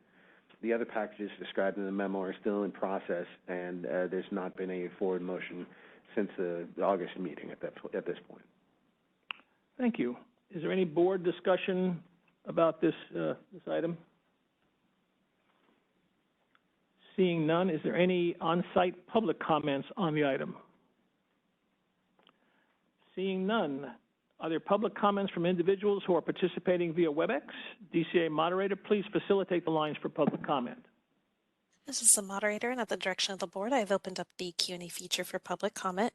The other packages described in the memo are still in process, and there's not been a forward motion since the August meeting at this point. Thank you. Is there any board discussion about this item? Seeing none, is there any on-site public comments on the item? Seeing none, are there public comments from individuals who are participating via WebEx? DCA moderator, please facilitate the lines for public comment. This is the moderator, and at the direction of the board, I've opened up the Q&A feature for public comment.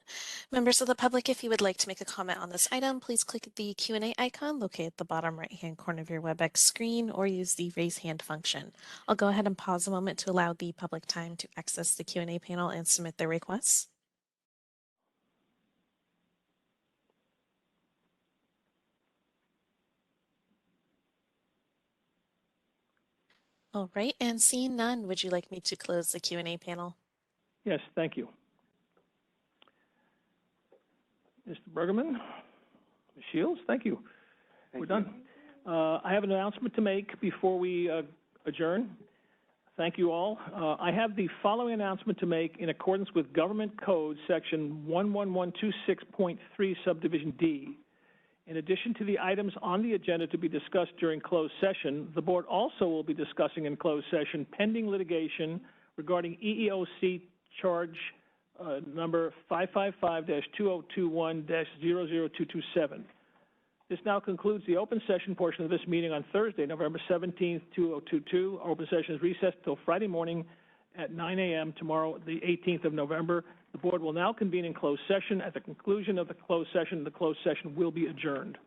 Members of the public, if you would like to make a comment on this item, please click the Q&A icon located at the bottom right-hand corner of your WebEx screen or use the raise hand function. I'll go ahead and pause a moment to allow the public time to access the Q&A panel and submit their requests. All right, and seeing none, would you like me to close the Q&A panel? Yes, thank you. Mr. Brueggemann, Ms. Shields, thank you. We're done. I have an announcement to make before we adjourn. Thank you all. I have the following announcement to make in accordance with Government Code Section 11126.3 Subdivision D. In addition to the items on the agenda to be discussed during closed session, the board also will be discussing in closed session pending litigation regarding EEOC charge number 555-2021-00227. This now concludes the open session portion of this meeting on Thursday, November 17th, 2022. Our open session is recessed until Friday morning at 9 a.m. tomorrow, the 18th of November. The board will now convene in closed session. At the conclusion of the closed session will be adjourned.